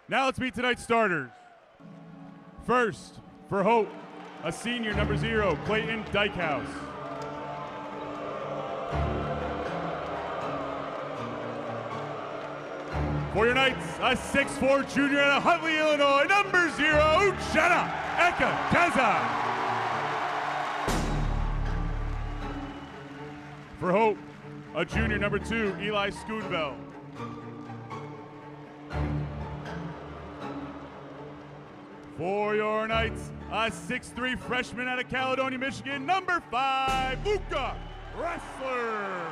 Now let's meet tonight's starters. First, for Hope, a senior, number 0, Clayton Dykehouse. For your Knights, a 6'4" junior out of Huntley, Illinois, number 0, Uchenna Ekekeza. For Hope, a junior, number 2, Eli Schoonveld. For your Knights, a 6'3" freshman out of Caledonia, Michigan, number 5, Luca Wrestler.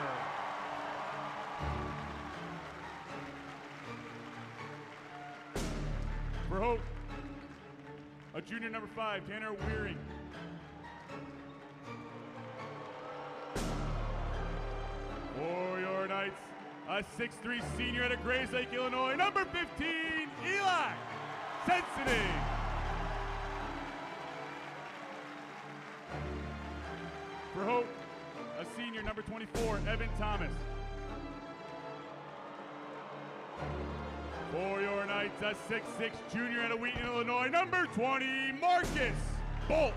For Hope, a junior, number 5, Tanner Weering. For your Knights, a 6'3" senior out of Grays Lake, Illinois, number 15, Eli Sensitive. For Hope, a senior, number 24, Evan Thomas. For your Knights, a 6'6" junior out of Wheaton, Illinois, number 20, Marcus Bolt.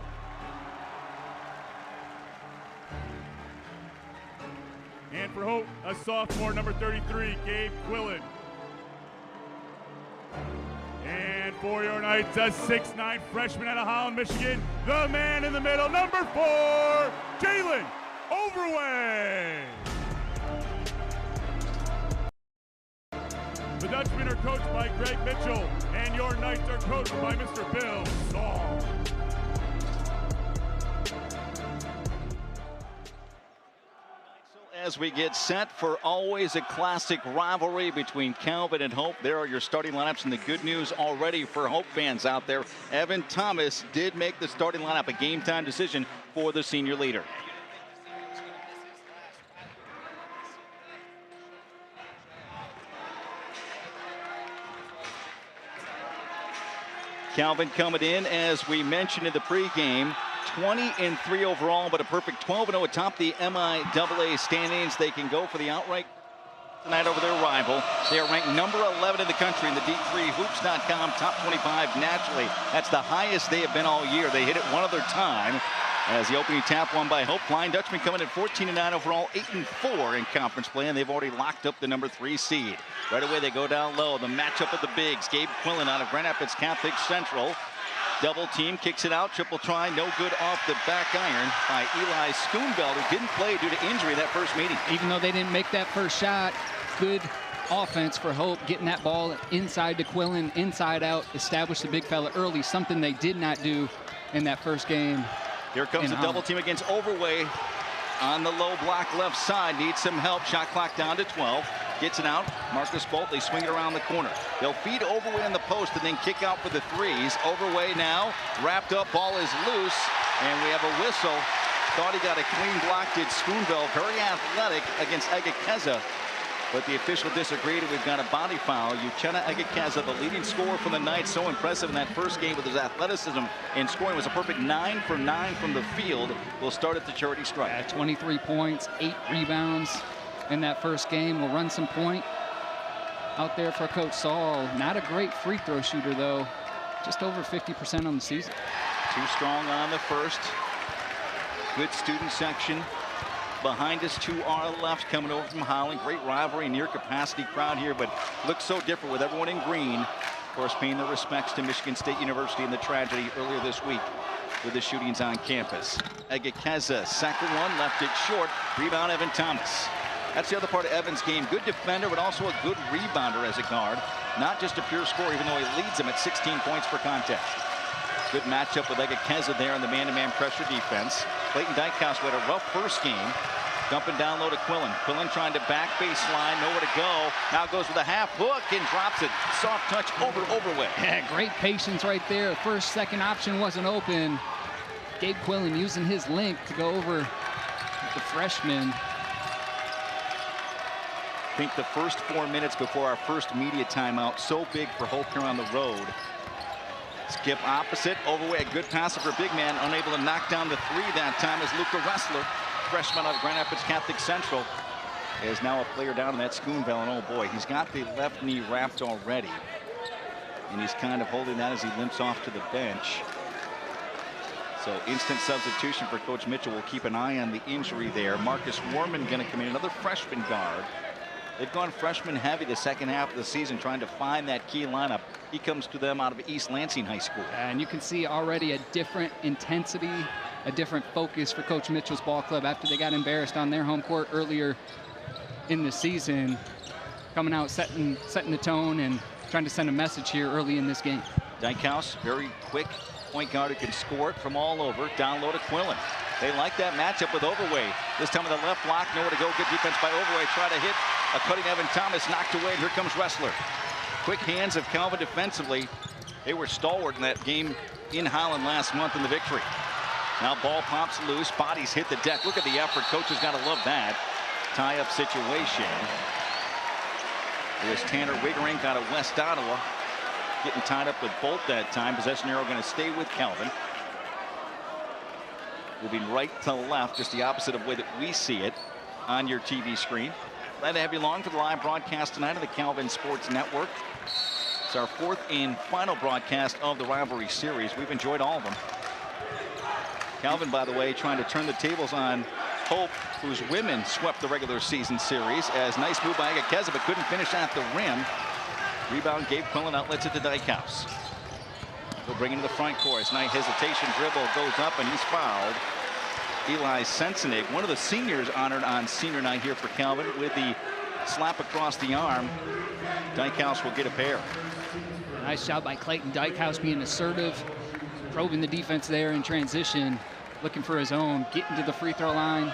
And for Hope, a sophomore, number 33, Gabe Quillen. And for your Knights, a 6'9" freshman out of Holland, Michigan, the man in the middle, number 4, Jalen Overway. The Dutchmen are coached by Greg Mitchell, and your Knights are coached by Mr. Bill Saul. As we get set for always a classic rivalry between Calvin and Hope, there are your starting lineups, and the good news already for Hope fans out there, Evan Thomas did make the starting lineup, a game time decision for the senior leader. Calvin coming in, as we mentioned in the pregame, 20-3 overall, but a perfect 12-0 atop the MIAA standings. They can go for the outright tonight over their rival. They are ranked number 11 in the country in the D3Hoops.com top 25 nationally. That's the highest they have been all year. They hit it one other time as the opening tap won by Hope. Flying Dutchman coming in 14-9 overall, 8-4 in conference play, and they've already locked up the number 3 seed. Right away they go down low. The matchup of the bigs. Gabe Quillen out of Grand Rapids Catholic Central. Double team, kicks it out, triple try, no good off the back iron by Eli Schoonveld, who didn't play due to injury that first meeting. Even though they didn't make that first shot, good offense for Hope, getting that ball inside to Quillen, inside out, establish the big fella early, something they did not do in that first game. Here comes the double team against Overway on the low block left side, needs some help, shot clock down to 12. Gets it out, Marcus Bolt, they swing it around the corner. They'll feed Overway on the post and then kick out for the threes. Overway now, wrapped up, ball is loose, and we have a whistle. Thought he got a clean block, did Schoonveld, very athletic against Ekekeza, but the official disagreed, and we've got a body foul. Uchenna Ekekeza, the leading scorer for the Knights, so impressive in that first game with his athleticism and scoring. Was a perfect 9 for 9 from the field. Will start at the charity stripe. 23 points, 8 rebounds. In that first game, will run some point out there for Coach Saul. Not a great free throw shooter, though. Just over 50% on the season. Too strong on the first. Good student section behind us to our left, coming over from Holland. Great rivalry, near capacity crowd here, but looks so different with everyone in green. Of course, paying their respects to Michigan State University and the tragedy earlier this week with the shootings on campus. Ekekeza, second one, left it short. Rebound, Evan Thomas. That's the other part of Evan's game. Good defender, but also a good rebounder as a guard. Not just a pure scorer, even though he leads them at 16 points per contest. Good matchup with Ekekeza there in the man-to-man pressure defense. Clayton Dykehouse had a rough first game. Dumping down low to Quillen. Quillen trying to back baseline, nowhere to go. Now goes with a half hook and drops it. Soft touch over Overway. Yeah, great patience right there. First, second option wasn't open. Gabe Quillen using his length to go over the freshman. I think the first 4 minutes before our first media timeout, so big for Hope here on the road. Skip opposite, Overway, a good passer for big man, unable to knock down the three that time as Luca Wrestler, freshman out of Grand Rapids Catholic Central, is now a player down in that Schoonveld, and oh boy, he's got the left knee wrapped already. and he's kind of holding that as he limps off to the bench. So instant substitution for Coach Mitchell. We'll keep an eye on the injury there. Marcus Warman going to come in, another freshman guard. They've gone freshman heavy the second half of the season, trying to find that key lineup. He comes to them out of East Lansing High School. And you can see already a different intensity, a different focus for Coach Mitchell's ball club after they got embarrassed on their home court earlier in the season. Coming out, setting the tone and trying to send a message here early in this game. Dykhouse, very quick point guard who can score it from all over. Down low to Quillen. They like that matchup with Overway. This time with the left block, nowhere to go. Good defense by Overway. Try to hit a cutting Evan Thomas, knocked away. Here comes Ressler. Quick hands of Calvin defensively. They were stalwart in that game in Holland last month in the victory. Now ball pops loose. Bodies hit the deck. Look at the effort. Coach has got to love that. Tie-up situation. It was Tanner Wiggering out of West Ottawa. Getting tied up with Bolt that time. Possession arrow going to stay with Calvin. Moving right to left, just the opposite of the way that we see it on your TV screen. Glad to have you along for the live broadcast tonight of the Calvin Sports Network. It's our fourth and final broadcast of the rivalry series. We've enjoyed all of them. Calvin, by the way, trying to turn the tables on Hope, whose women swept the regular season series. As nice move by Agakeza, but couldn't finish at the rim. Rebound gave Quillen, outlets it to Dykhouse. He'll bring into the front court. Nice hesitation, dribble goes up, and he's fouled. Eli Sensenig, one of the seniors honored on senior night here for Calvin, with the slap across the arm. Dykhouse will get a pair. Nice job by Clayton Dykhouse, being assertive, probing the defense there in transition, looking for his own, getting to the free throw line,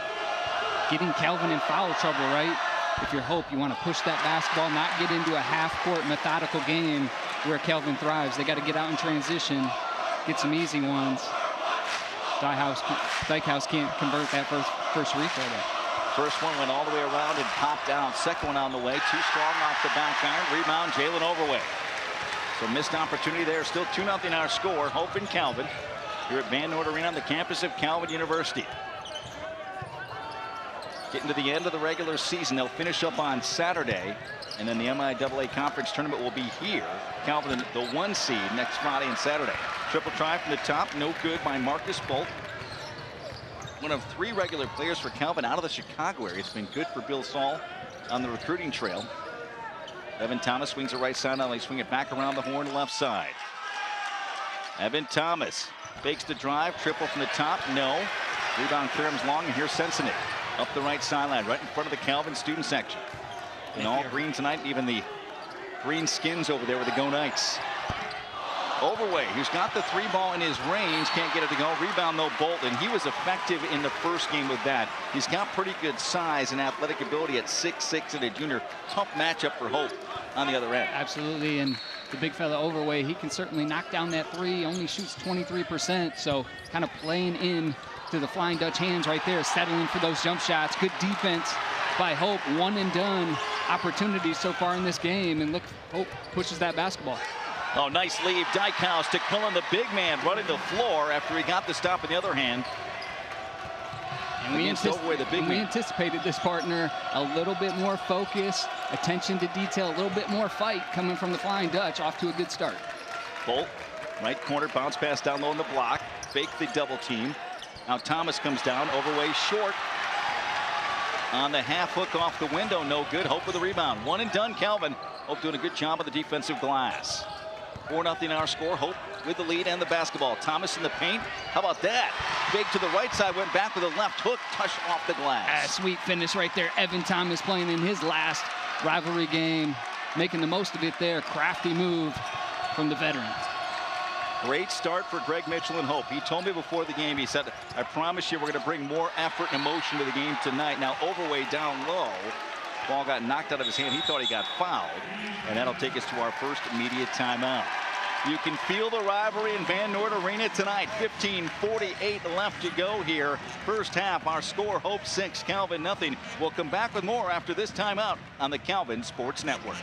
getting Calvin in foul trouble, right? If you're Hope, you want to push that basketball, not get into a half-court methodical game where Calvin thrives. They got to get out in transition, get some easy ones. Dykhouse can't convert that first free throw there. First one went all the way around and popped out. Second one on the way, too strong off the back iron. Rebound, Jalen Overway. So missed opportunity there. Still 2-0 our score. Hope and Calvin here at Van Noort Arena on the campus of Calvin University. Getting to the end of the regular season. They'll finish up on Saturday, and then the MIAA Conference Tournament will be here. Calvin, the 1 seed, next Friday and Saturday. Triple try from the top, no good by Marcus Bolt. One of 3 regular players for Calvin out of the Chicago area. It's been good for Bill Saul on the recruiting trail. Evan Thomas swings the right side. Now they swing it back around the horn left side. Evan Thomas fakes the drive, triple from the top, no. Rebound Karam's long, and here's Sensenig up the right sideline, right in front of the Calvin student section. In all green tonight, even the green skins over there with the Go Knights. Overway, who's got the 3 ball in his range, can't get it to go. Rebound though, Bolt, and he was effective in the first game with that. He's got pretty good size and athletic ability at 6'6" and a junior. Tough matchup for Hope on the other end. Absolutely, and the big fella Overway, he can certainly knock down that 3. Only shoots 23%, so kind of playing in to the Flying Dutch hands right there, settling for those jump shots. Good defense by Hope. One and done opportunities so far in this game, and look, Hope pushes that basketball. Oh, nice lead. Dykhouse to Quillen, the big man, running the floor after he got the stop in the other hand. And we anticipated this, partner. A little bit more focus, attention to detail, a little bit more fight coming from the Flying Dutch. Off to a good start. Bolt, right corner, bounce pass down low in the block. Fake the double team. Now Thomas comes down, Overway short. On the half hook off the window, no good. Hope with the rebound. One and done, Calvin. Hope doing a good job of the defensive glass. 4-0 our score. Hope with the lead and the basketball. Thomas in the paint. How about that? Fake to the right side, went back with a left hook, touch off the glass. Sweet finish right there. Evan Thomas playing in his last rivalry game, making the most of it there. Crafty move from the veteran. Great start for Greg Mitchell and Hope. He told me before the game, he said, I promise you we're going to bring more effort and emotion to the game tonight. Now Overway down low. Ball got knocked out of his hand. He thought he got fouled. And that'll take us to our first immediate timeout. You can feel the rivalry in Van Noort Arena tonight. 15:48 left to go here. First half, our score, Hope 6, Calvin nothing. We'll come back with more after this timeout on the Calvin Sports Network.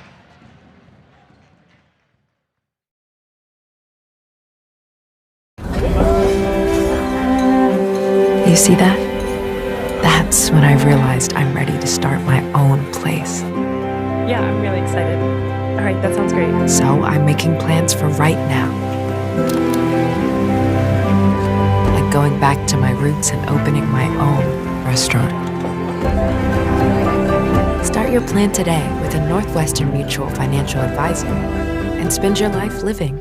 You see that? That's when I realized I'm ready to start my own place. Yeah, I'm really excited. All right, that sounds great. So I'm making plans for right now. Like going back to my roots and opening my own restaurant. Start your plan today with a Northwestern Mutual financial advisor and spend your life living.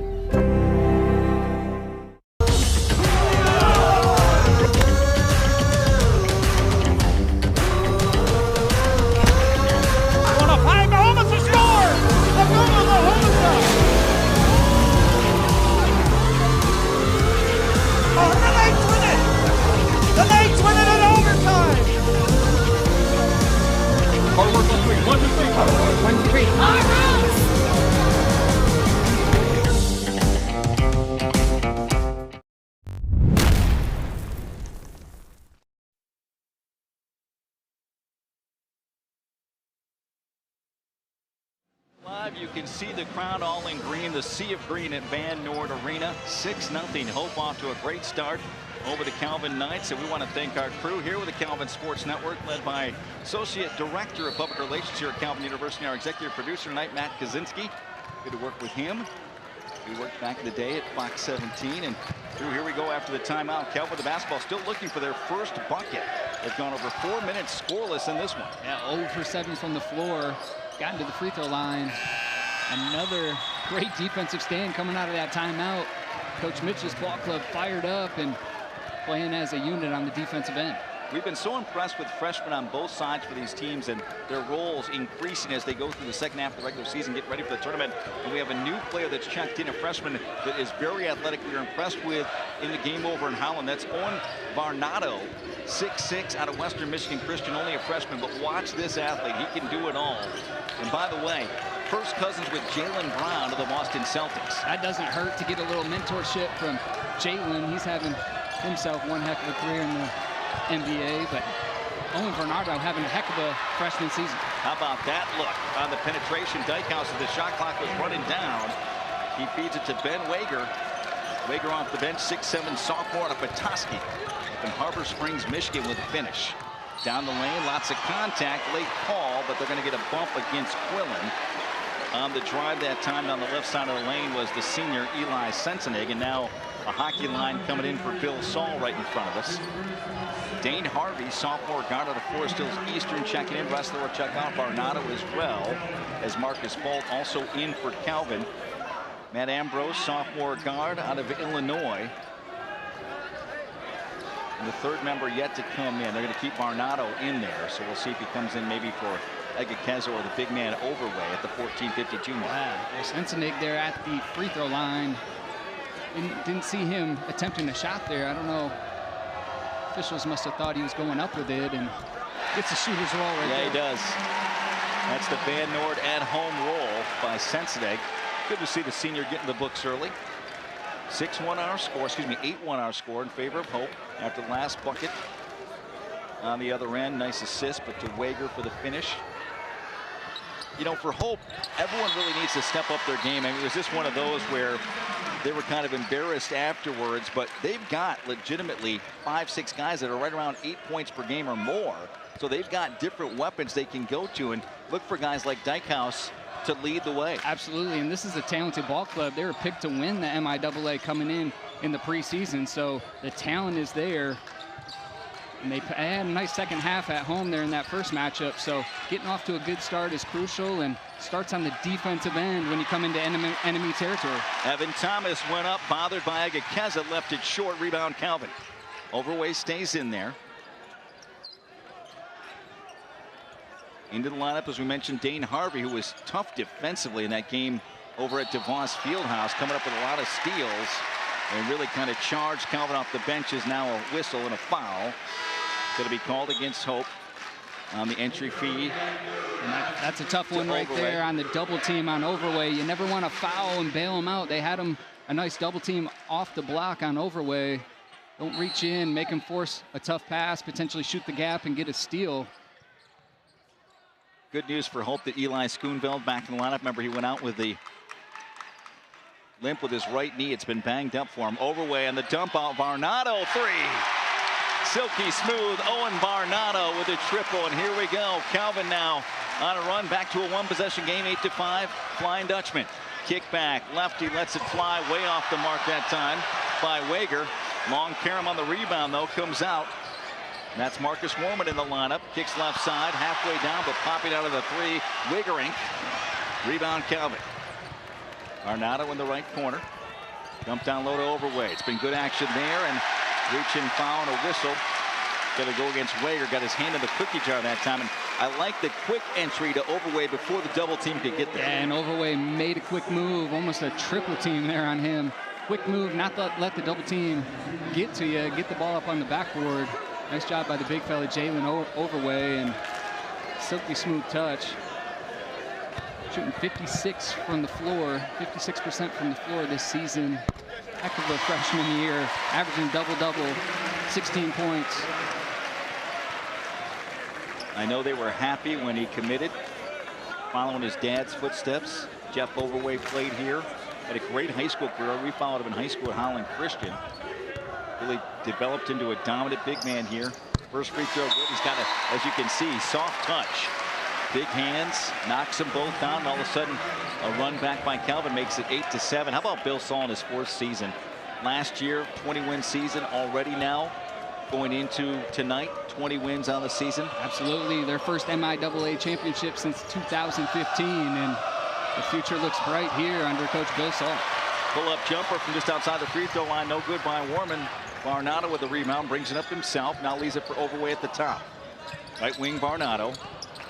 Live, you can see the crowd all in green, the sea of green at Van Noord Arena. 6-0. Hope off to a great start over the Calvin Knights. And we want to thank our crew here with the Calvin Sports Network, led by Associate Director of Public Relations here at Calvin University, our executive producer tonight, Matt Kaczynski. Good to work with him. We worked back in the day at Fox 17. And here we go after the timeout. Calvin, the basketball, still looking for their first bucket. They've gone over 4 minutes scoreless in this one. Yeah, 0 for 7 from the floor. Gotten to the free throw line. Another great defensive stand coming out of that timeout. Coach Mitchell's ball club fired up and playing as a unit on the defensive end. We've been so impressed with freshmen on both sides for these teams and their roles increasing as they go through the second half of the regular season, get ready for the tournament. And we have a new player that's checked in, a freshman that is very athletic. We are impressed with in the game over in Holland. That's Owen Varnado, 6'6", out of Western Michigan Christian, only a freshman. But watch this athlete. He can do it all. And by the way, first cousins with Jaylen Brown of the Boston Celtics. That doesn't hurt to get a little mentorship from Jaylen. He's having himself one heck of a career in the NBA, but Owen Varnado having a heck of a freshman season. How about that look on the penetration? Dykhouse, as the shot clock was running down, he feeds it to Ben Wager. Wager off the bench, 6'7" sophomore out of Petoskey in Harbor Springs, Michigan, with a finish. Down the lane, lots of contact, late call, but they're going to get a bump against Quillen. On the drive that time on the left side of the lane was the senior Eli Sensenig, and now a hockey line coming in for Bill Saul right in front of us. Dane Harvey, sophomore guard out of Forest Hills Eastern, checking in. Wrestler will check out. Varnado as well as Marcus Bolt also in for Calvin. Matt Ambrose, sophomore guard out of Illinois. And the third member yet to come in. They're going to keep Varnado in there, so we'll see if he comes in maybe for Egikezo or the big man Overway at the 14:52 mark. Wow, well, Sensenig there at the free throw line. Didn't see him attempting a shot there. I don't know. Officials must have thought he was going up with it, and gets a shooter's roll right there. Yeah, he does. That's the Van Noord at home roll by Sensenig. Good to see the senior getting the books early. 6-1 our score, 8-1 our score in favor of Hope after the last bucket. On the other end, nice assist, but to Wager for the finish. You know, for Hope, everyone really needs to step up their game. I mean, it was just one of those where they were kind of embarrassed afterwards, but they've got legitimately 5-6 guys that are right around 8 points per game or more. So they've got different weapons they can go to, and look for guys like Dykhouse to lead the way. Absolutely, and this is a talented ball club. They were picked to win the MIAA coming in the preseason, so the talent is there. And they had a nice second half at home there in that first matchup, so getting off to a good start is crucial, and starts on the defensive end when you come into enemy territory. Evan Thomas went up, bothered by Egikezo, left it short, rebound Calvin. Overway stays in there. Into the lineup, as we mentioned, Dane Harvey, who was tough defensively in that game over at DeVos Fieldhouse, coming up with a lot of steals and really kind of charged Calvin off the bench. Is now a whistle and a foul. Going to be called against Hope on the entry fee. And that's a tough one right there on the double team on Overway. You never want to foul and bail him out. They had him a nice double team off the block on Overway. Don't reach in, make him force a tough pass, potentially shoot the gap and get a steal. Good news for Hope that Eli Schoonveld back in the lineup. Remember, he went out with the limp with his right knee. It's been banged up for him. Overway on the dump out. Varnado, three. Silky smooth. Owen Varnado with a triple. And here we go. Calvin now on a run back to a one-possession game, 8-5. Flying Dutchman. Kick back. Lefty lets it fly way off the mark that time by Wager. Long Karam on the rebound, though, comes out. That's Marcus Warman in the lineup. Kicks left side, halfway down, but popping out of the three. Wiggerink. Rebound Calvin. Arnaudo in the right corner. Dump down low to Overway. It's been good action there, and reaching foul and a whistle. Got to go against Wager. Got his hand in the cookie jar that time. And I like the quick entry to Overway before the double team could get there. Yeah, and Overway made a quick move, almost a triple team there on him. Quick move, not to let the double team get to you, get the ball up on the backboard. Nice job by the big fella, Jalen Overway, and silky smooth touch. Shooting 56 from the floor, 56% from the floor this season. Heck of a freshman year, averaging double-double, 16 points. I know they were happy when he committed, following his dad's footsteps. Jeff Overway played here, had a great high school career. We followed him in high school at Howland Christian. Really developed into a dominant big man here. First free throw good. He's got a, as you can see, soft touch. Big hands, knocks them both down, and all of a sudden a run back by Calvin makes it 8-7. How about Bill Saul in his 4th season? Last year, 20-win season already now. Going into tonight, 20 wins on the season. Absolutely, their first MIAA championship since 2015, and the future looks bright here under Coach Bill Saul. Pull-up jumper from just outside the free throw line, no good by Warman. Varnado with the rebound, brings it up himself, now leaves it for Overway at the top. Right wing Varnado.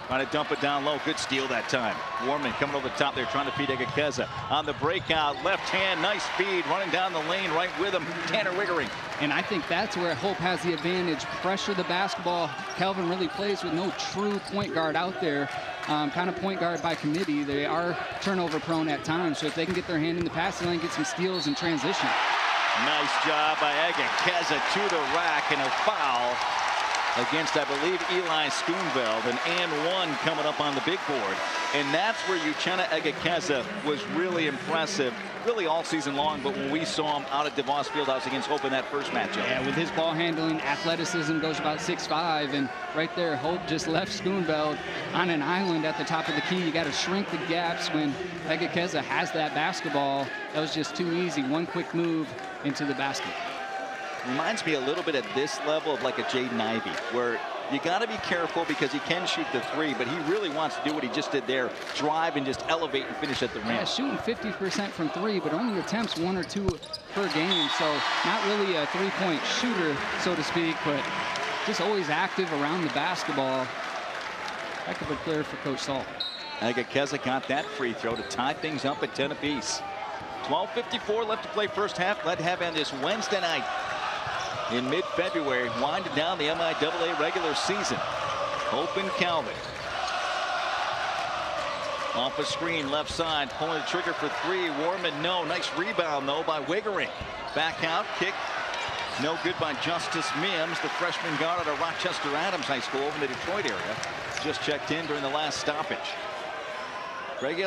Trying to dump it down low. Good steal that time. Warman coming over the top there, trying to feed Egekeza. On the breakout, left hand, nice speed, running down the lane right with him, Tanner Wiggerink. And I think that's where Hope has the advantage. Pressure the basketball. Calvin really plays with no true point guard out there. Kind of point guard by committee. They are turnover prone at times, so if they can get their hand in the passing lane, get some steals in transition. Nice job by Egekeza to the rack, and a foul against, I believe, Eli Schoonveld, and one coming up on the big board. And that's where Uchenna Egekeza was really impressive, really all season long, but when we saw him out at DeVos Fieldhouse against Hope in that first matchup. Yeah, with his ball handling, athleticism, goes about 6'5", and right there, Hope just left Schoonveld on an island at the top of the key. You got to shrink the gaps when Egekeza has that basketball. That was just too easy. One quick move into the basket. Reminds me a little bit at this level of like a Jaden Ivey, where you got to be careful because he can shoot the three, but he really wants to do what he just did there, drive and just elevate and finish at the rim. Yeah, shooting 50% from three, but only attempts 1 or 2 per game, so not really a three-point shooter, so to speak, but just always active around the basketball. Heck of a player for Coach Saul. Egekeza got that free throw to tie things up at 10 apiece. 12:54 left to play first half. Let have on this Wednesday night in mid-February, winding down the MIAA regular season. Hope and Calvin. Off a screen, left side, pulling the trigger for three. Warman, no. Nice rebound, though, by Wiggerink. Back out, kick. No good by Justice Mims, the freshman guard out of Rochester Adams High School over in the Detroit area. Just checked in during the last stoppage. Greg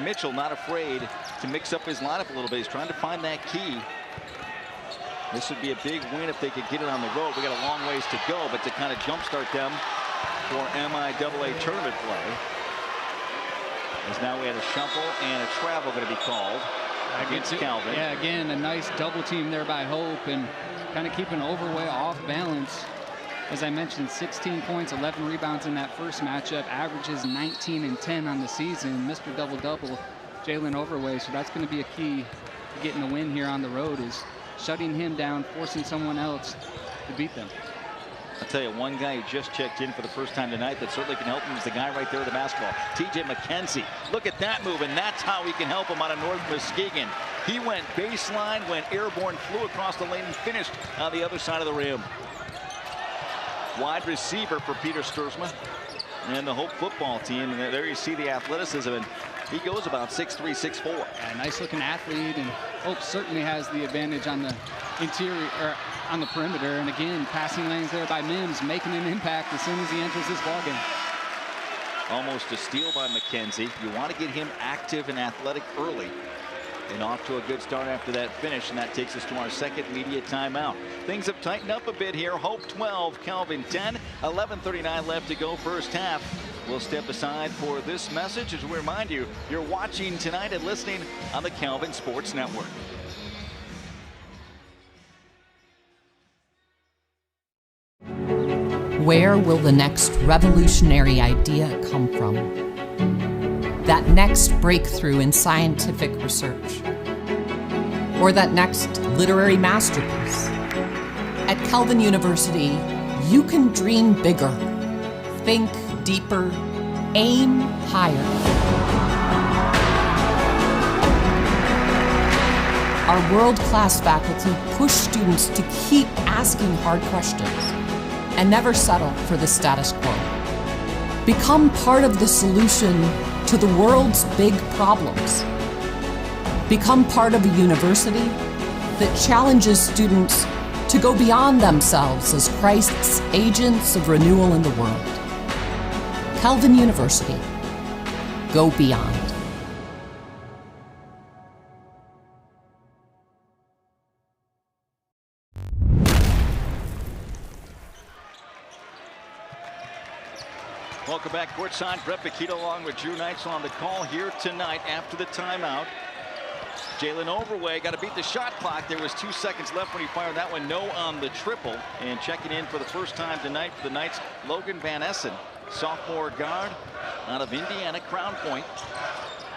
Mitchell not afraid to mix up his lineup a little bit. He's trying to find that key. This would be a big win if they could get it on the road. We got a long ways to go, but to kind of jumpstart them for MIAA tournament play. As now we had a shuffle and a travel going to be called against Calvin. Yeah, again, a nice double team there by Hope and kind of keeping Overway off balance. As I mentioned, 16 points, 11 rebounds in that first matchup, averages 19 and 10 on the season. Mr. Double-Double, Jalen Overway, so that's going to be a key to getting a win here on the road, is shutting him down, forcing someone else to beat them. I'll tell you, one guy who just checked in for the first time tonight that certainly can help him is the guy right there with the basketball, TJ McKenzie. Look at that move, and that's how he can help him out of North Muskegon. He went baseline, went airborne, flew across the lane, and finished on the other side of the rim. Wide receiver for Peter Stursma and the Hope football team. And there you see the athleticism, and he goes about 6'3", 6'4". Yeah, nice looking athlete, and Hope certainly has the advantage on the interior, or on the perimeter. And again, passing lanes there by Mims, making an impact as soon as he enters this ballgame. Almost a steal by McKenzie. You want to get him active and athletic early. And off to a good start after that finish, and that takes us to our second media timeout. Things have tightened up a bit here. Hope 12, Calvin 10. 11:39 left to go, first half. We'll step aside for this message as we remind you, you're watching tonight and listening on the Calvin Sports Network. Where will the next revolutionary idea come from? That next breakthrough in scientific research? Or that next literary masterpiece? At Calvin University, you can dream bigger, think deeper, aim higher. Our world-class faculty push students to keep asking hard questions and never settle for the status quo. Become part of the solution to the world's big problems. Become part of a university that challenges students to go beyond themselves as Christ's agents of renewal in the world. Calvin University. Go beyond. Welcome back courtside. Brett Bakita along with Drew Neitzel on the call here tonight after the timeout. Jalen Overway got to beat the shot clock. There was 2 seconds left when he fired that one. No on the triple. And checking in for the first time tonight for the Knights, Logan Van Essen, sophomore guard out of Indiana, Crown Point.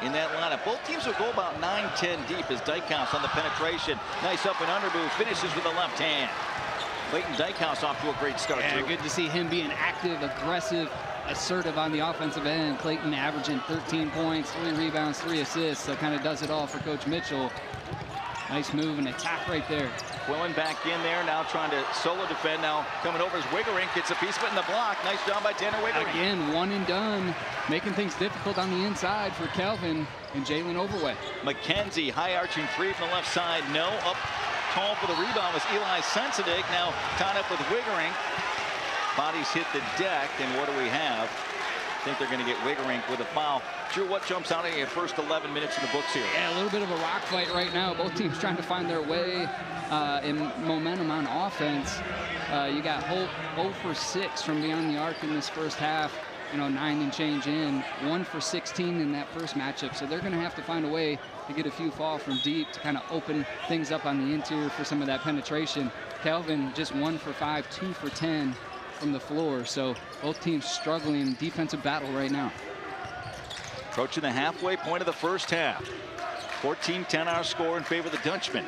In that lineup, both teams will go about 9-10 deep as Dykhouse on the penetration. Nice up and under move, finishes with the left hand. Clayton Dykhouse off to a great start. Yeah, good to see him being active, aggressive, assertive on the offensive end. Clayton averaging 13 points, 3 rebounds, 3 assists. That kind of does it all for Coach Mitchell. Nice move and attack right there. Quillen back in there, now trying to solo defend. Now coming over as Wiggerink gets a piece of it in the block. Nice job by Tanner Wiggerink. Again, one and done, making things difficult on the inside for Calvin and Jalen Overway. McKenzie, high arching three from the left side. No, up tall for the rebound was Eli Sensidig. Now tied up with Wiggerink. Bodies hit the deck, and what do we have? I think they're going to get Wiggerink with a foul. Drew, what jumps out at you first 11 minutes in the books here? Yeah, a little bit of a rock fight right now. Both teams trying to find their way in momentum on offense. You got Holt 0 for 6 from beyond the arc in this first half. You know, 9 and change in. 1 for 16 in that first matchup. So they're going to have to find a way to get a few fall from deep to kind of open things up on the interior for some of that penetration. Calvin just 1 for 5, 2 for 10 from the floor. So both teams struggling in defensive battle right now. Approaching the halfway point of the first half. 14-10 our score in favor of the Dutchman.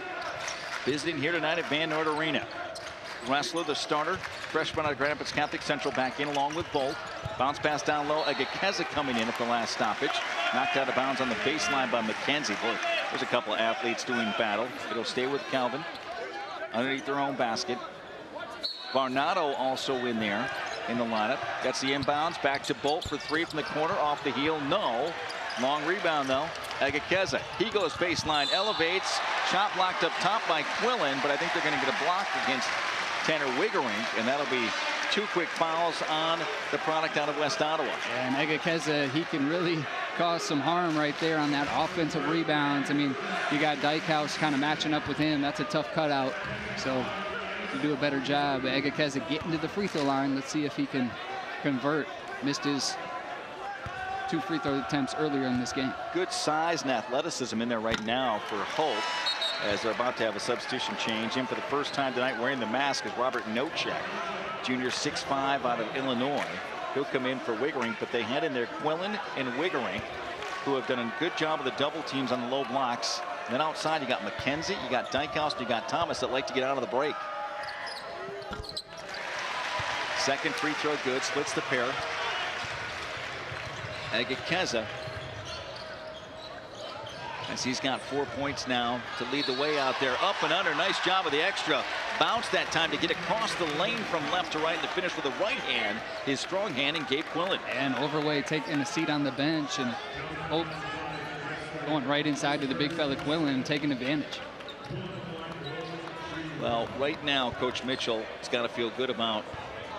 Visiting here tonight at Van Noord Arena. Wrestler, the starter, freshman out of Grand Rapids Catholic Central, back in along with Bolt. Bounce pass down low. Agakeza coming in at the last stoppage. Knocked out of bounds on the baseline by McKenzie. Boy, there's a couple of athletes doing battle. It'll stay with Calvin underneath their own basket. Varnado also in there in the lineup. Gets the inbounds back to Bolt for 3 from the corner, off the heel. No. Long rebound though. Agakeza, he goes baseline, elevates, shot blocked up top by Quillen, but I think they're going to get a block against Tanner Wiggerink, and that'll be 2 quick fouls on the product out of West Ottawa. And Agakeza, he can really cause some harm right there on that offensive rebounds. I mean, you got Dykhouse kind of matching up with him. That's a tough cutout. So you do a better job. Agakeza getting to the free throw line. Let's see if he can convert. Missed his 2 free throw attempts earlier in this game. Good size and athleticism in there right now for Holt, as they're about to have a substitution change. In for the first time tonight wearing the mask is Robert Nocek, junior, 6'5", out of Illinois. He'll come in for Wiggerink, but they had in there Quillen and Wiggerink, who have done a good job of the double teams on the low blocks. And then outside you got McKenzie, you got Dykhouse, and you got Thomas that like to get out of the break. Second free throw good, splits the pair. Agakeza, as he's got 4 points now to lead the way out there. Up and under, nice job of the extra bounce that time to get across the lane from left to right to finish with the right hand, his strong hand, and Gabe Quillen. And Overway taking a seat on the bench, and Hope going right inside to the big fella Quillen, taking advantage. Well, right now, Coach Mitchell has got to feel good about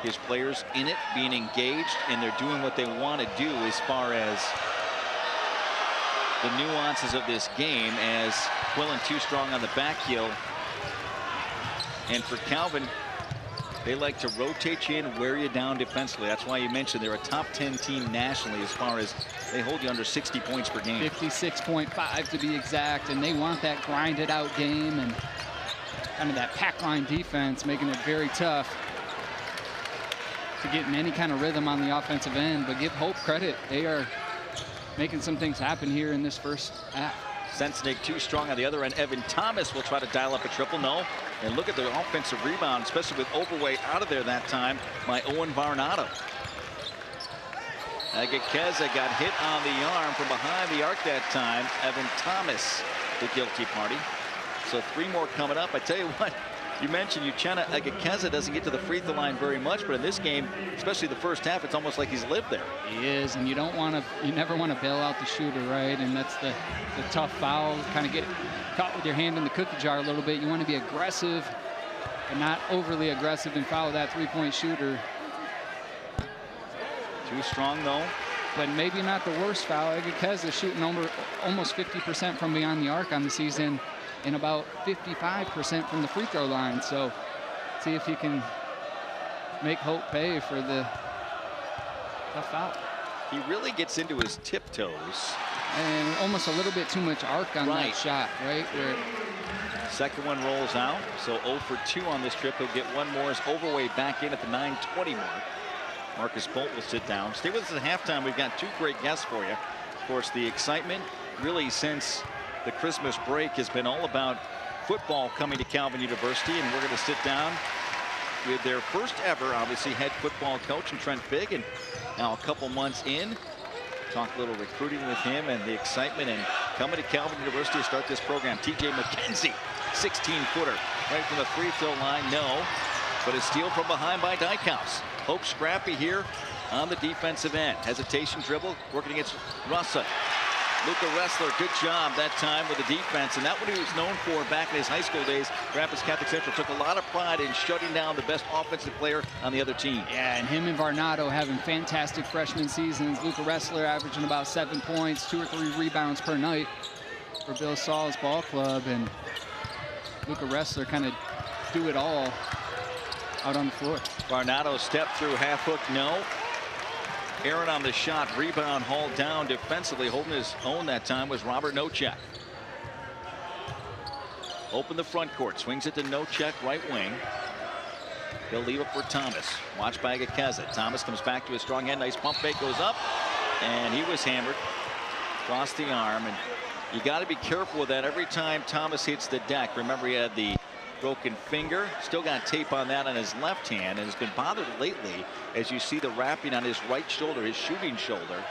his players in it, being engaged, and they're doing what they want to do as far as the nuances of this game, as Quillen too strong on the back heel. And for Calvin, They like to rotate you in, wear you down defensively. That's why you mentioned they're a top 10 team nationally as far as they hold you under 60 points per game. 56.5 to be exact, and they want that grinded out game and kind of that pack line defense, making it very tough to get in any kind of rhythm on the offensive end. But give Hope credit. They are making some things happen here in this first half. Sensenig too strong on the other end. Evan Thomas will try to dial up a triple. No. And look at the offensive rebound, especially with Overway out of there that time by Owen Varnado. Agakeza got hit on the arm from behind the arc that time. Evan Thomas, the guilty party. So 3 more coming up. I tell you what, you mentioned Uchenna Agakeza doesn't get to the free throw line very much, but in this game, especially the first half, it's almost like he's lived there. He is, and you never want to bail out the shooter, right? And that's the tough foul, kind of get caught with your hand in the cookie jar a little bit. You want to be aggressive, but not overly aggressive and foul that 3-point shooter. Too strong, though. But maybe not the worst foul. Agakeza shooting almost 50% from beyond the arc on the season, and about 55% from the free throw line. So see if he can make Hope pay for the tough foul. He really gets into his tiptoes. And almost a little bit too much arc on that shot, right? Where second one rolls out, so 0 for 2 on this trip. He'll get one more as Overway back in at the 9:20 mark. Marcus Bolt will sit down. Stay with us at halftime. We've got 2 great guests for you. Of course, the excitement really since the Christmas break has been all about football coming to Calvin University, and we're going to sit down with their first ever, obviously, head football coach, and Trent Bigg, and now a couple months in, talk a little recruiting with him and the excitement and coming to Calvin University to start this program. TJ McKenzie, 16-footer, right from the free throw line. No, but a steal from behind by Dykhouse. Hope scrappy here on the defensive end. Hesitation dribble, working against Russa. Luca Ressler, good job that time with the defense, and that's what he was known for back in his high school days. Rapids Catholic Central took a lot of pride in shutting down the best offensive player on the other team. Yeah, and him and Varnado having fantastic freshman seasons. Luca Ressler averaging about 7 points, 2 or 3 rebounds per night for Bill Saul's ball club, and Luca Ressler kind of do it all out on the floor. Varnado step through half hook, no. Aaron on the shot, rebound hauled down defensively, holding his own that time was Robert Nocek. Open the front court, swings it to Nocek, right wing. He'll leave it for Thomas. Watched by Agakeza. Thomas comes back to his strong hand. Nice pump fake, goes up, and he was hammered across the arm. And you got to be careful with that every time Thomas hits the deck. Remember, he had the broken finger, still got tape on that on his left hand, and has been bothered lately as you see the wrapping on his right shoulder, his shooting shoulder.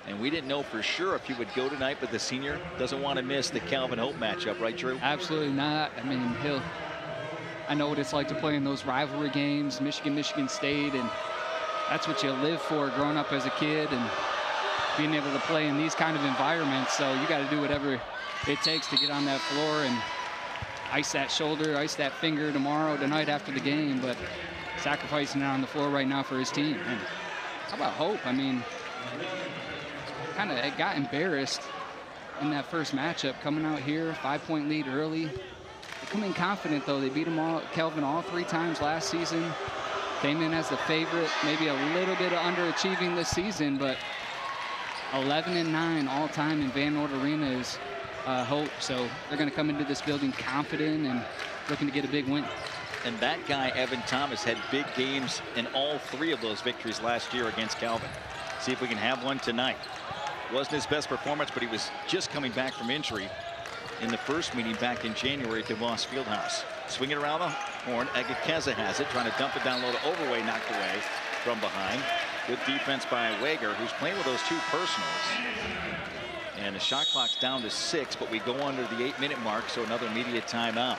And we didn't know for sure if he would go tonight, but the senior doesn't want to miss the Calvin Hope matchup, right, Drew? Absolutely not. I mean, I know what it's like to play in those rivalry games, Michigan State, and that's what you live for growing up as a kid and being able to play in these kind of environments. So you got to do whatever it takes to get on that floor and ice that shoulder, ice that finger tonight after the game, but sacrificing it on the floor right now for his team. And how about Hope? I mean, kind of got embarrassed in that first matchup, coming out here, 5-point lead early. They come in confident, though. They beat Calvin all 3 times last season. Came in as the favorite, maybe a little bit underachieving this season, but 11-9 all time in Van Noort Arena is Hope. So they're going to come into this building confident and looking to get a big win. And that guy, Evan Thomas, had big games in all 3 of those victories last year against Calvin. See if we can have one tonight. Wasn't his best performance, but he was just coming back from injury in the first meeting back in January at DeVos Fieldhouse. Swing it around the horn. Agakeza has it, trying to dump it down low to Overway, knocked away from behind. Good defense by Wager, who's playing with those 2 personals. And the shot clock's down to 6, but we go under the 8-minute mark, so another immediate timeout.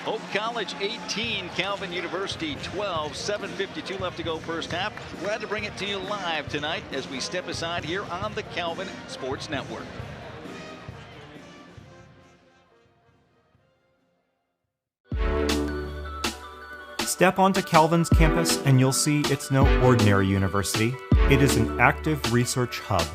Hope College 18, Calvin University 12, 7:52 left to go first half. Glad to bring it to you live tonight as we step aside here on the Calvin Sports Network. Step onto Calvin's campus and you'll see it's no ordinary university. It is an active research hub.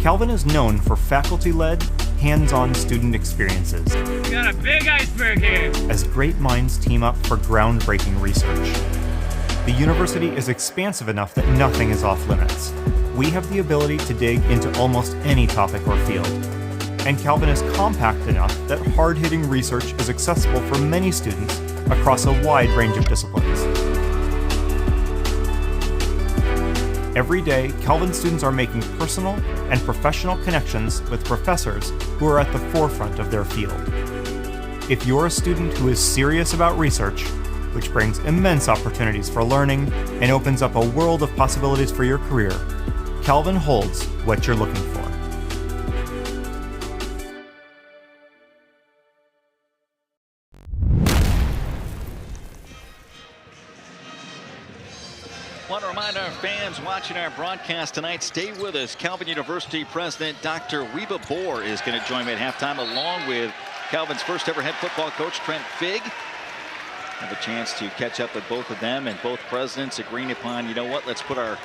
Calvin is known for faculty-led, hands-on student experiences. We got a big iceberg here. As great minds team up for groundbreaking research. The university is expansive enough that nothing is off limits. We have the ability to dig into almost any topic or field. And Calvin is compact enough that hard-hitting research is accessible for many students across a wide range of disciplines. Every day, Calvin students are making personal and professional connections with professors who are at the forefront of their field. If you're a student who is serious about research, which brings immense opportunities for learning and opens up a world of possibilities for your career, Calvin holds what you're looking for. Want to remind our fans watching our broadcast tonight, stay with us. Calvin University President Dr. Wiebe Boer is going to join me at halftime, along with Calvin's first ever head football coach, Trent Figg. Have a chance to catch up with both of them, and both presidents agreeing upon, you know what, let's put our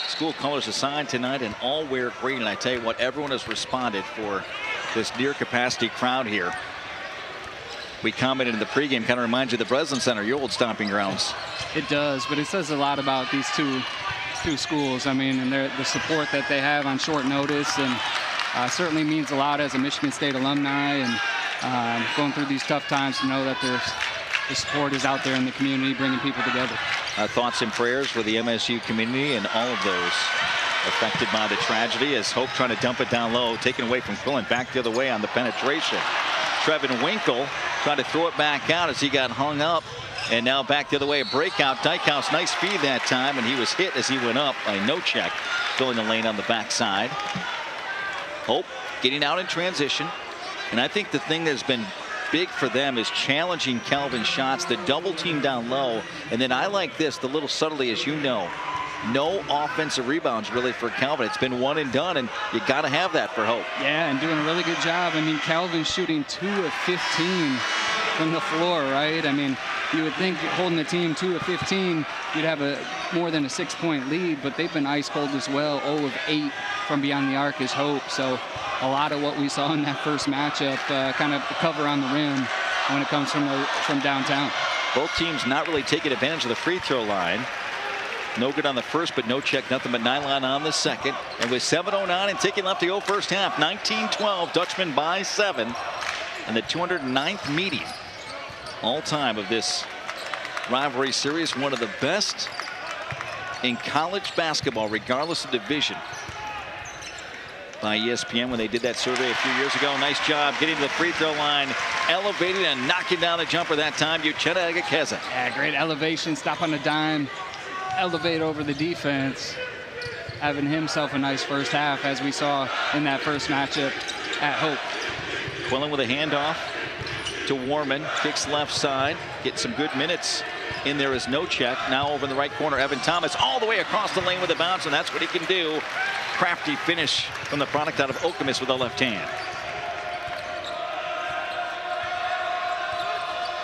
school colors aside tonight and all wear green. And I tell you what, everyone has responded for this near capacity crowd here. We commented in the pregame, kind of reminds you of the Breslin Center, your old stomping grounds. It does, but it says a lot about these two schools. I mean, and the support that they have on short notice, and certainly means a lot as a Michigan State alumni, and going through these tough times to know that the support is out there in the community, bringing people together. Thoughts and prayers for the MSU community and all of those affected by the tragedy, as Hope trying to dump it down low, taken away from Quillen, back the other way on the penetration. Trevin Winkle trying to throw it back out as he got hung up, and now back the other way, a breakout. Dykhouse, nice feed that time, and he was hit as he went up by Nocek, filling the lane on the backside. Hope getting out in transition, and I think the thing that's been big for them is challenging Calvin's shots, the double team down low, and then I like this, the little subtlety, as you know, no offensive rebounds really for Calvin. It's been one and done, and you got to have that for Hope. Yeah, and doing a really good job. I mean, Calvin's shooting 2 of 15 from the floor, right? I mean, you would think holding the team 2 of 15, you'd have more than a 6-point lead, but they've been ice cold as well. 0 of 8 from beyond the arc is Hope. So a lot of what we saw in that first matchup, kind of cover on the rim when it comes from downtown. Both teams not really taking advantage of the free throw line. No good on the first, but no check, nothing but nylon on the second. And with 7:09 and ticking left to go first half, 19-12, Dutchman by 7. And the 209th meeting all time of this rivalry series, one of the best in college basketball, regardless of division, by ESPN when they did that survey a few years ago. Nice job getting to the free throw line, elevating and knocking down the jumper that time, Uchenna Egekeza. Yeah, great elevation, stop on a dime, elevate over the defense, having himself a nice first half, as we saw in that first matchup at Hope. Quillen with a handoff to Warman, kicks left side, get some good minutes in there is Nocek. Now over in the right corner, Evan Thomas all the way across the lane with a bounce, and that's what he can do. Crafty finish from the product out of Okemos with the left hand.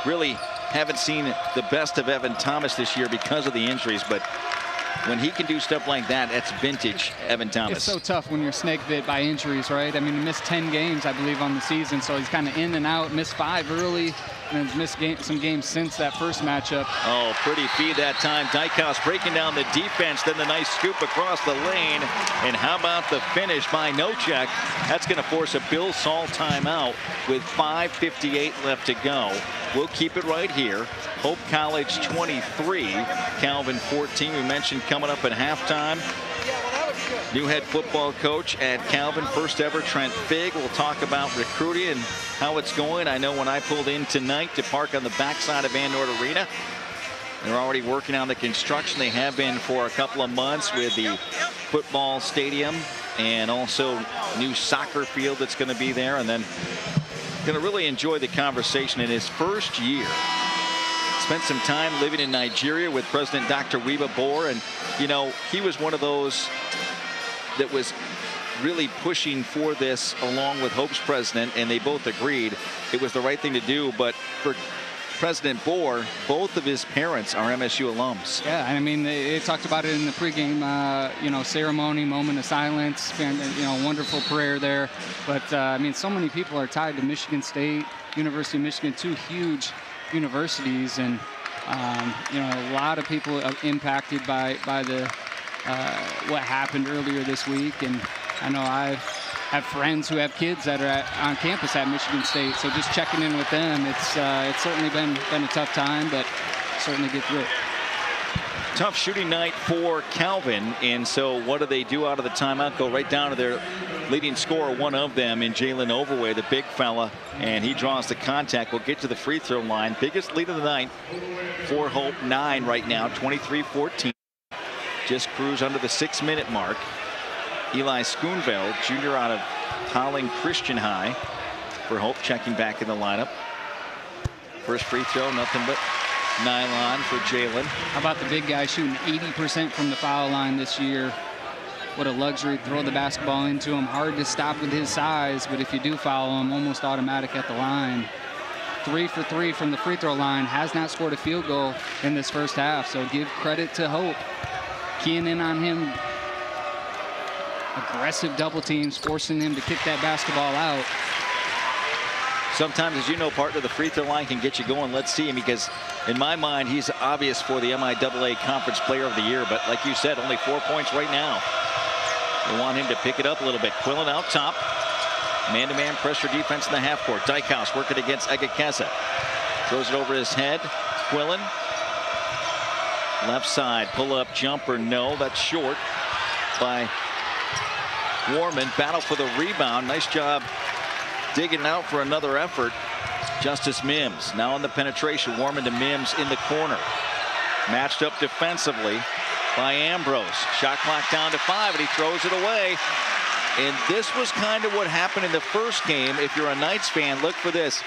Really haven't seen the best of Evan Thomas this year because of the injuries, but when he can do stuff like that, that's vintage Evan Thomas. It's so tough when you're snake bit by injuries, right? I mean, he missed 10 games, I believe, on the season, so he's kind of in and out, missed 5 early, and has missed some games since that first matchup. Oh, pretty feed that time. Dykhouse breaking down the defense, then the nice scoop across the lane. And how about the finish by Nocek? That's going to force a Bill Saul timeout with 5:58 left to go. We'll keep it right here. Hope College 23, Calvin 14. We mentioned coming up at halftime. New head football coach at Calvin, first ever, Trent Figg. We'll talk about recruiting and how it's going. I know when I pulled in tonight to park on the backside of Van Noord Arena, they're already working on the construction. They have been for a couple of months with the football stadium and also new soccer field that's going to be there. And then going to really enjoy the conversation in his first year. Spent some time living in Nigeria with President Dr. Wiebe Boer, and you know, he was one of those that was really pushing for this along with Hope's president, and they both agreed it was the right thing to do. But for President Bohr, both of his parents are MSU alums. Yeah, I mean, they talked about it in the pregame, ceremony, moment of silence, wonderful prayer there. But, I mean, so many people are tied to Michigan State, University of Michigan, two huge universities. And, a lot of people are impacted by the what happened earlier this week. And I know I have friends who have kids that are on campus at Michigan State, so just checking in with them, it's certainly been a tough time, but certainly get through it. Tough shooting night for Calvin, and so what do they do out of the timeout? Go right down to their leading scorer, one of them in Jalen Overway, the big fella, and he draws the contact. We'll get to the free throw line. Biggest lead of the night for Hope, 9 right now, 23-14. Just cruise under the 6-minute mark. Eli Schoonveld, junior out of Tolling Christian High for Hope, checking back in the lineup. First free throw, nothing but nylon for Jalen. How about the big guy shooting 80% from the foul line this year? What a luxury. Throw the basketball into him. Hard to stop with his size, but if you do foul him, almost automatic at the line. 3 for 3 from the free throw line. Has not scored a field goal in this first half, so give credit to Hope. Keying in on him. Aggressive double teams, forcing him to kick that basketball out. Sometimes, as you know, partner, the free throw line can get you going. Let's see him, because in my mind, he's obvious for the MIAA Conference Player of the Year. But like you said, only 4 points right now. They want him to pick it up a little bit. Quillen out top. Man-to-man pressure defense in the half court. Dykhouse working against Egekeza. Throws it over his head. Quillen. Left side, pull-up jumper, no. That's short by Warman. Battle for the rebound. Nice job digging out for another effort. Justice Mims now on the penetration. Warman to Mims in the corner. Matched up defensively by Ambrose. Shot clock down to 5, and he throws it away. And this was kind of what happened in the first game. If you're a Knights fan, look for this.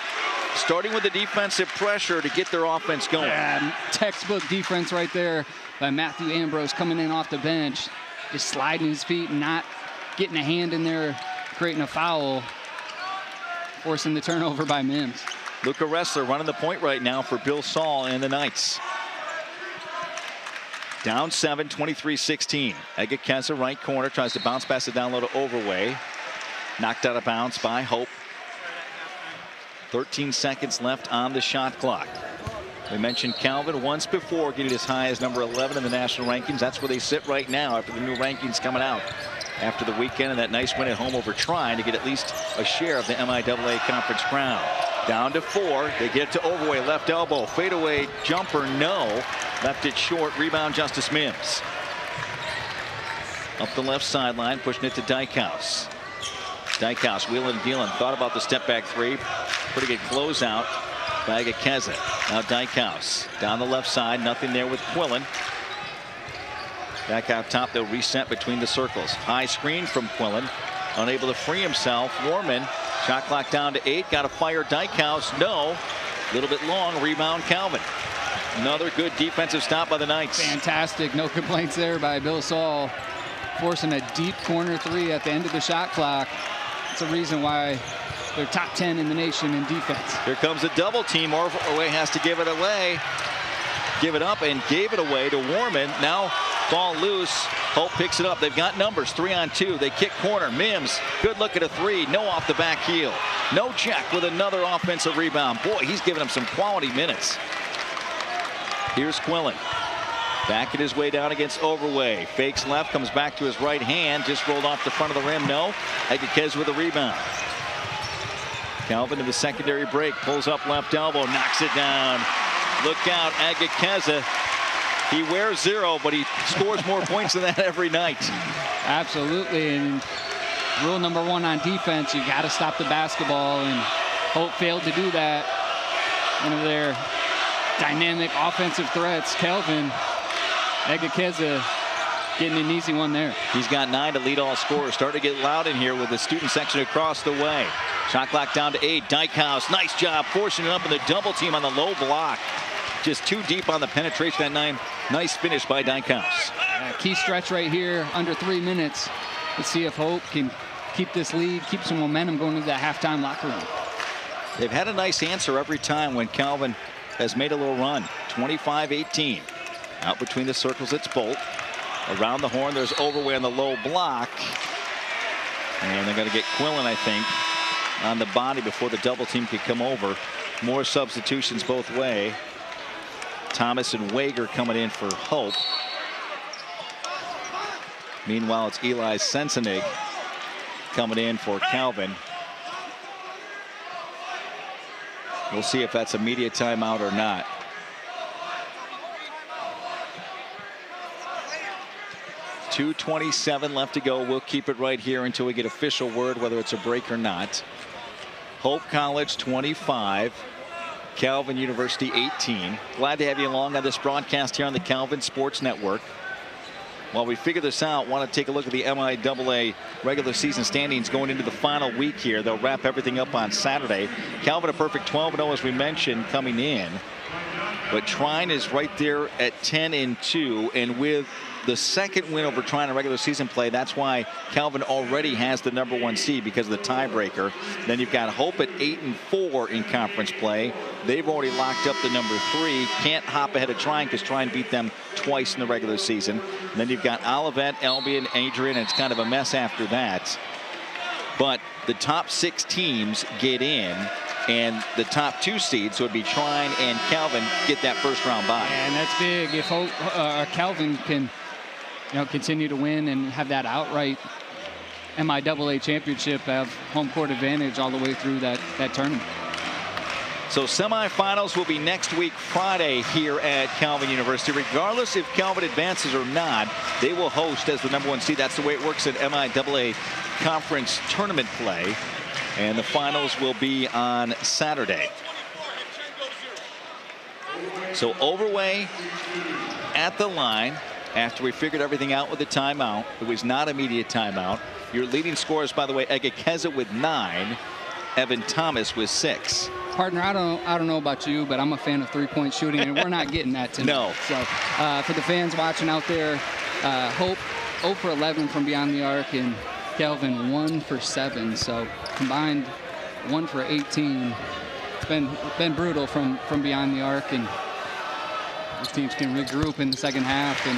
Starting with the defensive pressure to get their offense going. Yeah, textbook defense right there by Matthew Ambrose, coming in off the bench, just sliding his feet and not getting a hand in there, creating a foul, forcing the turnover by Mims. Luca Ressler running the point right now for Bill Saul and the Knights. Down 7, 23-16. Egekeza right corner, tries to bounce pass it down low to Overway. Knocked out of bounds by Hope. 13 seconds left on the shot clock. We mentioned Calvin once before, getting as high as number 11 in the national rankings. That's where they sit right now after the new rankings coming out after the weekend, and that nice win at home over Trine to get at least a share of the MIAA Conference crown. Down to 4. They get to Overway, left elbow, fadeaway jumper, no. Left it short. Rebound, Justice Mims. Up the left sideline, pushing it to Dykhouse. Dykhouse wheeling and dealing. Thought about the step back 3. Pretty good closeout by Egekeza. Now Dykhouse down the left side. Nothing there with Quillen. Back out top, they'll reset between the circles. High screen from Quillen. Unable to free himself. Warman. Shot clock down to 8. Got to fire Dykhouse. No. A little bit long. Rebound Calvin. Another good defensive stop by the Knights. Fantastic. No complaints there by Bill Saul. Forcing a deep corner 3 at the end of the shot clock. It's a reason why they're top 10 in the nation in defense. Here comes a double team. Overway has to give it away. Give it up and gave it away to Warman. Now ball loose. Hope picks it up. They've got numbers. 3-on-2. They kick corner. Mims, good look at a 3. No off the back heel. No check with another offensive rebound. Boy, he's giving them some quality minutes. Here's Quillen. Backing his way down against Overway. Fakes left, comes back to his right hand. Just rolled off the front of the rim. No. Egekeza with a rebound. Calvin to the secondary break. Pulls up left elbow. Knocks it down. Look out, Egekeza. He wears 0, but he scores more points than that every night. Absolutely. And rule number 1 on defense, you got to stop the basketball. And Hope failed to do that. One of their dynamic offensive threats, Kelvin Egekeza, getting an easy one there. He's got 9 to lead all scorers. Starting to get loud in here with the student section across the way. Shot clock down to 8. Dykhouse, nice job forcing it up in the double team on the low block. Just too deep on the penetration. That 9. Nice finish by Dykhouse. Key stretch right here, under 3 minutes. Let's see if Hope can keep this lead, keep some momentum going into that halftime locker room. They've had a nice answer every time when Calvin has made a little run. 25-18. Out between the circles, it's Bolt. Around the horn, there's Overway on the low block. And they're going to get Quillen, I think, on the body before the double team can come over. More substitutions both way. Thomas and Wager coming in for Hope. Meanwhile, it's Eli Sensenig coming in for Calvin. We'll see if that's a media timeout or not. .227 left to go. We'll keep it right here until we get official word whether it's a break or not. Hope College 25. Calvin University 18. Glad to have you along on this broadcast here on the Calvin Sports Network. While we figure this out, want to take a look at the MIAA regular season standings going into the final week here. They'll wrap everything up on Saturday. Calvin a perfect 12-0 as we mentioned coming in. But Trine is right there at 10-2, and with the second win over Trine in regular season play, that's why Calvin already has the #1 seed because of the tiebreaker. Then you've got Hope at 8-4 in conference play. They've already locked up the #3. Can't hop ahead of Trine because Trine beat them twice in the regular season. And then you've got Olivet, Albion, Adrian, and it's kind of a mess after that. But the top 6 teams get in, and the top 2 seeds, so it'd be Trine and Calvin, get that first round bye. And that's big. If Hope, Calvin can, continue to win and have that outright MIAA championship, have home court advantage all the way through that tournament. So semifinals will be next week Friday here at Calvin University. Regardless if Calvin advances or not, they will host as the #1 seed. That's the way it works in MIAA conference tournament play. And the finals will be on Saturday. So Overway at the line after we figured everything out with the timeout. It was not immediate timeout. Your leading scorers, by the way, Egekeza with 9, Evan Thomas with 6. Partner, I don't know about you, but I'm a fan of three-point shooting, and we're not getting that tonight. No. So for the fans watching out there, Hope 0 for 11 from beyond the arc, and Calvin 1 for 7. So combined 1 for 18. It's been brutal from beyond the arc, and these teams can regroup in the second half and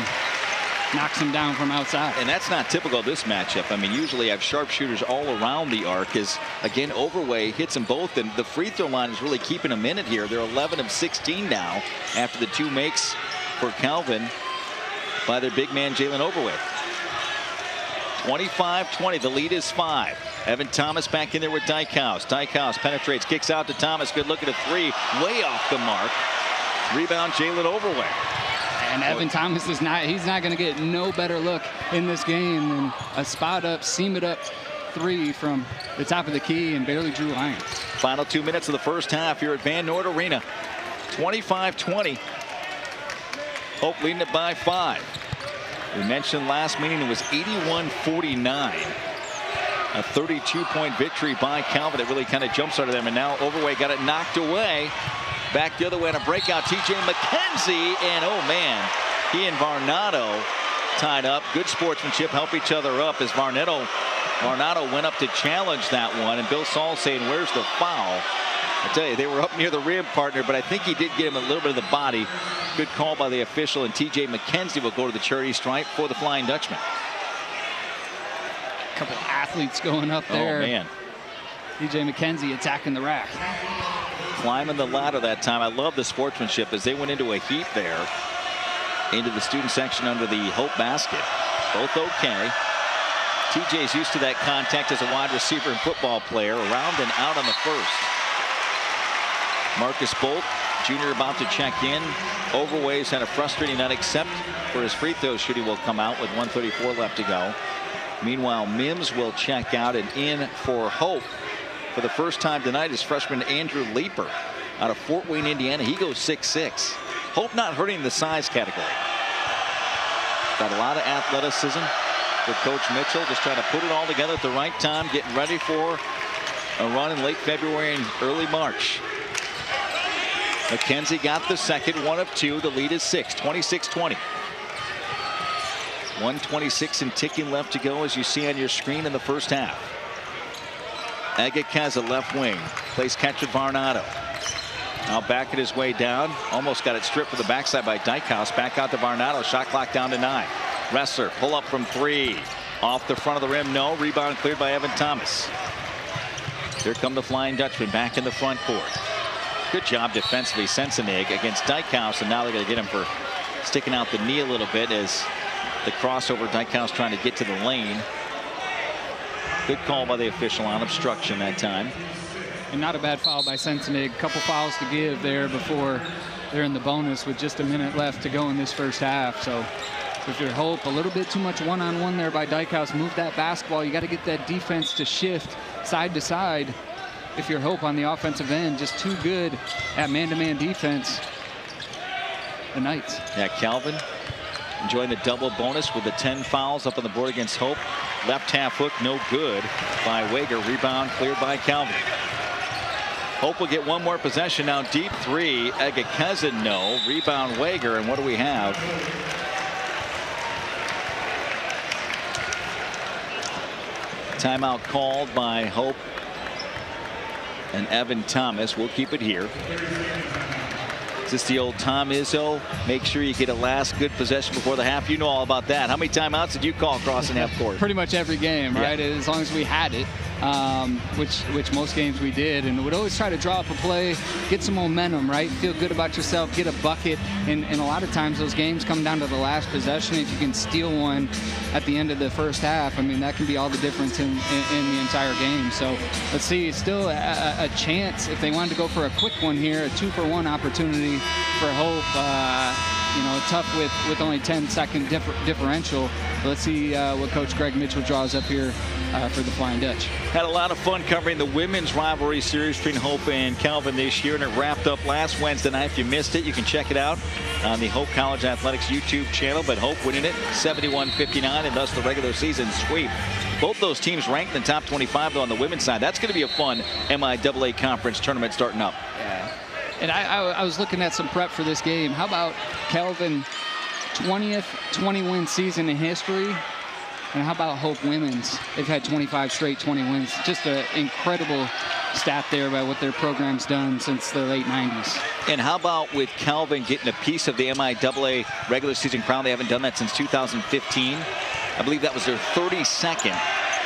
knocks them down from outside. And that's not typical of this matchup. I mean, usually I have sharpshooters all around the arc. As again, Overway hits them both, and the free throw line is really keeping them in it here. They're 11 of 16 now after the 2 makes for Calvin by their big man Jalen Overway. 25-20. The lead is 5. Evan Thomas back in there with Dykhouse. Dykhouse penetrates, kicks out to Thomas. Good look at a 3, way off the mark. Rebound Jalen Overway. And Evan Thomas is he's not going to get no better look in this game than a spot up, seam it up 3 from the top of the key and barely drew line. Final 2 minutes of the first half here at Van Noord Arena. 25-20. Hope leading it by 5. We mentioned last meeting it was 81-49. A 32-point victory by Calvin. It really kind of jump-started them, and now Overway got it knocked away. Back the other way on a breakout. TJ McKenzie, and oh man, he and Varnado tied up. Good sportsmanship, help each other up as Varnado went up to challenge that one, and Bill Saul saying, where's the foul? I tell you, they were up near the rim, partner, but I think he did get him a little bit of the body. Good call by the official, and TJ McKenzie will go to the charity stripe for the Flying Dutchman. A couple athletes going up there. Oh man. TJ McKenzie attacking the rack. Climbing the ladder that time. I love the sportsmanship as they went into a heap there into the student section under the Hope basket. Both okay. TJ's used to that contact as a wide receiver and football player. Around and out on the first. Marcus Bolt Jr. about to check in. Overway's had a frustrating night except for his free throw shooting will come out with 1:34 left to go. Meanwhile, Mims will check out, and in for Hope for the first time tonight is freshman Andrew Leeper out of Fort Wayne, Indiana. He goes 6'6". Hope not hurting the size category. Got a lot of athleticism for Coach Mitchell, just trying to put it all together at the right time, getting ready for a run in late February and early March. McKenzie got the second, 1 of 2. The lead is 6, 26-20. 1:26 and ticking left to go, as you see on your screen in the first half. Egekeza left wing, plays catch with Varnado. Now backing his way down. Almost got it stripped from the backside by Dykhouse. Back out to Varnado. Shot clock down to 9. Ressler pull up from 3. Off the front of the rim. No. Rebound cleared by Evan Thomas. Here come the Flying Dutchman back in the front court. Good job defensively, Sensenig against Dykhouse, and now they're going to get him for sticking out the knee a little bit as the crossover. Dykhouse trying to get to the lane. Good call by the official on obstruction that time. And not a bad foul by Sensenig. A couple fouls to give there before they're in the bonus with just a minute left to go in this first half. So if you're Hope, a little bit too much one-on-one there by Dykhouse. Move that basketball. You got to get that defense to shift side to side. If you're Hope on the offensive end, just too good at man-to-man defense. The Knights. Yeah, Calvin enjoying the double bonus with the 10 fouls up on the board against Hope. Left half hook, no good by Wager. Rebound cleared by Calvin. Hope will get one more possession now. Deep 3. Egekeza, no. Rebound Wager, and what do we have? Timeout called by Hope and Evan Thomas. We'll keep it here. Is this the old Tom Izzo? Make sure you get a last good possession before the half. You know all about that. How many timeouts did you call crossing half court? Pretty much every game, right? Yeah. As long as we had it, which most games we did. And would always try to draw up a play, get some momentum, right? Feel good about yourself, get a bucket. And a lot of times those games come down to the last possession. If you can steal one at the end of the first half, I mean, that can be all the difference in the entire game. So let's see, still a chance if they wanted to go for a quick one here, a 2-for-1 opportunity for Hope. You know, tough with only 10-second differential. But let's see what Coach Greg Mitchell draws up here for the Flying Dutch. Had a lot of fun covering the women's rivalry series between Hope and Calvin this year, and it wrapped up last Wednesday night. If you missed it, you can check it out on the Hope College Athletics YouTube channel. But Hope winning it 71-59, and thus the regular season sweep. Both those teams ranked in the top 25 though on the women's side. That's going to be a fun MIAA conference tournament starting up. Yeah. And I was looking at some prep for this game. How about Calvin 20th 20-win season in history? And how about Hope women's? They've had 25 straight 20 wins. Just an incredible stat there by what their program's done since the late 90s. And how about with Calvin getting a piece of the MIAA regular season crown? They haven't done that since 2015. I believe that was their 32nd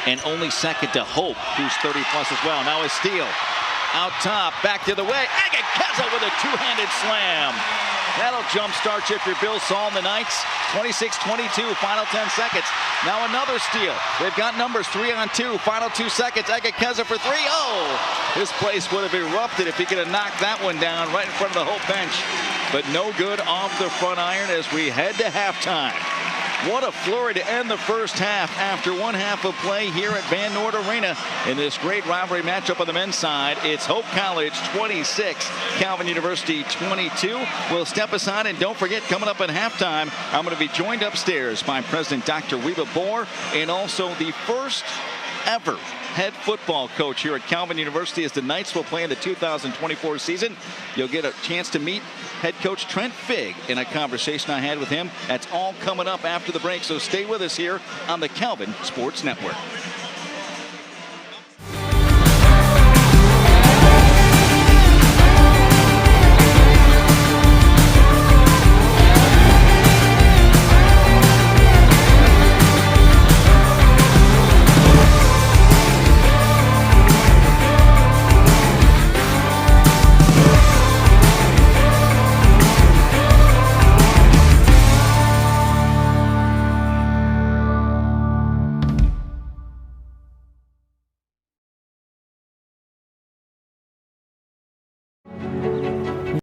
and only second to Hope, who's 30 plus as well. Now a steal. Out top, back the other way. Egekeza with a two-handed slam. That'll jumpstart you if you're Bill Saul and the Knights. 26-22, final 10 seconds. Now another steal. They've got numbers 3 on 2, final 2 seconds. Egekeza for 3. Oh, this place would have erupted if he could have knocked that one down right in front of the Hope bench. But no good off the front iron as we head to halftime. What a flurry to end the first half after one half of play here at Van Noord Arena in this great rivalry matchup on the men's side. It's Hope College 26, Calvin University 22. We'll step aside, and don't forget, coming up at halftime, I'm going to be joined upstairs by President Dr. Reba Bohr, and also the first ever head football coach here at Calvin University as the Knights will play in the 2024 season. You'll get a chance to meet head coach Trent Figg in a conversation I had with him. That's all coming up after the break, so stay with us here on the Calvin Sports Network.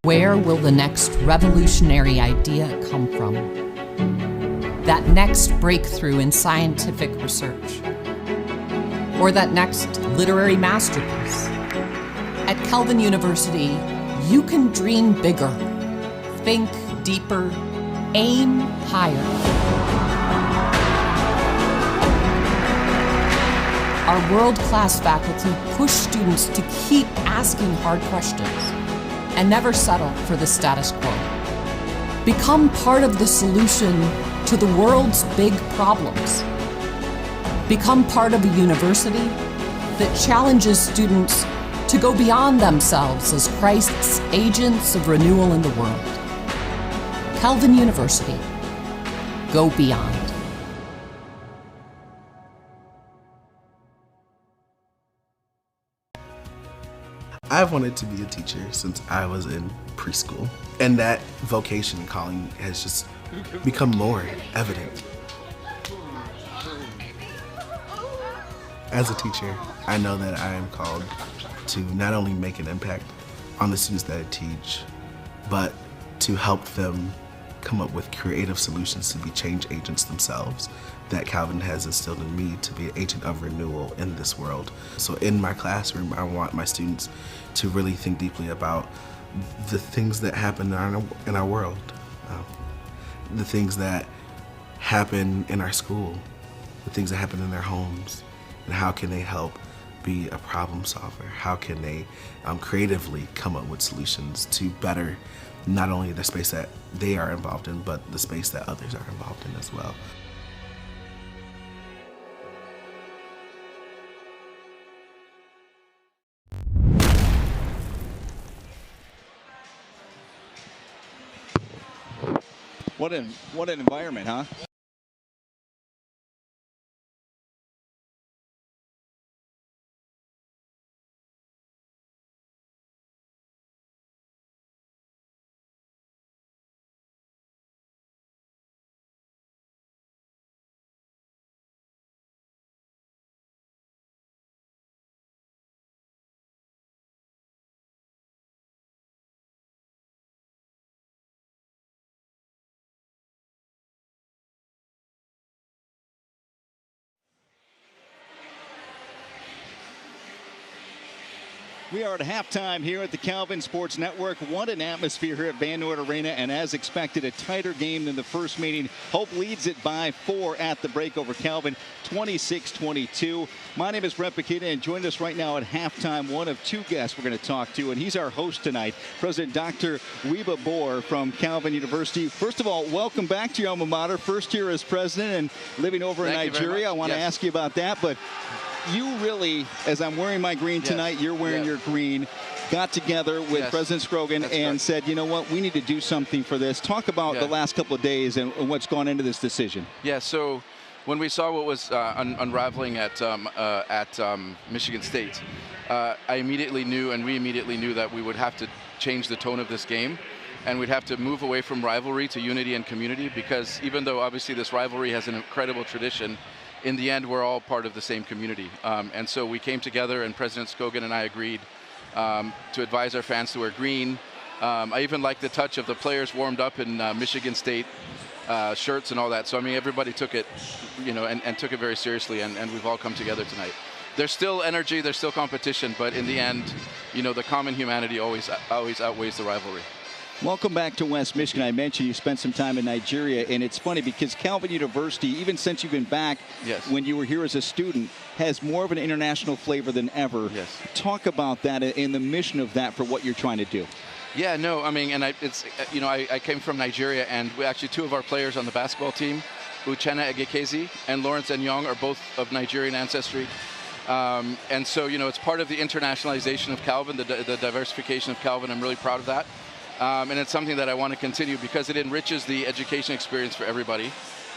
Where will the next revolutionary idea come from? That next breakthrough in scientific research? Or that next literary masterpiece? At Calvin University, you can dream bigger, think deeper, aim higher. Our world-class faculty push students to keep asking hard questions and never settle for the status quo. Become part of the solution to the world's big problems. Become part of a university that challenges students to go beyond themselves as Christ's agents of renewal in the world. Calvin University. Go beyond. I've wanted to be a teacher since I was in preschool, and that vocation and calling has just become more evident. As a teacher, I know that I am called to not only make an impact on the students that I teach, but to help them come up with creative solutions to be change agents themselves that Calvin has instilled in me to be an agent of renewal in this world. So in my classroom, I want my students to really think deeply about the things that happen in our world, the things that happen in our school, the things that happen in their homes, and how can they help be a problem solver? How can they creatively come up with solutions to better not only the space that they are involved in, but the space that others are involved in as well. What an environment, huh? We are at halftime here at the Calvin Sports Network. What an atmosphere here at Van Noord Arena, and as expected, a tighter game than the first meeting. Hope leads it by 4 at the break over Calvin, 26-22. My name is Brett Bakita, and joined us right now at halftime, one of two guests we're going to talk to, and he's our host tonight, President Dr. Wiebe Boer from Calvin University. First of all, welcome back to your alma mater. First year as president and living over in Nigeria. I want to ask you about that, but you really, as I'm wearing my green tonight, you're wearing your green, got together with President Scrogan and said, you know what, we need to do something for this. Talk about the last couple of days and what's gone into this decision. Yeah, so when we saw what was unraveling at Michigan State, I immediately knew, and we immediately knew, that we would have to change the tone of this game. And we'd have to move away from rivalry to unity and community, because even though obviously this rivalry has an incredible tradition, in the end, we're all part of the same community. And so we came together, and President Scrogan and I agreed to advise our fans to wear green. I even liked the touch of the players warmed up in Michigan State shirts and all that. So, I mean, everybody took it, you know, and took it very seriously, and we've all come together tonight. There's still energy, there's still competition, but in the end, you know, the common humanity always outweighs the rivalry. Welcome back to West Michigan. I mentioned you spent some time in Nigeria, and it's funny because Calvin University, even since you've been back when you were here as a student, has more of an international flavor than ever. Yes. Talk about that and the mission of that for what you're trying to do. Yeah, no, I mean, and it's, you know, I came from Nigeria, and we actually, two of our players on the basketball team, Uchenna Egekezi and Lawrence Enyong, are both of Nigerian ancestry. And so, you know, it's part of the internationalization of Calvin, the diversification of Calvin. I'm really proud of that. And it's something that I want to continue because it enriches the education experience for everybody.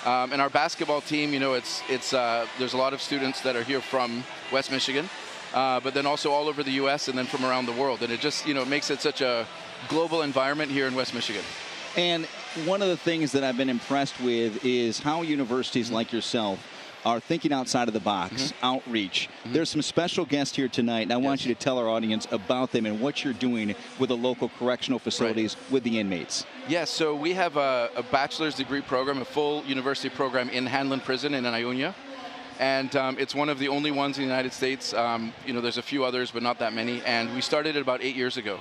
And our basketball team, you know, there's a lot of students that are here from West Michigan, but then also all over the U.S. and then from around the world. And it just, you know, makes it such a global environment here in West Michigan. And one of the things that I've been impressed with is how universities like yourself are thinking outside of the box, outreach. There's some special guests here tonight, and I want you to tell our audience about them and what you're doing with the local correctional facilities with the inmates. Yes, so we have a bachelor's degree program, a full university program in Hanlon Prison in Ionia. And it's one of the only ones in the United States. You know, there's a few others, but not that many. And we started it about 8 years ago.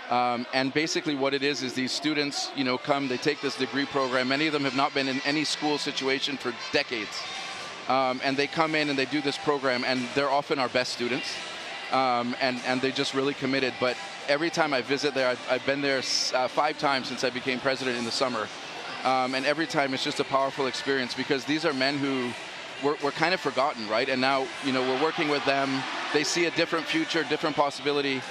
And basically what it is these students, you know, come, they take this degree program. Many of them have not been in any school situation for decades. And they come in and they do this program, and they're often our best students. And they're just really committed. But every time I visit there, I've been there 5 times since I became president in the summer. And every time it's just a powerful experience because these are men who were kind of forgotten, right? And now, you know, we're working with them. They see a different future, different possibility.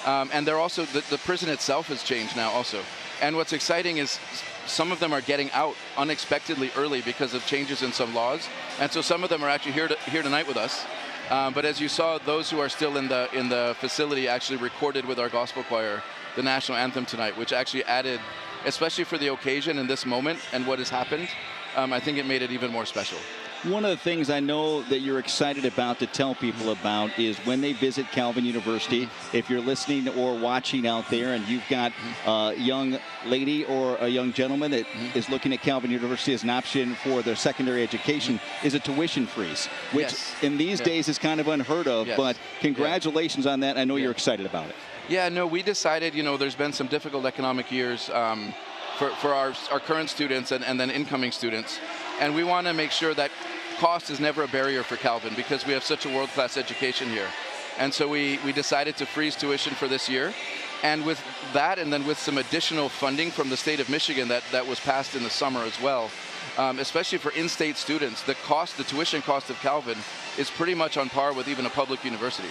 And they're also, the prison itself has changed now also. And what's exciting is some of them are getting out unexpectedly early because of changes in some laws. And so some of them are actually here tonight with us. But as you saw, those who are still in the facility actually recorded with our gospel choir the national anthem tonight, which actually added, especially for the occasion in this moment and what has happened, I think it made it even more special. One of the things I know that you're excited about to tell people about is when they visit Calvin University, if you're listening or watching out there and you've got a young lady or a young gentleman that is looking at Calvin University as an option for their secondary education, is a tuition freeze, which in these days is kind of unheard of, but congratulations on that. I know you're excited about it. Yeah, no, we decided, you know, there's been some difficult economic years for our current students and then incoming students. And we want to make sure that cost is never a barrier for Calvin because we have such a world-class education here. And so we decided to freeze tuition for this year. And with that, and then with some additional funding from the state of Michigan that was passed in the summer as well, especially for in-state students, the tuition cost of Calvin is pretty much on par with even a public university.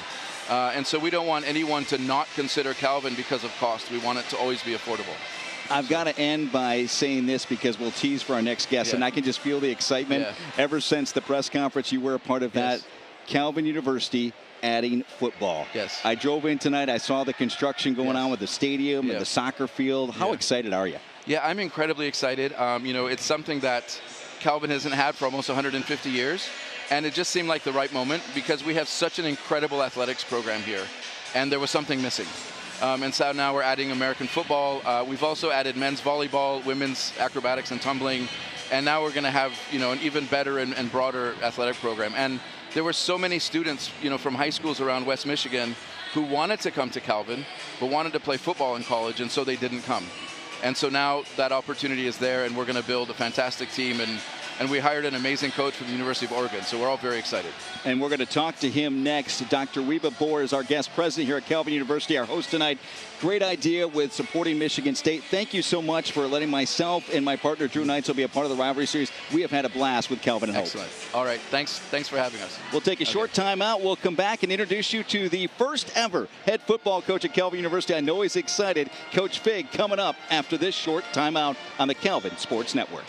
And so we don't want anyone to not consider Calvin because of cost. We want it to always be affordable. I've got to end by saying this because we'll tease for our next guest, and I can just feel the excitement ever since the press conference. You were a part of that. Calvin University adding football. Yes. I drove in tonight. I saw the construction going on with the stadium and the soccer field. How excited are you? Yeah, I'm incredibly excited. You know, it's something that Calvin hasn't had for almost 150 years, and it just seemed like the right moment because we have such an incredible athletics program here, and there was something missing. And so now we're adding American football. We've also added men's volleyball, women's acrobatics and tumbling. And now we're going to have, you know, an even better and broader athletic program. And there were so many students, you know, from high schools around West Michigan who wanted to come to Calvin, but wanted to play football in college, and so they didn't come. And so now that opportunity is there, and we're going to build a fantastic team. And we hired an amazing coach from the University of Oregon, so we're all very excited. And we're going to talk to him next. Dr. Wiebe Boer is our guest president here at Calvin University, our host tonight. Great idea with supporting Michigan State. Thank you so much for letting myself and my partner Drew Neitzel be a part of the rivalry series. We have had a blast with Calvin and Hope. Excellent. All right, thanks for having us. We'll take a short time out. We'll come back and introduce you to the first ever head football coach at Calvin University. I know he's excited. Coach Fig coming up after this short timeout on the Calvin Sports Network.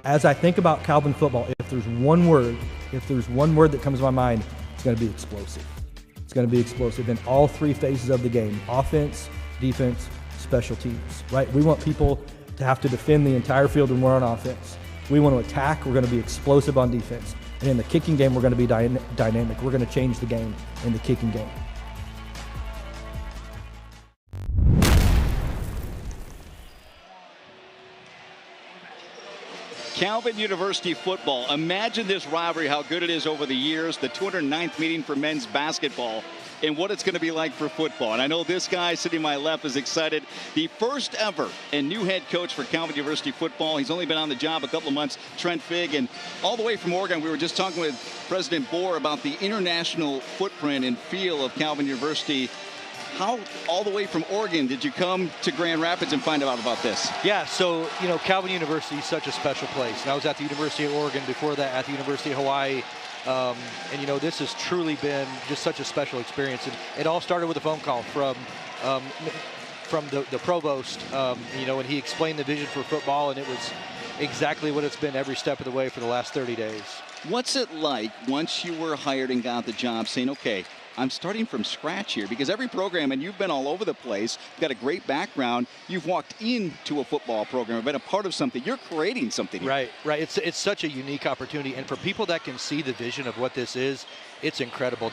As I think about Calvin football, if there's one word that comes to my mind, it's going to be explosive. It's going to be explosive in all three phases of the game: offense, defense, special teams, right? We want people to have to defend the entire field when we're on offense. We want to attack. We're going to be explosive on defense. And in the kicking game, we're going to be dynamic. We're going to change the game in the kicking game. Calvin University football. Imagine this rivalry, how good it is over the years, the 209th meeting for men's basketball, and what it's going to be like for football. And I know this guy sitting to my left is excited. The first ever and new head coach for Calvin University football. He's only been on the job a couple of months, Trent Fig, and all the way from Oregon. We were just talking with President Boer about the international footprint and feel of Calvin University. How, all the way from Oregon, did you come to Grand Rapids and find out about this? Yeah, so, you know, Calvin University is such a special place. And I was at the University of Oregon, before that at the University of Hawaii. And, you know, this has truly been just such a special experience. And it all started with a phone call from the provost, you know, and he explained the vision for football, and it was exactly what it's been every step of the way for the last 30 days. What's it like once you were hired and got the job, saying, okay, I'm starting from scratch here? Because every program, and you've been all over the place, you've got a great background, you've walked into a football program, been a part of something, you're creating something here. Right. It's such a unique opportunity, and for people that can see the vision of what this is, it's incredible.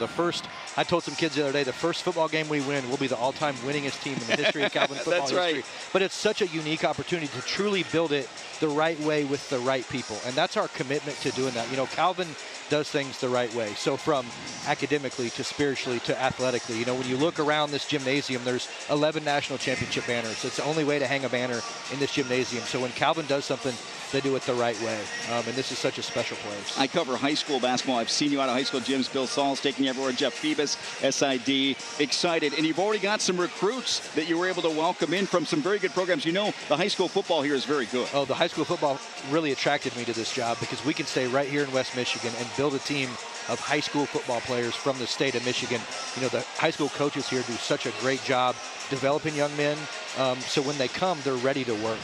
I told some kids the other day, the first football game we win will be the all-time winningest team in the history of Calvin football That's history. right. But it's such a unique opportunity to truly build it the right way with the right people. And that's our commitment to doing that. You know, Calvin does things the right way. So from academically to spiritually to athletically, you know, when you look around this gymnasium, there's 11 national championship banners. It's the only way to hang a banner in this gymnasium. So when Calvin does something, they do it the right way. And this is such a special place. I cover high school basketball. I've seen you out of high school gyms. Bill Saul's taking you everywhere. Jeff Phoebus, SID, excited. And you've already got some recruits that you were able to welcome in from some very good programs. You know, the high school football here is very good. Oh, the high school football really attracted me to this job because we can stay right here in West Michigan and build a team of high school football players from the state of Michigan. You know, the high school coaches here do such a great job developing young men. So when they come, they're ready to work.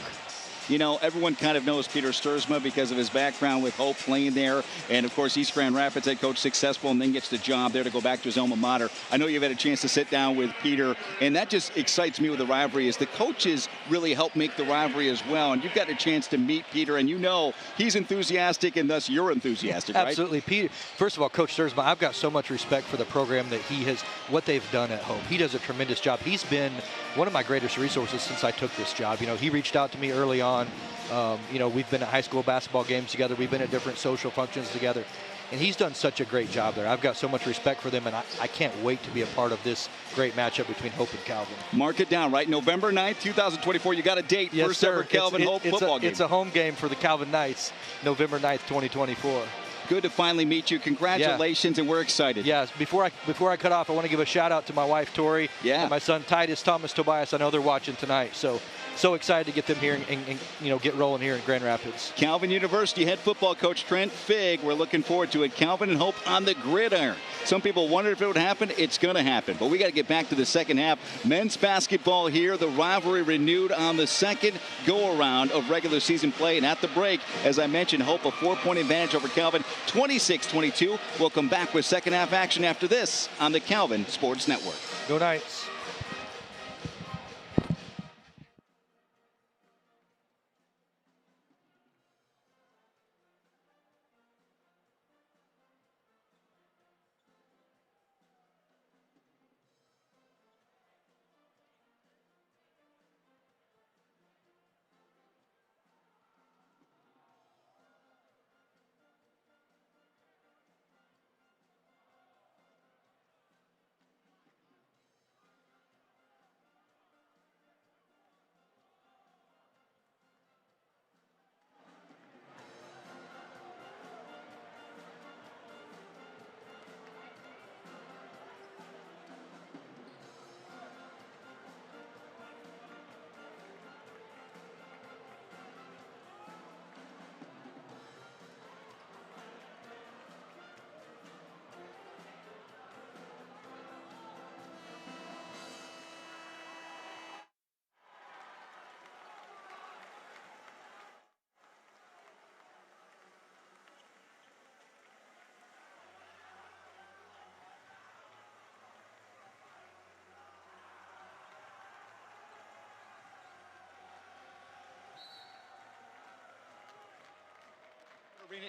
You know, everyone kind of knows Peter Stuursma because of his background with Hope playing there. And, of course, East Grand Rapids head coach, successful, and then gets the job there to go back to his alma mater. I know you've had a chance to sit down with Peter, and that just excites me with the rivalry is the coaches really help make the rivalry as well. And you've got a chance to meet Peter, and you know he's enthusiastic, and thus you're enthusiastic, right? Absolutely. Peter, first of all, Coach Stuursma, I've got so much respect for the program that what they've done at Hope. He does a tremendous job. He's been one of my greatest resources since I took this job. You know, he reached out to me early on. You know, we've been at high school basketball games together. We've been at different social functions together. And he's done such a great job there. I've got so much respect for them, and I can't wait to be a part of this great matchup between Hope and Calvin. Mark it down, right? November 9th, 2024. You got a date. Yes, first sir. ever Calvin Hope football game. It's a home game for the Calvin Knights, November 9th, 2024. Good to finally meet you. Congratulations, and we're excited. Yes. Before I cut off, I want to give a shout out to my wife Tori and my son Titus Thomas Tobias. I know they're watching tonight, so excited to get them here and you know, get rolling here in Grand Rapids. Calvin University head football coach Trent Figg. We're looking forward to it. Calvin and Hope on the gridiron. Some people wondered if it would happen. It's going to happen. But we got to get back to the second half. Men's basketball here. The rivalry renewed on the second go-around of regular season play. And at the break, as I mentioned, Hope a 4-point advantage over Calvin, 26-22. We'll come back with second half action after this on the Calvin Sports Network. Go Knights.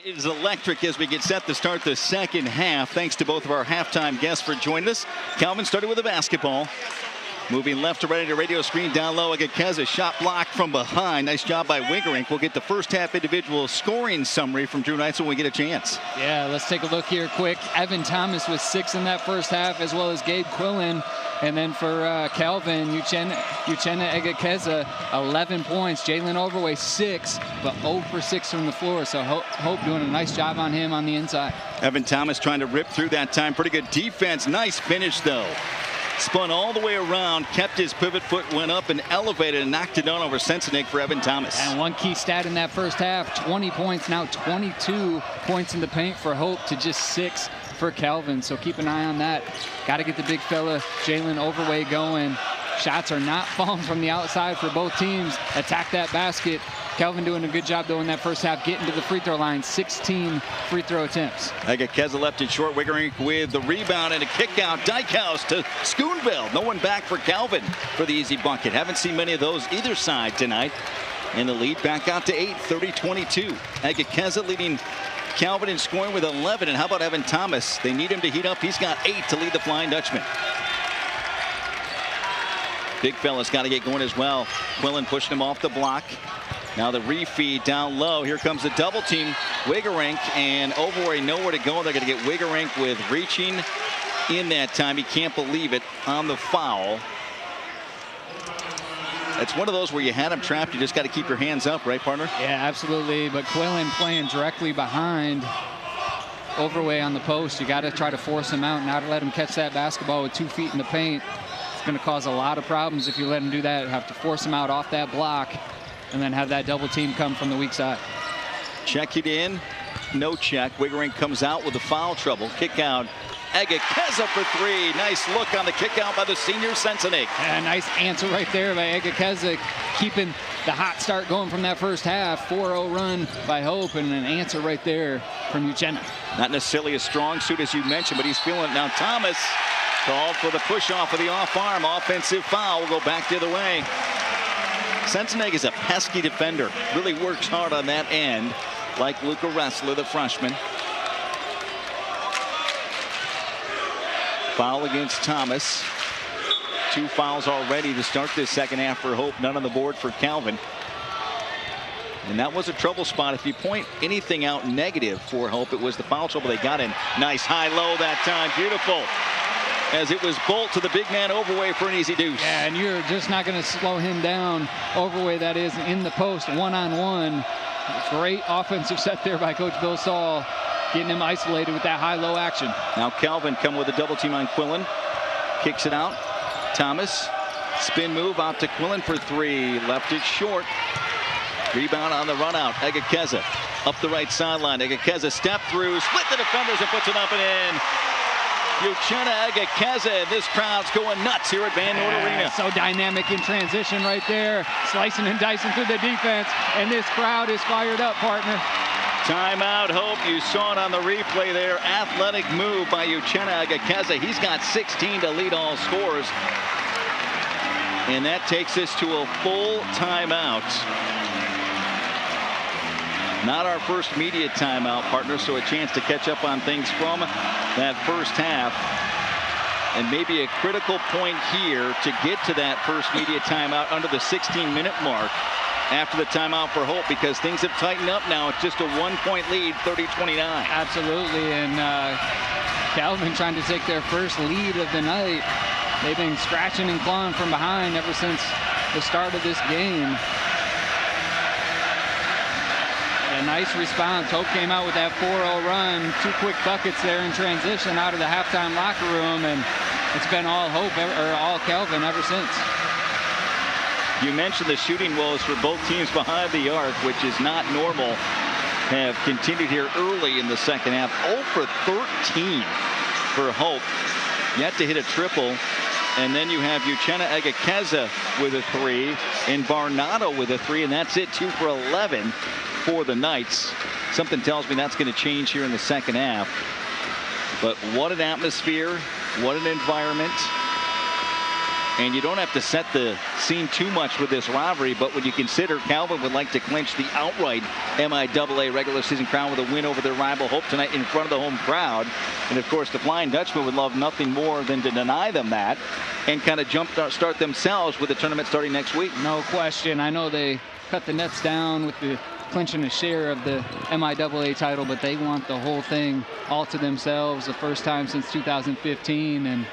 It is electric as we get set to start the second half. Thanks to both of our halftime guests for joining us. Calvin started with a basketball. Moving left to right to radio screen down low. Agakeza shot blocked from behind. Nice job by Wingerink. We'll get the first half individual scoring summary from Drew Knights when we get a chance. Yeah, let's take a look here quick. Evan Thomas with 6 in that first half, as well as Gabe Quillen. And then for Calvin, Uchenna Agakeza, 11 points. Jalen Overway, 6, but 0 for 6 from the floor. So Hope doing a nice job on him on the inside. Evan Thomas trying to rip through that time. Pretty good defense. Nice finish, though. Spun all the way around, kept his pivot foot, went up and elevated and knocked it down over Sensenig for Evan Thomas. And one key stat in that first half, 20 points, now 22 points in the paint for Hope to just 6 for Calvin. So keep an eye on that. Got to get the big fella, Jalen Overway, going. Shots are not falling from the outside for both teams. Attack that basket. Calvin doing a good job, though, in that first half, getting to the free throw line. 16 free throw attempts. Agakeza left it short. Wingerink with the rebound and a kick out. Dykhouse to Schoonville. No one back for Calvin for the easy bucket. Haven't seen many of those either side tonight. And the lead back out to 8, 30-22. Agakeza leading Calvin in scoring with 11. And how about Evan Thomas? They need him to heat up. He's got 8 to lead the Flying Dutchman. Big fella's got to get going as well. Quillen pushing him off the block. Now the refeed down low. Here comes the double team. Wiggerink and Overway nowhere to go. They're going to get Wiggerink with reaching in that time. He can't believe it on the foul. It's one of those where you had him trapped. You just got to keep your hands up, right, partner? Yeah, absolutely. But Quillen playing directly behind Overway on the post. You got to try to force him out, not to let him catch that basketball with 2 feet in the paint. It's going to cause a lot of problems if you let him do that. You have to force him out off that block and then have that double team come from the weak side. Check it in. No check. Wiggerink comes out with the foul trouble. Kick out. Egekeza for 3. Nice look on the kick out by the senior Sensenig. And a nice answer right there by Egekeza, keeping the hot start going from that first half. 4-0 run by Hope, and an answer right there from Uchenna. Not necessarily a strong suit as you mentioned, but he's feeling it. Now Thomas called for the push off of the off arm. Offensive foul will go back the other way. Sensenig is a pesky defender. Really works hard on that end, like Luca Ressler, the freshman. Foul against Thomas. 2 fouls already to start this second half for Hope. None on the board for Calvin. And that was a trouble spot. If you point anything out negative for Hope, it was the foul trouble they got in. Nice high-low that time. Beautiful. As it was Bolt to the big man Overway for an easy deuce. Yeah, and you're just not going to slow him down. Overway, that is, in the post, one-on-one. Great offensive set there by Coach Bill Saul, getting him isolated with that high-low action. Now Calvin come with a double team on Quillen. Kicks it out. Thomas, spin move out to Quillen for 3. Left it short. Rebound on the run out. Egekeza up the right sideline. Egekeza step through, split the defenders and puts it up and in. Uchenna Egekeza, and this crowd's going nuts here at Van Noort Arena. So dynamic in transition right there, slicing and dicing through the defense, and this crowd is fired up, partner. Timeout, Hope. You saw it on the replay there. Athletic move by Uchenna Egekeza. He's got 16 to lead all scores. And that takes us to a full timeout. Not our first media timeout, partner, so a chance to catch up on things from that first half. And maybe a critical point here to get to that first media timeout under the 16-minute mark after the timeout for Hope, because things have tightened up now. It's just a 1-point lead, 30-29. Absolutely, and Calvin trying to take their first lead of the night. They've been scratching and clawing from behind ever since the start of this game. A nice response. Hope came out with that 4-0 run. 2 quick buckets there in transition out of the halftime locker room, and it's been all Hope, or all Calvin ever since. You mentioned the shooting woes for both teams behind the arc, which is not normal, have continued here early in the second half. 0 for 13 for Hope. Yet to hit a triple. And then you have Uchenna Egekeza with a 3 and Varnado with a 3, and that's it. 2 for 11 for the Knights. Something tells me that's going to change here in the second half. But what an atmosphere, what an environment. And you don't have to set the scene too much with this rivalry, but when you consider Calvin would like to clinch the outright MIAA regular season crown with a win over their rival Hope tonight in front of the home crowd. And of course the Flying Dutchman would love nothing more than to deny them that and kind of start themselves with the tournament starting next week. No question. I know they cut the nets down with the clinching a share of the MIAA title, but they want the whole thing all to themselves, the first time since 2015, and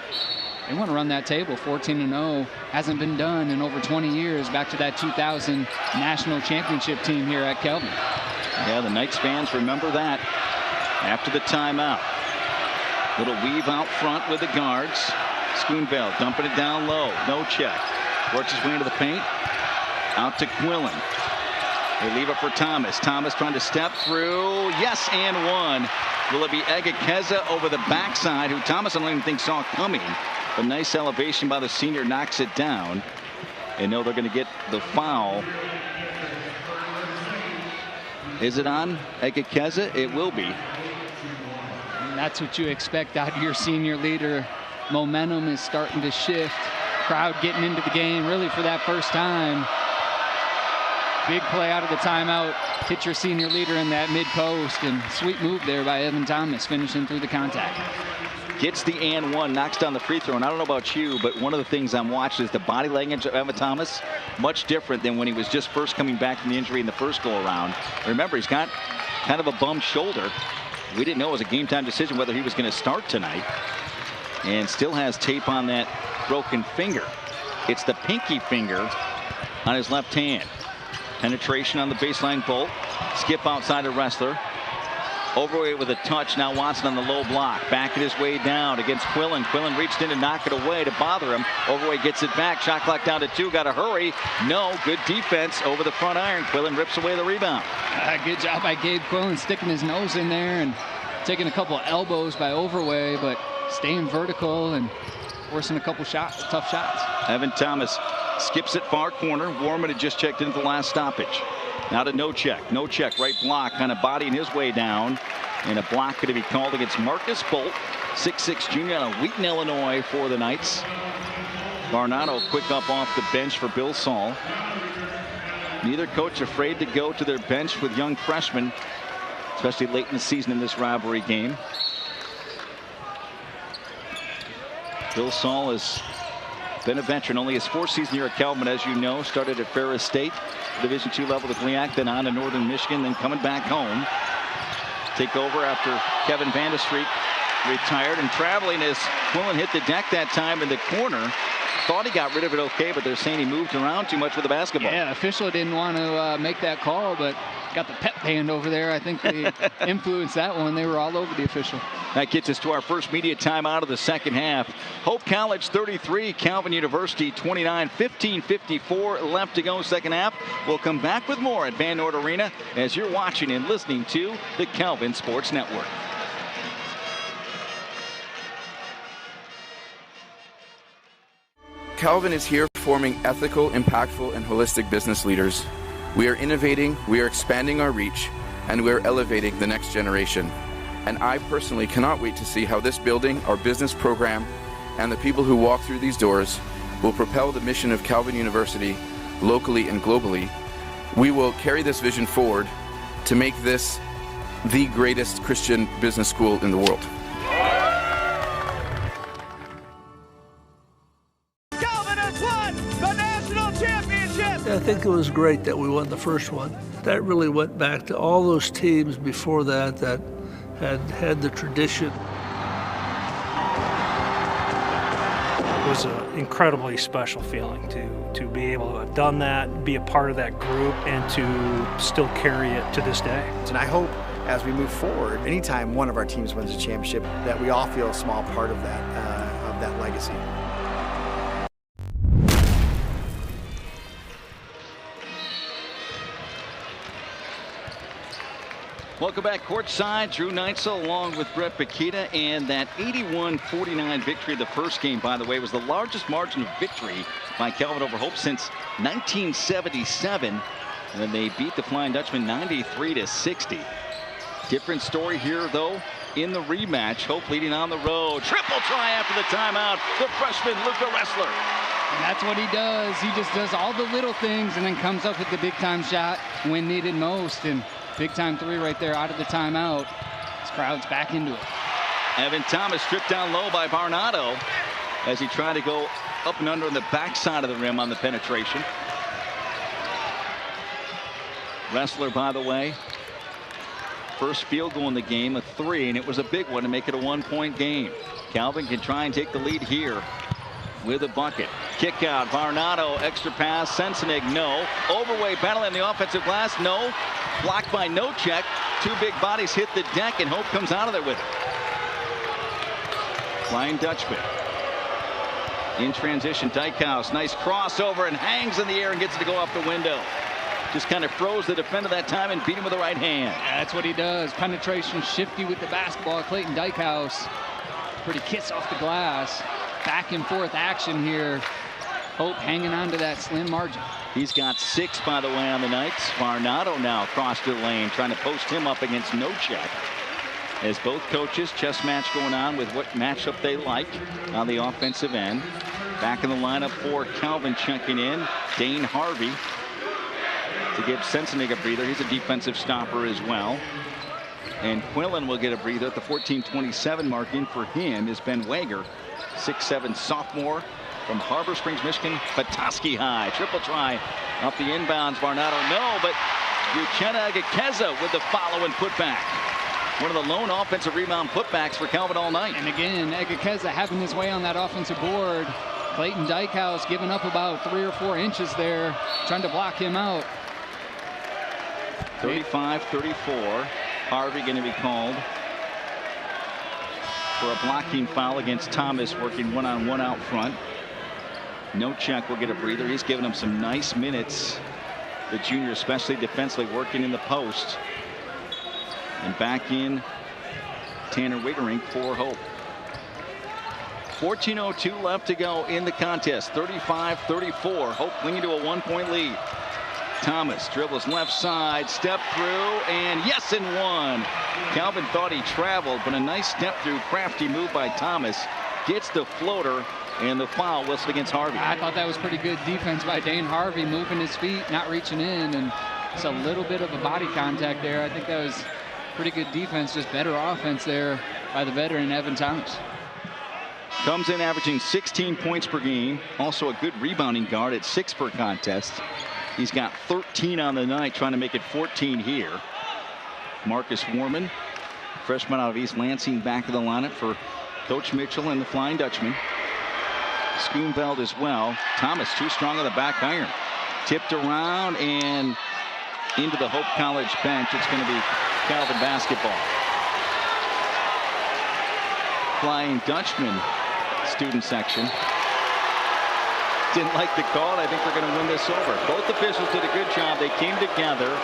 they want to run that table. 14-0 hasn't been done in over 20 years, back to that 2000 national championship team here at Kelvin. Yeah, the Knights fans remember that after the timeout. Little weave out front with the guards. Schoonveld dumping it down low. No check. Works his way into the paint. Out to Quillen. They leave it for Thomas. Thomas trying to step through. Yes, and one. Will it be Egekeza over the backside, who Thomas I don't even think saw coming. A nice elevation by the senior knocks it down. And know they're going to get the foul. Is it on Egekeza? It will be. And that's what you expect out of your senior leader. Momentum is starting to shift. Crowd getting into the game really for that first time. Big play out of the timeout. Hit your senior leader in that mid-post, and sweet move there by Evan Thomas, finishing through the contact. Gets the and one, knocks down the free throw. And I don't know about you, but one of the things I'm watching is the body language of Evan Thomas. Much different than when he was just first coming back from the injury in the first go-around. Remember, he's got kind of a bum shoulder. We didn't know it was a game-time decision whether he was going to start tonight. And still has tape on that broken finger. It's the pinky finger on his left hand. Penetration on the baseline bolt. Skip outside of Ressler. Overweight with a touch. Now Watson on the low block. Backing his way down against Quillen. Quillen reached in to knock it away to bother him. Overweight gets it back. Shot clock down to 2. Got to hurry. No. Good defense over the front iron. Quillen rips away the rebound. Good job by Gabe Quillen, sticking his nose in there and taking a couple of elbows by Overway, but staying vertical and forcing a couple shots, tough shots. Evan Thomas skips it far corner. Warman had just checked into the last stoppage. Now to Nocheck. Nocheck, right block, kind of bodying his way down. And a block going to be called against Marcus Bolt, 6'6" junior out of Wheaton, Illinois for the Knights. Varnado quick up off the bench for Bill Saul. Neither coach afraid to go to their bench with young freshmen, especially late in the season in this rivalry game. Bill Saul has been a veteran, only his 4th season here at Calvin, as you know. Started at Ferris State, Division II level with Gliac, then on to Northern Michigan, then coming back home. Take over after Kevin Vandestreet retired, and traveling as Quillen hit the deck that time in the corner. Thought he got rid of it okay, but they're saying he moved around too much with the basketball. Yeah, official didn't want to make that call, but got the pep band over there. I think they influenced that one. They were all over the official. That gets us to our first media timeout of the second half. Hope College 33, Calvin University 29, 15:54 left to go second half. We'll come back with more at Van Noord Arena as you're watching and listening to the Calvin Sports Network. Calvin is here forming ethical, impactful, and holistic business leaders. We are innovating, we are expanding our reach, and we are elevating the next generation. And I personally cannot wait to see how this building, our business program, and the people who walk through these doors will propel the mission of Calvin University locally and globally. We will carry this vision forward to make this the greatest Christian business school in the world. I think it was great that we won the first one. That really went back to all those teams before that that had the tradition. It was an incredibly special feeling to be able to have done that, be a part of that group, and to still carry it to this day. And I hope as we move forward, anytime one of our teams wins a championship, that we all feel a small part of that legacy. Welcome back courtside. Drew Neitzel along with Brett Paquita, and that 81-49 victory of the first game, by the way, was the largest margin of victory by Calvin over Hope since 1977. And then they beat the Flying Dutchman 93-60. Different story here, though, in the rematch. Hope leading on the road. Triple try after the timeout. The freshman, Luca Ressler. And that's what he does. He just does all the little things and then comes up with the big-time shot when needed most. And big-time three right there out of the timeout. This crowd's back into it. Evan Thomas stripped down low by Varnado as he tried to go up and under on the backside of the rim on the penetration. Ressler, by the way, first field goal in the game, a 3, and it was a big one to make it a 1-point game. Calvin can try and take the lead here with a bucket. Kick out, Varnado, extra pass, Sensenig, no. Overway battling the offensive glass, no. Blocked by Nocheck. 2 big bodies hit the deck, and Hope comes out of there with it. Flying Dutchman. In transition, Dykhouse, nice crossover, and hangs in the air and gets it to go off the window. Just kind of froze the defender that time and beat him with the right hand. Yeah, that's what he does. Penetration, shifty with the basketball. Clayton Dykhouse. Pretty kiss off the glass. Back and forth action here. Hope hanging on to that slim margin. He's got 6, by the way, on the Knights. Varnado now across the lane, trying to post him up against Nocheck. As both coaches, chess match going on with what matchup they like on the offensive end. Back in the lineup for Calvin checking in, Dane Harvey. to give Sensenig a breather. He's a defensive stopper as well. And Quillen will get a breather at the 14:27 mark. In for him is Ben Wager, 6'7" sophomore from Harbor Springs, Michigan. Petoskey High, triple try up the inbounds. Varnado, no, but Uchenna Egekeza with the follow and putback. One of the lone offensive rebound putbacks for Calvin all night. And again, Egekeza having his way on that offensive board. Clayton Dykehouse giving up about 3 or 4 inches there, trying to block him out. 35-34. Harvey going to be called for a blocking foul against Thomas, working one-on-one out front. No check will get a breather. He's given him some nice minutes. The junior, especially defensively, working in the post. And back in Tanner Wigerink for Hope. 14:02 left to go in the contest. 35-34. Hope clinging to a 1-point lead. Thomas dribbles left side, step through, and yes, and one. Calvin thought he traveled, but a nice step through, crafty move by Thomas. Gets the floater, and the foul whistled against Harvey. I thought that was pretty good defense by Dane Harvey, moving his feet, not reaching in, and it's a little bit of a body contact there. I think that was pretty good defense, just better offense there by the veteran Evan Thomas. Comes in averaging 16 points per game. Also a good rebounding guard at 6 per contest. He's got 13 on the night, trying to make it 14 here. Marcus Warman, freshman out of East Lansing, back in the lineup for Coach Mitchell and the Flying Dutchman. Schoonveld as well. Thomas too strong on the back iron. Tipped around and into the Hope College bench. It's going to be Calvin basketball. Flying Dutchman student section didn't like the call, and I think they're going to win this over. Both officials did a good job. They came together,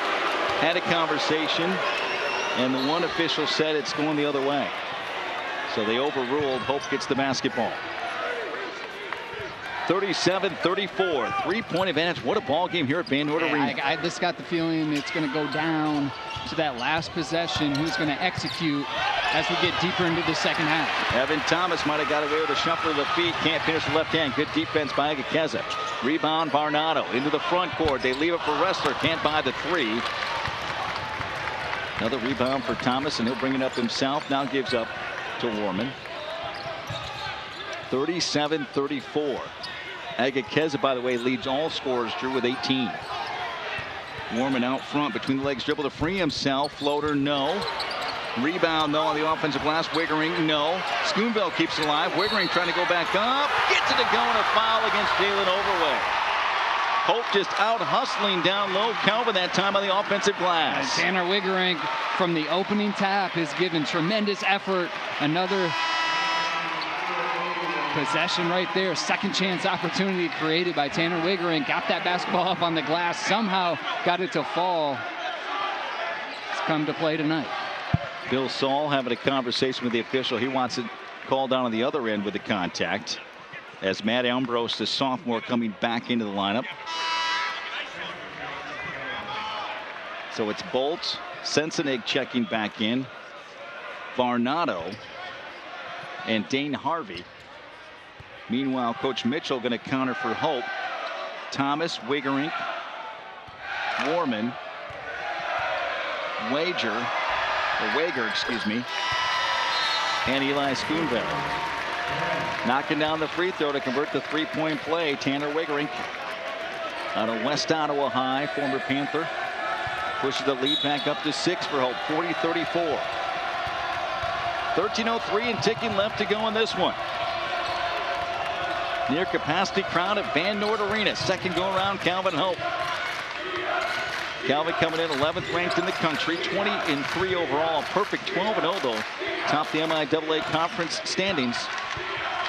had a conversation, and the one official said it's going the other way. So they overruled. Hope gets the basketball. 37-34, 3-point advantage. What a ball game here at Van Noort Arena. I just got the feeling it's going to go down to that last possession. Who's going to execute as we get deeper into the second half? Evan Thomas might have got away with a shuffle of the feet. Can't finish the left hand. Good defense by Egekeza. Rebound Varnado into the front court. They leave it for Ressler. Can't buy the 3. Another rebound for Thomas, and he'll bring it up himself. Now gives up to Warman. 37-34. Egekeza, by the way, leads all scorers, Drew, with 18. Warman out front between the legs, dribble to free himself. Floater, no. Rebound, though, on the offensive glass. Wigerink, no. Schoonveld keeps it alive. Wigerink trying to go back up. Gets it to go, and a foul against Jalen Overway. Hope just out hustling down low. Calvin that time on the offensive glass. And Tanner Wigerink from the opening tap has given tremendous effort. Another possession right there. Second chance opportunity created by Tanner Wigerink. Got that basketball up on the glass. Somehow got it to fall. It's come to play tonight. Bill Saul having a conversation with the official. He wants it called down on the other end with the contact. As Matt Ambrose, the sophomore, coming back into the lineup. So it's Bolt, Sensenig checking back in. Varnado and Dane Harvey. Meanwhile, Coach Mitchell going to counter for Hope. Thomas, Wigerink, Warman, Wager, excuse me, and Eli Schoonveld. Knocking down the free throw to convert the 3-point play. Tanner Wigerink out of West Ottawa High, former Panther. Pushes the lead back up to 6 for Hope, 40-34. 13:03 and ticking left to go in this one. Near capacity crowd at Van Noort Arena. Second go around, Calvin Hope. Calvin coming in 11th ranked in the country, 20-3 overall, perfect 12-0 though. Top the MIAA conference standings.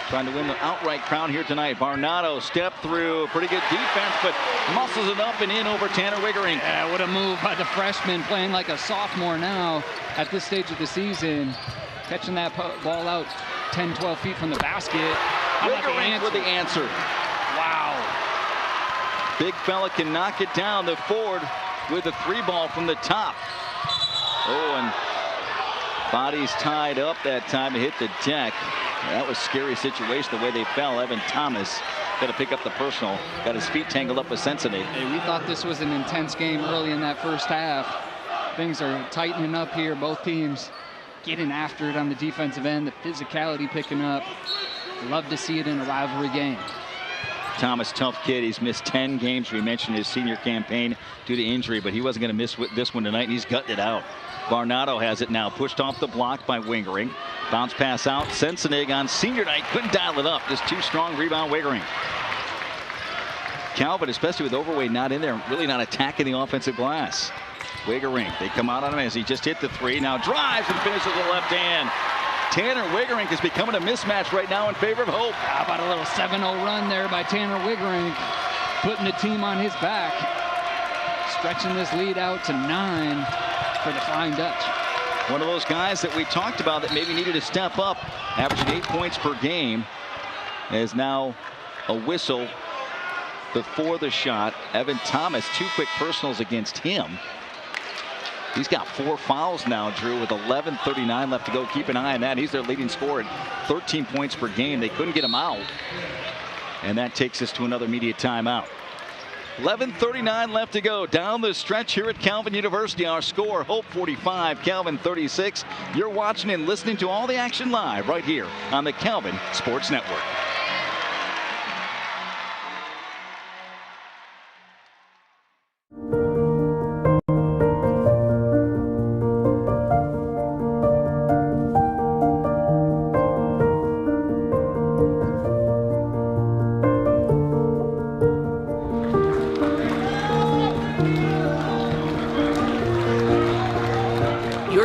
Trying to win the outright crown here tonight. Varnado step through, pretty good defense, but muscles it up and in over Tanner Wigerink. Yeah, what a move by the freshman, playing like a sophomore now at this stage of the season. Catching that ball out 10, 12 feet from the basket. Wigerink with the answer. Wow. Big fella can knock it down. The forward with a 3-ball from the top. Oh, and body's tied up that time. It hit the deck. That was a scary situation, the way they fell. Evan Thomas got to pick up the personal. Got his feet tangled up with Sensenate. Hey, we thought this was an intense game early in that first half. Things are tightening up here. Both teams getting after it on the defensive end. The physicality picking up. Love to see it in a rivalry game. Thomas, tough kid. He's missed 10 games. We mentioned his senior campaign due to injury, but he wasn't going to miss this one tonight, and he's gutting it out. Varnado has it now, pushed off the block by Wingering. Bounce pass out. Sensenig on senior night couldn't dial it up. Just too strong. Rebound Wingering. Calvin, especially with Overway not in there, really not attacking the offensive glass. Wingering, they come out on him as he just hit the three. Now drives and finishes with the left hand. Tanner Wiggerink is becoming a mismatch right now in favor of Hope. How about a little 7-0 run there by Tanner Wiggerink, putting the team on his back, stretching this lead out to 9 for the Flying Dutch. One of those guys that we talked about that maybe needed to step up, averaging 8 points per game, is now a whistle before the shot. Evan Thomas, 2 quick personals against him. He's got 4 fouls now, Drew, with 11:39 left to go. Keep an eye on that. He's their leading scorer at 13 points per game. They couldn't get him out. And that takes us to another media timeout. 11:39 left to go. Down the stretch here at Calvin University. Our score, Hope 45, Calvin 36. You're watching and listening to all the action live right here on the Calvin Sports Network.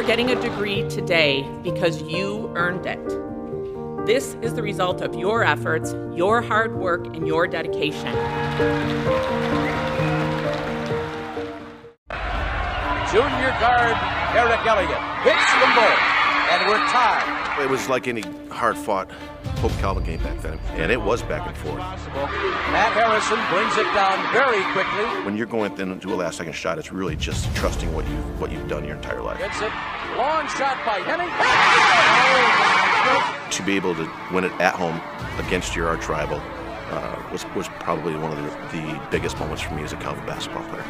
Getting a degree today because you earned it. This is the result of your efforts, your hard work, and your dedication. Junior guard Eric Elliott hits the ball, and we're tied. It was like any hard-fought Hope Calvin game back then, and it was back and forth. Matt Harrison brings it down very quickly. When you're going into a last-second shot, it's really just trusting what you've done your entire life. Gets it. Long shot by Henning. To be able to win it at home against your arch rival was probably one of the biggest moments for me as a Calvin basketball player.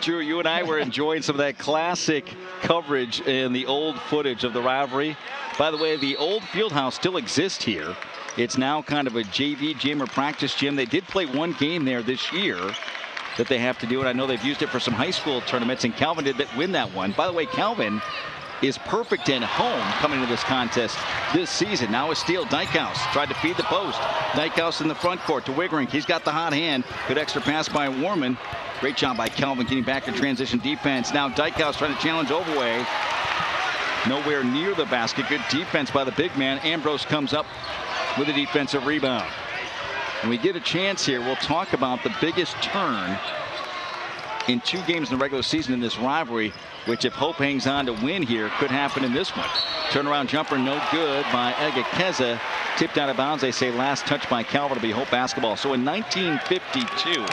Drew, you and I were enjoying some of that classic coverage and the old footage of the rivalry. By the way, the old field house still exists here. It's now kind of a JV gym or practice gym. They did play one game there this year that they have to do, and I know they've used it for some high school tournaments, and Calvin did win that one. By the way, Calvin is perfect in home coming into this contest this season. Now a steal. Dykhouse tried to feed the post. Dykhouse in the front court to Wiggerink. He's got the hot hand. Good extra pass by Warman. Great job by Calvin getting back in transition defense. Now Dykhouse trying to challenge Overway. Nowhere near the basket. Good defense by the big man. Ambrose comes up with a defensive rebound. When we get a chance here, we'll talk about the biggest turn in 2 games in the regular season in this rivalry, which if Hope hangs on to win here, could happen in this one. Turnaround jumper no good by Egekeza. Tipped out of bounds. They say last touch by Calvin to be Hope basketball. So in 1952,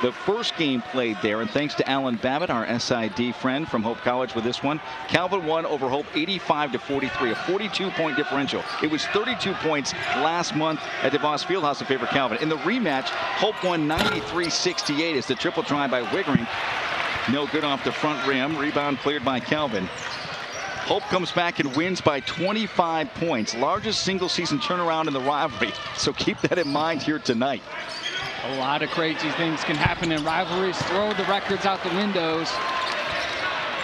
the first game played there, and thanks to Alan Babbitt, our SID friend from Hope College with this one, Calvin won over Hope 85-43, a 42-point differential. It was 32 points last month at DeVos Fieldhouse in favor of Calvin. In the rematch, Hope won 93-68 as the triple try by Wiggerink. No good off the front rim. Rebound cleared by Calvin. Hope comes back and wins by 25 points. Largest single season turnaround in the rivalry. So keep that in mind here tonight. A lot of crazy things can happen in rivalries. Throw the records out the windows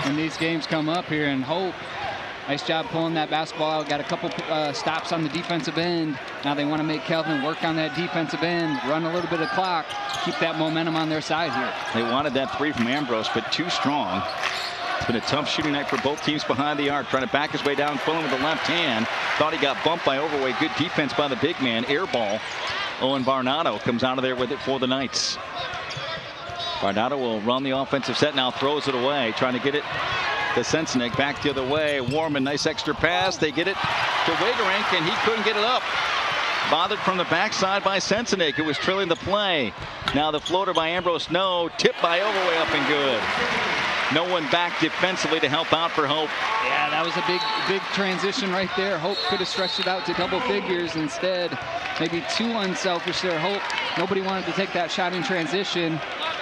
when these games come up here. And Hope, nice job pulling that basketball out. Got a couple stops on the defensive end. Now they want to make Calvin work on that defensive end, run a little bit of clock, keep that momentum on their side here. They wanted that 3 from Ambrose, but too strong. It's been a tough shooting night for both teams behind the arc. Trying to back his way down, Quillen with the left hand. Thought he got bumped by Overway. Good defense by the big man. Air ball. Owen Varnado comes out of there with it for the Knights. Varnado will run the offensive set now, throws it away, trying to get it to Sensenig. Back the other way. Warman, nice extra pass. They get it to Wiggerink, and he couldn't get it up. Bothered from the backside by Sensenig, who was trailing the play. Now the floater by Ambrose, no. Tipped by Overway, up and good. No one back defensively to help out for Hope. Yeah, that was a big transition right there. Hope could have stretched it out to double figures. Instead, maybe too unselfish there. Hope, nobody wanted to take that shot in transition.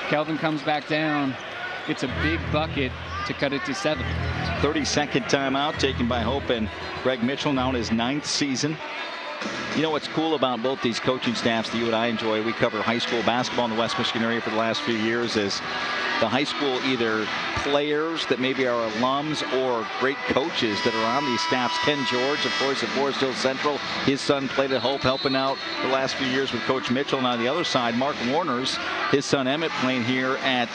Calvin comes back down. It's a big bucket to cut it to 7. 32nd timeout taken by Hope and Greg Mitchell, now in his 9th season. You know what's cool about both these coaching staffs that you and I enjoy? We cover high school basketball in the West Michigan area for the last few years. Is the high school either players that maybe are alums or great coaches that are on these staffs. Ken George, of course, at Forest Hill Central. His son played at Hope, helping out the last few years with Coach Mitchell. And on the other side, Mark Warner's, his son Emmett, playing here at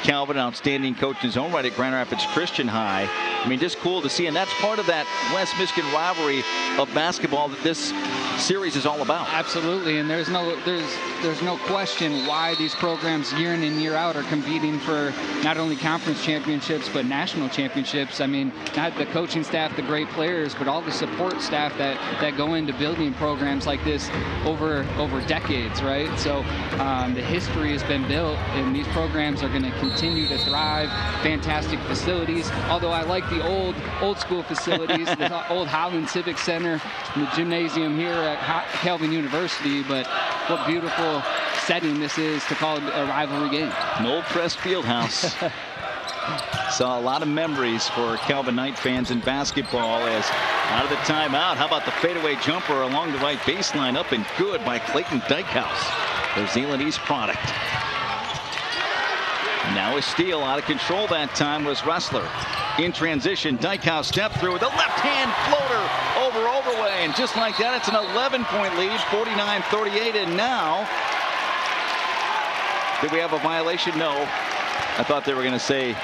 Calvin, outstanding coach in his own right at Grand Rapids Christian High. I mean, just cool to see, and that's part of that West Michigan rivalry of basketball that this series is all about. Absolutely, and there's no question why these programs year in and year out are competing for not only conference championships but national championships. I mean, not the coaching staff, the great players, but all the support staff that go into building programs like this over decades, right? So the history has been built, and these programs are going to continue to thrive. Fantastic facilities, although I like the old school facilities, the old Holland Civic Center, and the gymnasium here at Calvin University. But what beautiful setting this is to call a rivalry game. An old Crest Fieldhouse. Saw a lot of memories for Calvin Knight fans in basketball as out of the timeout. How about the fadeaway jumper along the right baseline, up and good by Clayton Dykehouse, the Zeeland East product. Now a steal, out of control that time was Ressler. In transition, Dykehouse stepped through with a left-hand floater over Overway, and just like that, it's an 11-point lead, 49-38, and now, did we have a violation? No. I thought they were going to say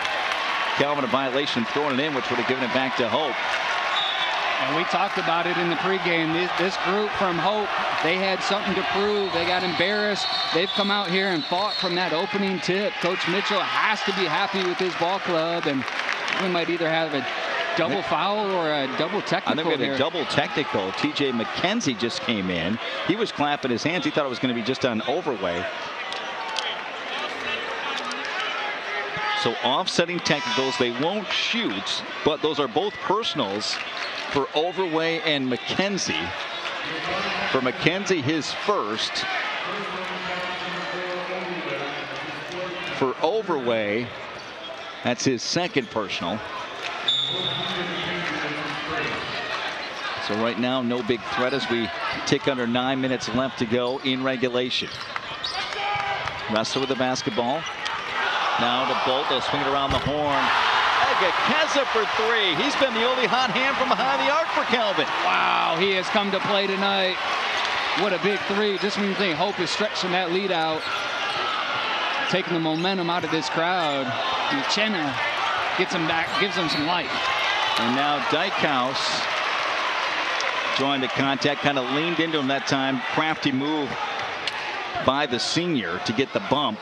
Calvin a violation, throwing it in, which would have given it back to Hope. And we talked about it in the pregame. This group from Hope, they had something to prove. They got embarrassed. They've come out here and fought from that opening tip. Coach Mitchell has to be happy with his ball club, and we might either have a double foul or a double technical. I think we had a double technical. TJ McKenzie just came in. He was clapping his hands. He thought it was going to be just on Overway. So offsetting technicals, they won't shoot, but those are both personals for Overway and McKenzie. For McKenzie, his first. For Overway, that's his second personal. So right now, no big threat as we tick under 9 minutes left to go in regulation. Ressler with the basketball. Now to Bolt, they'll swing it around the horn. Egekeza for 3. He's been the only hot hand from behind the arc for Calvin. Wow, he has come to play tonight. What a big 3. Just when you think Hope is stretching that lead out, taking the momentum out of this crowd. Uchenna gets him back, gives him some life. And now Dykehouse joined the contact, kind of leaned into him that time. Crafty move by the senior to get the bump.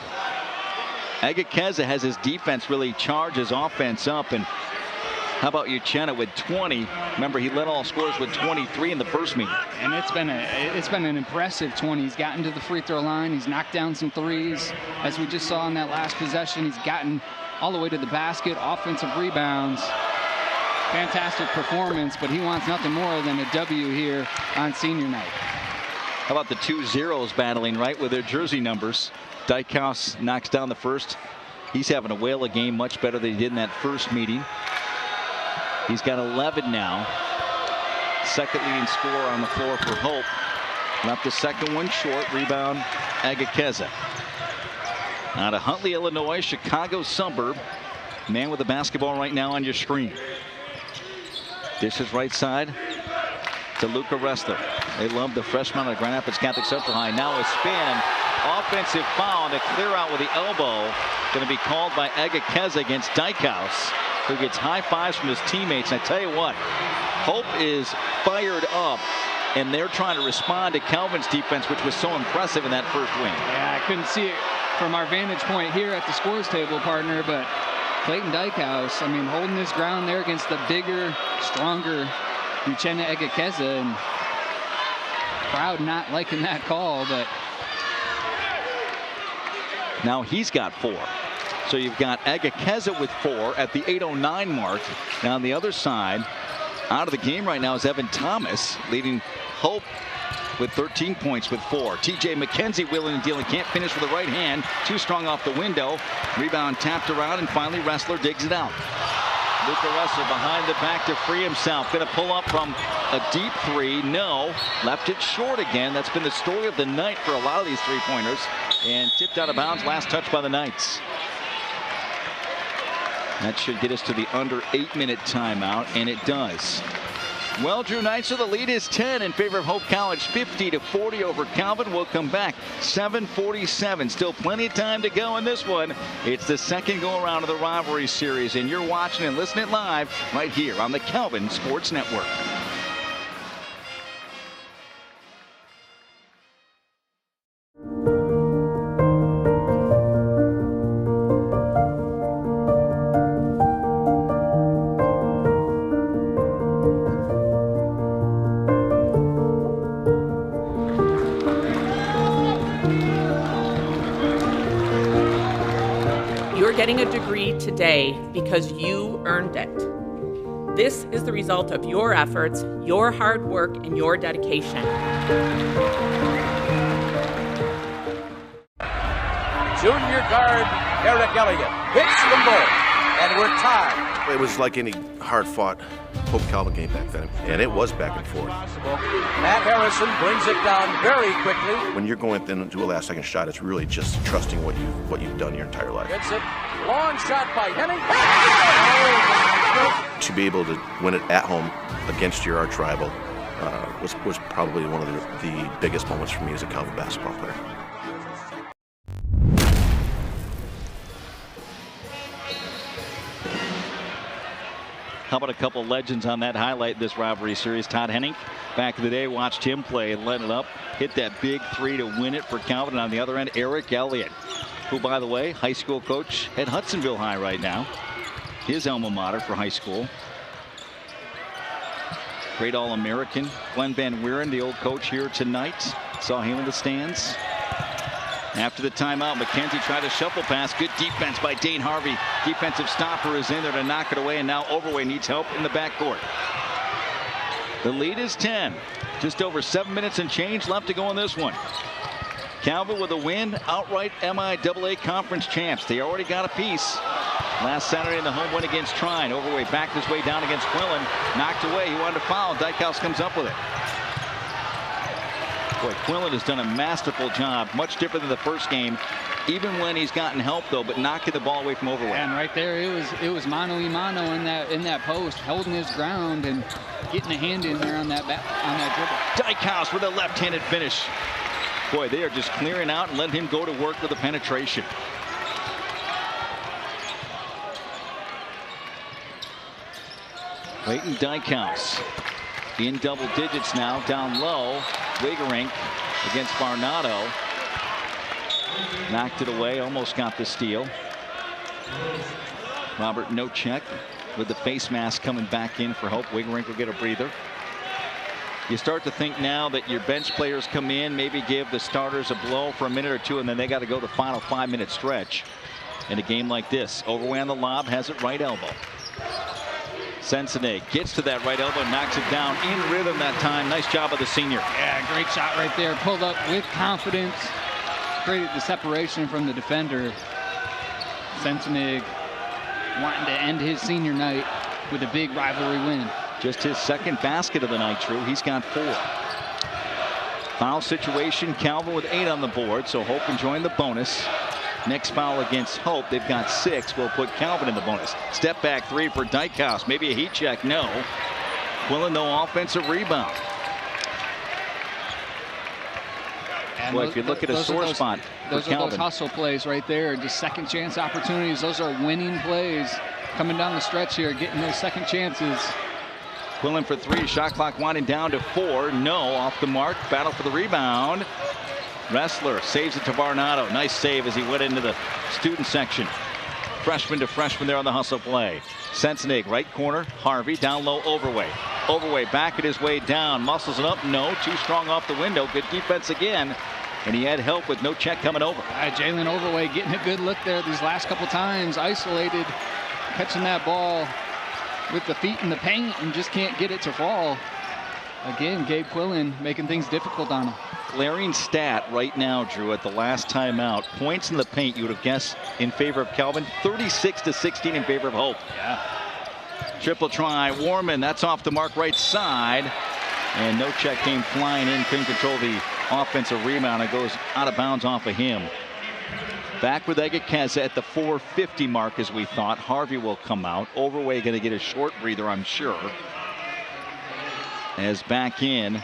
Egekeza has his defense really charge his offense up. And how about Uchenna with 20? Remember, he led all scorers with 23 in the first meeting. And it's been an impressive 20. He's gotten to the free throw line. He's knocked down some threes. As we just saw in that last possession, he's gotten all the way to the basket, offensive rebounds. Fantastic performance, but he wants nothing more than a W here on senior night. How about the 2 zeros battling, right, with their jersey numbers? Dykehouse knocks down the first. He's having a whale of a game, much better than he did in that first meeting. He's got 11 now. Second leading scorer on the floor for Hope. Left the second one short. Rebound, Egekeza. Out of Huntley, Illinois, Chicago suburb. Man with the basketball right now on your screen. Dishes right side to Luca Ressler. They love the freshman at Grand Rapids Catholic Central High. Now a spin. Offensive foul to clear out with the elbow. Going to be called by Egekeza against Dykehouse, who gets high fives from his teammates. And I tell you what, Hope is fired up, and they're trying to respond to Calvin's defense, which was so impressive in that first wing. Yeah, I couldn't see it from our vantage point here at the scores table, partner, but Clayton Dykehouse, I mean, holding this ground there against the bigger, stronger Uchenna Egekeza, and crowd not liking that call, but now he's got 4. So you've got Agakeza with 4 at the 8:09 mark. Now on the other side, out of the game right now is Evan Thomas, leading Hope with 13 points with 4. TJ McKenzie wheeling and dealing, can't finish with the right hand. Too strong off the window. Rebound tapped around, and finally Ressler digs it out. Luca Ressler behind the back to free himself. Going to pull up from a deep 3. No. Left it short again. That's been the story of the night for a lot of these three-pointers. And tipped out of bounds. Last touch by the Knights. That should get us to the under 8-minute timeout, and it does. Well, Drew Knights, so the lead is 10 in favor of Hope College, 50-40 over Calvin. We'll come back 7:47. Still plenty of time to go in this one. It's the second go-around of the rivalry series, and you're watching and listening live right here on the Calvin Sports Network. Getting a degree today because you earned it. This is the result of your efforts, your hard work, and your dedication. Junior guard Eric Elliott hits the ball, and we're tied. It was like any hard-fought Hope Calvin game back then, and it was back and forth. Matt Harrison brings it down very quickly. When you're going into a last-second shot, it's really just trusting what you've done your entire life. Gets it. Long shot by Henning. To be able to win it at home against your arch rival was probably one of the biggest moments for me as a Calvin basketball player. How about a couple legends on that highlight in this rivalry series? Todd Henning, back in the day, watched him play and let it up. Hit that big 3 to win it for Calvin. And on the other end, Eric Elliott, who, by the way, high school coach at Hudsonville High right now. His alma mater for high school. Great All-American. Glenn Van Wieren, the old coach here tonight. Saw him in the stands. After the timeout, McKenzie tried a shuffle pass. Good defense by Dane Harvey. Defensive stopper is in there to knock it away, and now Overway needs help in the backcourt. The lead is 10. Just over 7 minutes and change left to go in this one. Calvin with a win, outright MIAA conference champs. They already got a piece. Last Saturday in the home win against Trine. Overway backed his way down against Quillen. Knocked away. He wanted to foul. Dykhouse comes up with it. Boy, Quillen has done a masterful job. Much different than the first game. Even when he's gotten help, though, but knocking the ball away from Overway. And right there, it was mano-a-mano in that post, holding his ground and getting a hand in there on that dribble. Dykhouse with a left-handed finish. Boy, they are just clearing out and letting him go to work with the penetration. Clayton Dykhouse in double digits now, down low. Wigerink against Varnado. Knocked it away, almost got the steal. Robert Nocek with the face mask coming back in for Hope. Wigerink will get a breather. You start to think now that your bench players come in, maybe give the starters a blow for a minute or two, and then they got to go the final 5-minute stretch in a game like this. Overway on the lob, has it right elbow. Sensenay gets to that right elbow, knocks it down in rhythm that time. Nice job of the senior. Yeah, great shot right there. Pulled up with confidence. Created the separation from the defender. Sensenay wanting to end his senior night with a big rivalry win. Just his second basket of the night, Drew. He's got 4. Foul situation, Calvin with 8 on the board, so Hope enjoying the bonus. Next foul against Hope, they've got 6. We'll put Calvin in the bonus. Step back 3 for Dykhouse. Maybe a heat check. No. Quillen, no offensive rebound. Boy, if you look at a sore spot for those Calvin. are those hustle plays right there. Just second chance opportunities. Those are winning plays. Coming down the stretch here, getting those second chances. Quillen for 3. Shot clock winding down to 4. No, off the mark. Battle for the rebound. Ressler saves it to Varnado. Nice save as he went into the student section. Freshman to freshman there on the hustle play. Sensenay, right corner. Harvey down low, Overway. Overway back at his way down. Muscles it up. No, too strong off the window. Good defense again and he had help with no check coming over. Jalen Overway getting a good look there these last couple times, isolated, catching that ball with the feet in the paint and just can't get it to fall. Again, Gabe Quillen making things difficult on him. Glaring stat right now, Drew, at the last timeout. Points in the paint, you would have guessed, in favor of Calvin. 36-16 in favor of Hope. Yeah. Triple try, Warman, that's off the mark right side. And no check came flying in, couldn't control the offensive rebound. It goes out of bounds off of him. Back with Egekeza at the 4:50 mark, as we thought. Harvey will come out. Overway going to get a short breather, I'm sure. As back in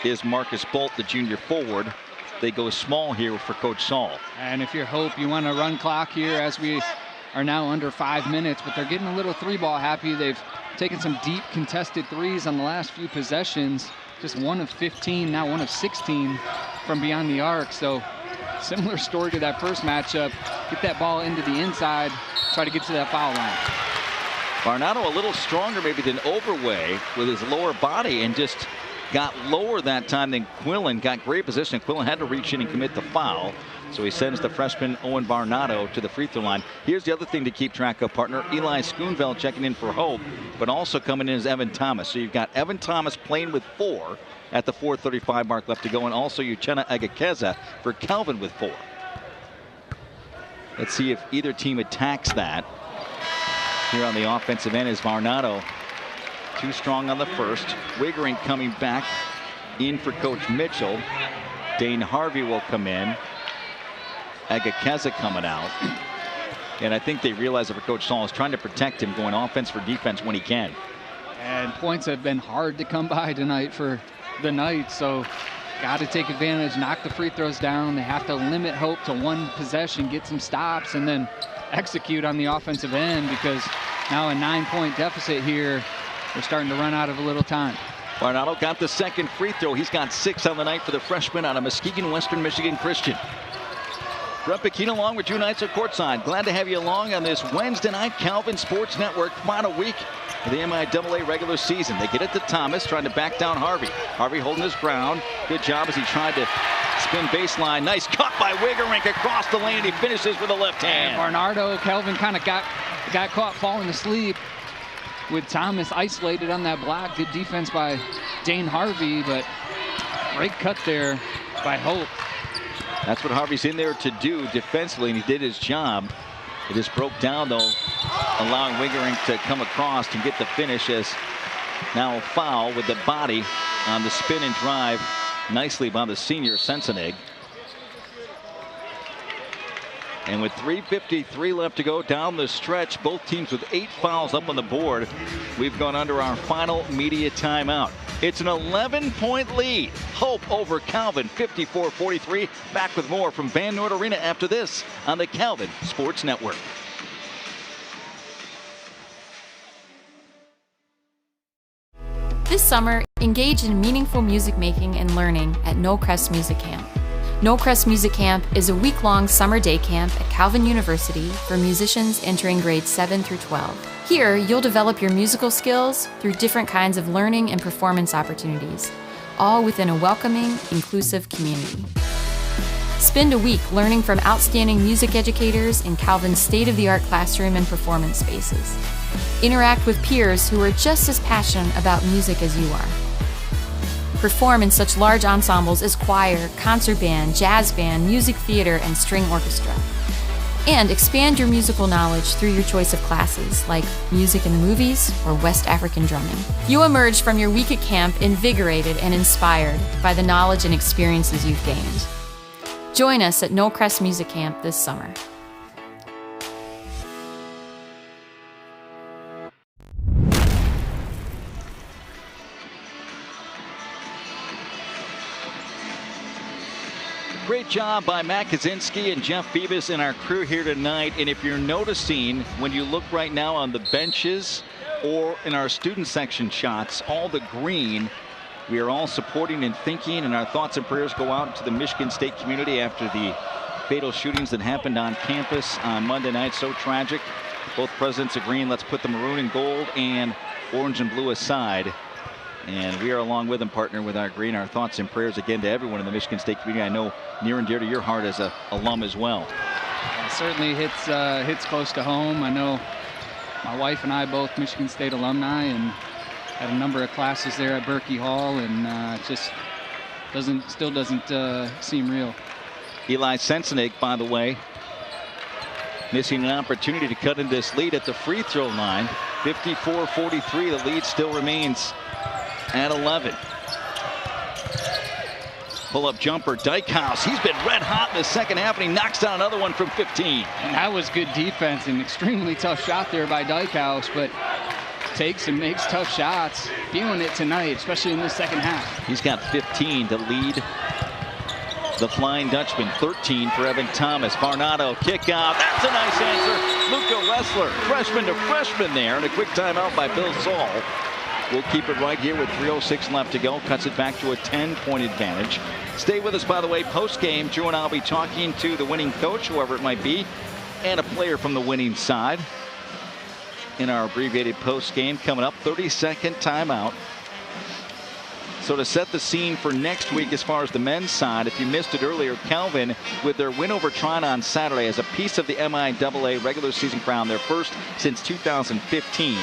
is Marcus Bolt, the junior forward. They go small here for Coach Saul. And if you're Hope, you want to run clock here as we are now under 5 minutes, but they're getting a little three-ball happy. They've taken some deep contested threes on the last few possessions. Just 1 of 15, now 1 of 16 from beyond the arc. So similar story to that first matchup. Get that ball into the inside, try to get to that foul line. Varnado a little stronger maybe than Overway with his lower body, and just got lower that time than Quillen. Got great position. Quillen had to reach in and commit the foul. So he sends the freshman Owen Varnado to the free throw line. Here's the other thing to keep track of, partner. Eli Schoonveld checking in for Hope, but also coming in is Evan Thomas. So you've got Evan Thomas playing with 4 at the 4:35 mark left to go, and also Uchenna Egekeza for Calvin with 4. Let's see if either team attacks that. Here on the offensive end is Varnado. Too strong on the first. Wiggering coming back in for Coach Mitchell. Dane Harvey will come in. Egekeza coming out. And I think they realize that for Coach Saul is trying to protect him, going offense for defense when he can. And points have been hard to come by tonight for the Knights, so got to take advantage, knock the free throws down. They have to limit Hope to 1 possession, get some stops, and then execute on the offensive end, because now a 9-point deficit here. We're starting to run out of a little time. Varnado got the second free throw. He's got 6 on the night for the freshman out of Muskegon Western Michigan Christian. Brett Bikina along with Drew Neitzel courtside. Glad to have you along on this Wednesday night Calvin Sports Network final week of the MIAA regular season. They get it to Thomas, trying to back down Harvey. Harvey holding his ground. Good job as he tried to spin baseline. Nice cut by Wiggerink across the lane. He finishes with a left hand. And Varnado, Kelvin kind of got caught falling asleep with Thomas isolated on that block. Good defense by Dane Harvey, but great cut there by Hope. That's what Harvey's in there to do defensively, and he did his job. It just broke down, though, allowing Wiggerink to come across and get the finish, as now a foul with the body on the spin and drive nicely by the senior Sensenig. And with 3:53 left to go down the stretch, both teams with 8 fouls up on the board. We've gone under our final media timeout. It's an 11-point lead. Hope over Calvin, 54-43. Back with more from Van Noord Arena after this on the Calvin Sports Network. This summer, engage in meaningful music making and learning at Knowcrest Music Camp. Knowcrest Music Camp is a week-long summer day camp at Calvin University for musicians entering grades 7 through 12. Here, you'll develop your musical skills through different kinds of learning and performance opportunities, all within a welcoming, inclusive community. Spend a week learning from outstanding music educators in Calvin's state-of-the-art classroom and performance spaces. Interact with peers who are just as passionate about music as you are. Perform in such large ensembles as choir, concert band, jazz band, music theater, and string orchestra. And expand your musical knowledge through your choice of classes, like music in the movies or West African drumming. You emerge from your week at camp invigorated and inspired by the knowledge and experiences you've gained. Join us at Knowcrest Music Camp this summer. Great job by Matt Kaczynski and Jeff Phoebus and our crew here tonight. And if you're noticing, when you look right now on the benches or in our student section shots, all the green, we are all supporting and thinking, and our thoughts and prayers go out to the Michigan State community after the fatal shootings that happened on campus on Monday night. So tragic. Both presidents agreeing, let's put the maroon and gold and orange and blue aside And we are along with him, partner with our green. Our thoughts and prayers again to everyone in the Michigan State community. I know near and dear to your heart as an alum as well. It certainly hits close to home. I know my wife and I both Michigan State alumni and had a number of classes there at Berkey Hall, and it just still doesn't seem real. Eli Sensenig, by the way, missing an opportunity to cut into this lead at the free throw line. 54-43, the lead still remains at 11. Pull-up jumper, Dykhouse. He's been red hot in the second half, and he knocks down another one from 15. And that was good defense, an extremely tough shot there by Dykhouse, but takes and makes tough shots. Feeling it tonight, especially in the second half. He's got 15 to lead the Flying Dutchman. 13 for Evan Thomas. Varnado kick out. That's a nice answer. Luca Wessler, freshman to freshman there, and a quick timeout by Bill Saul. We'll keep it right here with 3:06 left to go. Cuts it back to a 10-point advantage. Stay with us, by the way, post-game. Drew and I will be talking to the winning coach, whoever it might be, and a player from the winning side in our abbreviated post-game. Coming up, 30-second timeout. So to set the scene for next week as far as the men's side, if you missed it earlier, Calvin, with their win over Trine on Saturday as a piece of the MIAA regular season crown, their first since 2015.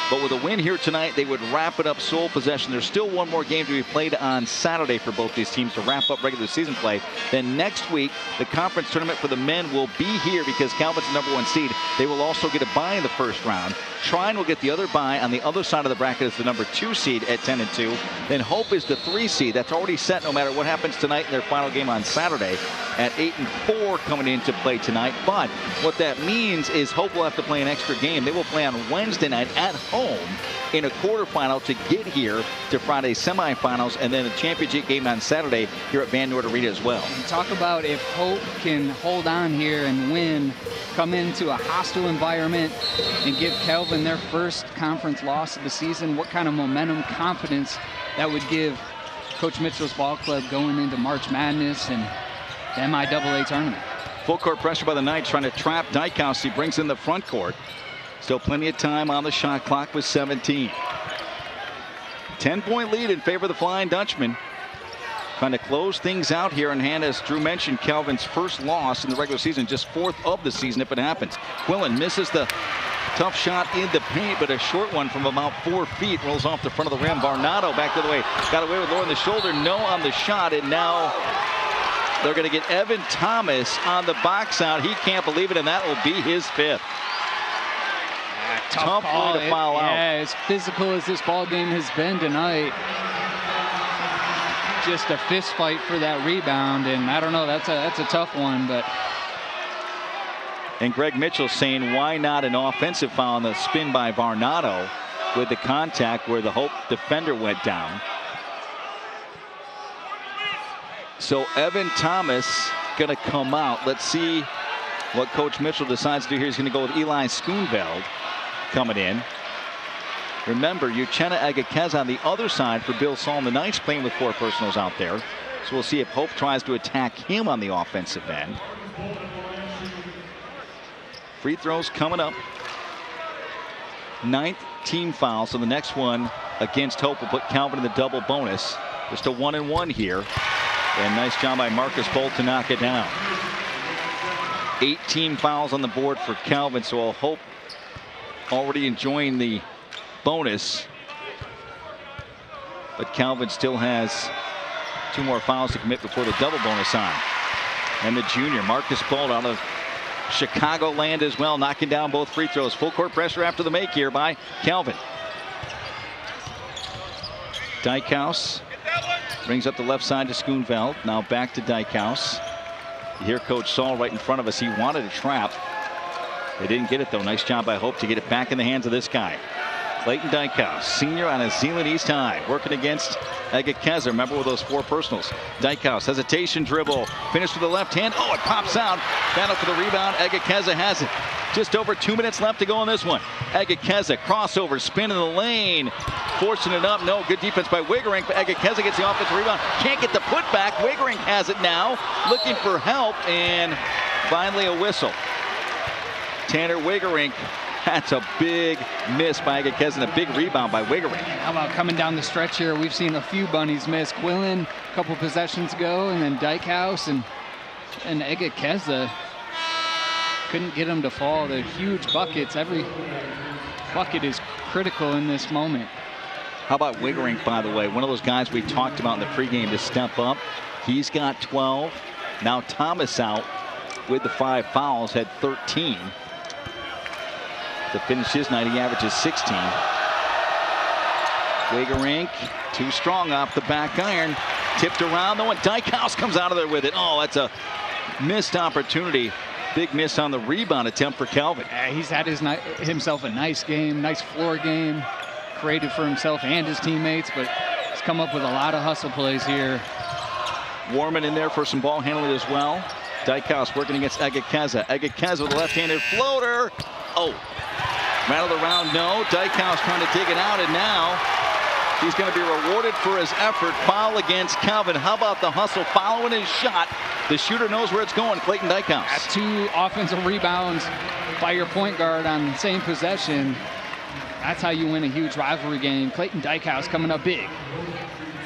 But with a win here tonight, they would wrap it up sole possession. There's still one more game to be played on Saturday for both these teams to wrap up regular season play. Then next week, the conference tournament for the men will be here because Calvin's the #1 seed. They will also get a bye in the first round. Trine will get the other bye on the other side of the bracket as the #2 seed at 10-2. Then Hope is the 3 seed. That's already set no matter what happens tonight in their final game on Saturday at 8-4 coming into play tonight. But what that means is Hope will have to play an extra game. They will play on Wednesday night at home in a quarterfinal to get here to Friday's semifinals, and then a championship game on Saturday here at Van Noort Arena as well. And talk about if Hope can hold on here and win, come into a hostile environment and give Calvin their first conference loss of the season. What kind of momentum, confidence that would give Coach Mitchell's ball club going into March Madness and the MIAA tournament. Full court pressure by the Knights, trying to trap Dykhouse. He brings in the front court. Still plenty of time on the shot clock with 17. 10-point lead in favor of the Flying Dutchman. Trying to close things out here in hand, as Drew mentioned, Calvin's first loss in the regular season, just 4th of the season if it happens. Quillen misses the tough shot in the paint, but a short one from about 4 feet rolls off the front of the rim. Varnado back the other way. Got away with lowering the shoulder. No on the shot, and now they're going to get Evan Thomas on the box out. He can't believe it, and that will be his 5th. Tough way to foul out. Yeah, as physical as this ball game has been tonight, just a fist fight for that rebound, and I don't know, that's a tough one. But and Greg Mitchell saying, why not an offensive foul on the spin by Varnado with the contact where the Hope defender went down. So Evan Thomas going to come out. Let's see what Coach Mitchell decides to do here. He's going to go with Eli Schoonveld coming in. Remember, Uchenna Egekeza on the other side for Bill Saul. The Knights playing with 4 personals out there. So we'll see if Hope tries to attack him on the offensive end. Free throws coming up. 9th team foul. So the next one against Hope will put Calvin in the double bonus. Just a 1-and-1 here. And nice job by Marcus Bolt to knock it down. 18 fouls on the board for Calvin. So I'll Hope already enjoying the bonus, but Calvin still has 2 more fouls to commit before the double bonus on. And the junior Marcus Bolt out of Chicago land as well, knocking down both free throws. Full court pressure after the make here by Calvin. Dykhouse brings up the left side to Schoonveld. Now back to Dykhouse. You hear Coach Saul right in front of us. He wanted a trap. They didn't get it, though. Nice job by Hope to get it back in the hands of this guy. Clayton Dykhouse, senior on a Zeeland East High, working against Egekeza. Remember with those 4 personals. Dykhouse, hesitation dribble, finished with the left hand. Oh, it pops out. Battle for the rebound. Egekeza has it. Just over 2 minutes left to go in this one. Egekeza, crossover, spin in the lane. Forcing it up. No, good defense by Wigerink, but Egekeza gets the offensive rebound. Can't get the putback. Wigerink has it now. Looking for help, and finally a whistle. Tanner Wigerink That's a big miss by Egekeza and a big rebound by Wiggering. How about coming down the stretch here? We've seen a few bunnies miss. Quillen a couple possessions ago, and then Dykehouse and Egekeza couldn't get them to fall. They're huge buckets. Every bucket is critical in this moment. How about Wiggering, by the way? One of those guys we talked about in the pregame to step up. He's got 12. Now Thomas out with the 5 fouls, had 13. To finish his night, he averages 16. Wiggering, too strong off the back iron. Tipped around, though, and Dykehouse comes out of there with it. Oh, that's a missed opportunity. Big miss on the rebound attempt for Calvin. He's had himself a nice game, nice floor game. Created for himself and his teammates, but he's come up with a lot of hustle plays here. Warman in there for some ball handling as well. Dykehouse working against Egekeza. Egekeza with a left-handed floater. Oh, rattled around, no. Dykehouse trying to dig it out, and now he's going to be rewarded for his effort. Foul against Calvin. How about the hustle following his shot? The shooter knows where it's going, Clayton Dykehouse. That's 2 offensive rebounds by your point guard on the same possession. That's how you win a huge rivalry game. Clayton Dykehouse coming up big.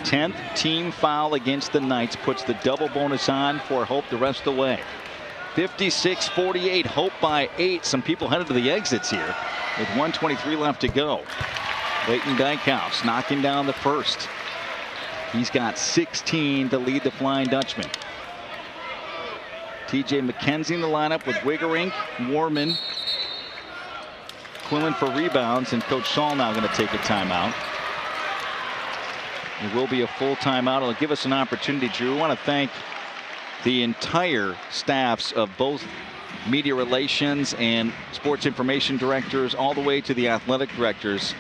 10th team foul against the Knights puts the double bonus on for Hope the rest of the way. 56-48, Hope by 8. Some people headed to the exits here with 1:23 left to go. Clayton Dykehouse knocking down the first. He's got 16 to lead the Flying Dutchman. TJ McKenzie in the lineup with Wiggering, Warman, Quillen for rebounds, and Coach Saul now going to take a timeout. It will be a full timeout. It'll give us an opportunity, Drew. We want to thank the entire staffs of both media relations and sports information directors, all the way to the athletic directors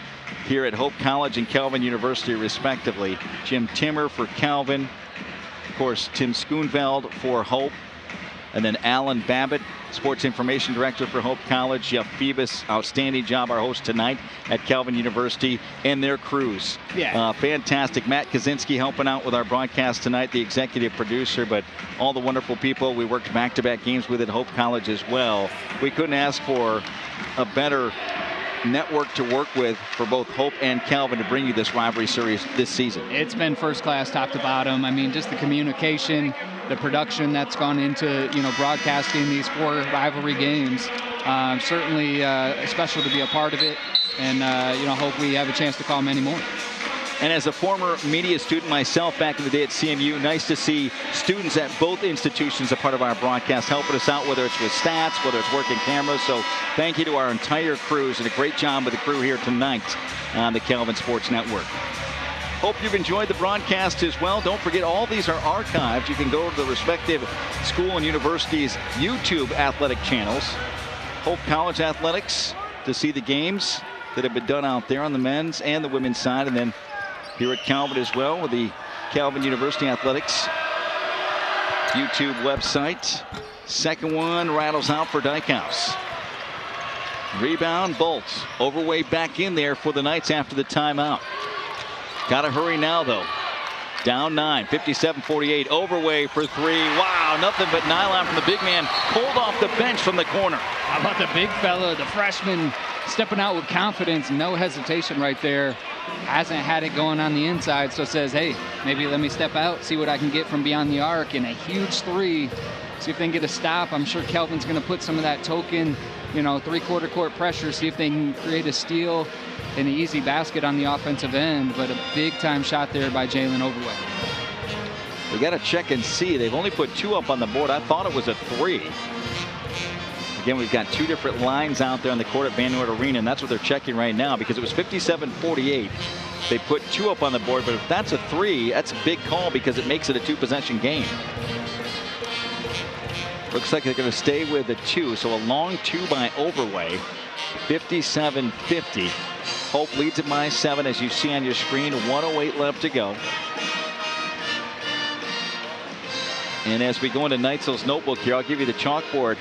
here at Hope College and Calvin University, respectively. Jim Timmer for Calvin, of course, Tim Schoonveld for Hope, and then Alan Babbitt, Sports Information Director for Hope College. Jeff Phoebus, outstanding job, our host tonight at Calvin University, and their crews. Yeah. Fantastic. Matt Kaczynski helping out with our broadcast tonight, the executive producer, but all the wonderful people we worked back-to-back games with at Hope College as well. We couldn't ask for a better network to work with for both Hope and Calvin to bring you this rivalry series this season. It's been first class top to bottom. I mean, just the communication, the production that's gone into, broadcasting these 4 rivalry games. Certainly special to be a part of it, and hope we have a chance to call many more. And as a former media student myself back in the day at CMU, nice to see students at both institutions a part of our broadcast, helping us out, whether it's with stats, whether it's working cameras. So thank you to our entire crews, and a great job with the crew here tonight on the Calvin Sports Network. Hope you've enjoyed the broadcast as well. Don't forget, all these are archived. You can go to the respective school and university's YouTube athletic channels. Hope College Athletics to see the games that have been done out there on the men's and the women's side, and then here at Calvin as well with the Calvin University Athletics YouTube website. Second one rattles out for Dykehouse. Rebound, Bolt. Overway back in there for the Knights after the timeout. Got to hurry now, though. Down 9, 57-48. Overway for 3. Wow, nothing but nylon from the big man. Pulled off the bench from the corner. How about the big fella, the freshman, stepping out with confidence, no hesitation right there. Hasn't had it going on the inside, so says, hey, maybe let me step out, see what I can get from beyond the arc, and a huge 3. See if they can get a stop. I'm sure Kelvin's going to put some of that token, three-quarter court pressure, see if they can create a steal and an easy basket on the offensive end, but a big-time shot there by Jalen Overway. We got to check and see. They've only put 2 up on the board. I thought it was a 3. Again, we've got 2 different lines out there on the court at Van Noord Arena, and that's what they're checking right now, because it was 57-48. They put 2 up on the board, but if that's a 3, that's a big call because it makes it a 2-possession game. Looks like they're going to stay with a 2, so a long 2 by Overway. 57-50. Hope leads it by 7, as you see on your screen. 1:08 left to go. And as we go into Neitzel's notebook here, I'll give you the chalkboard.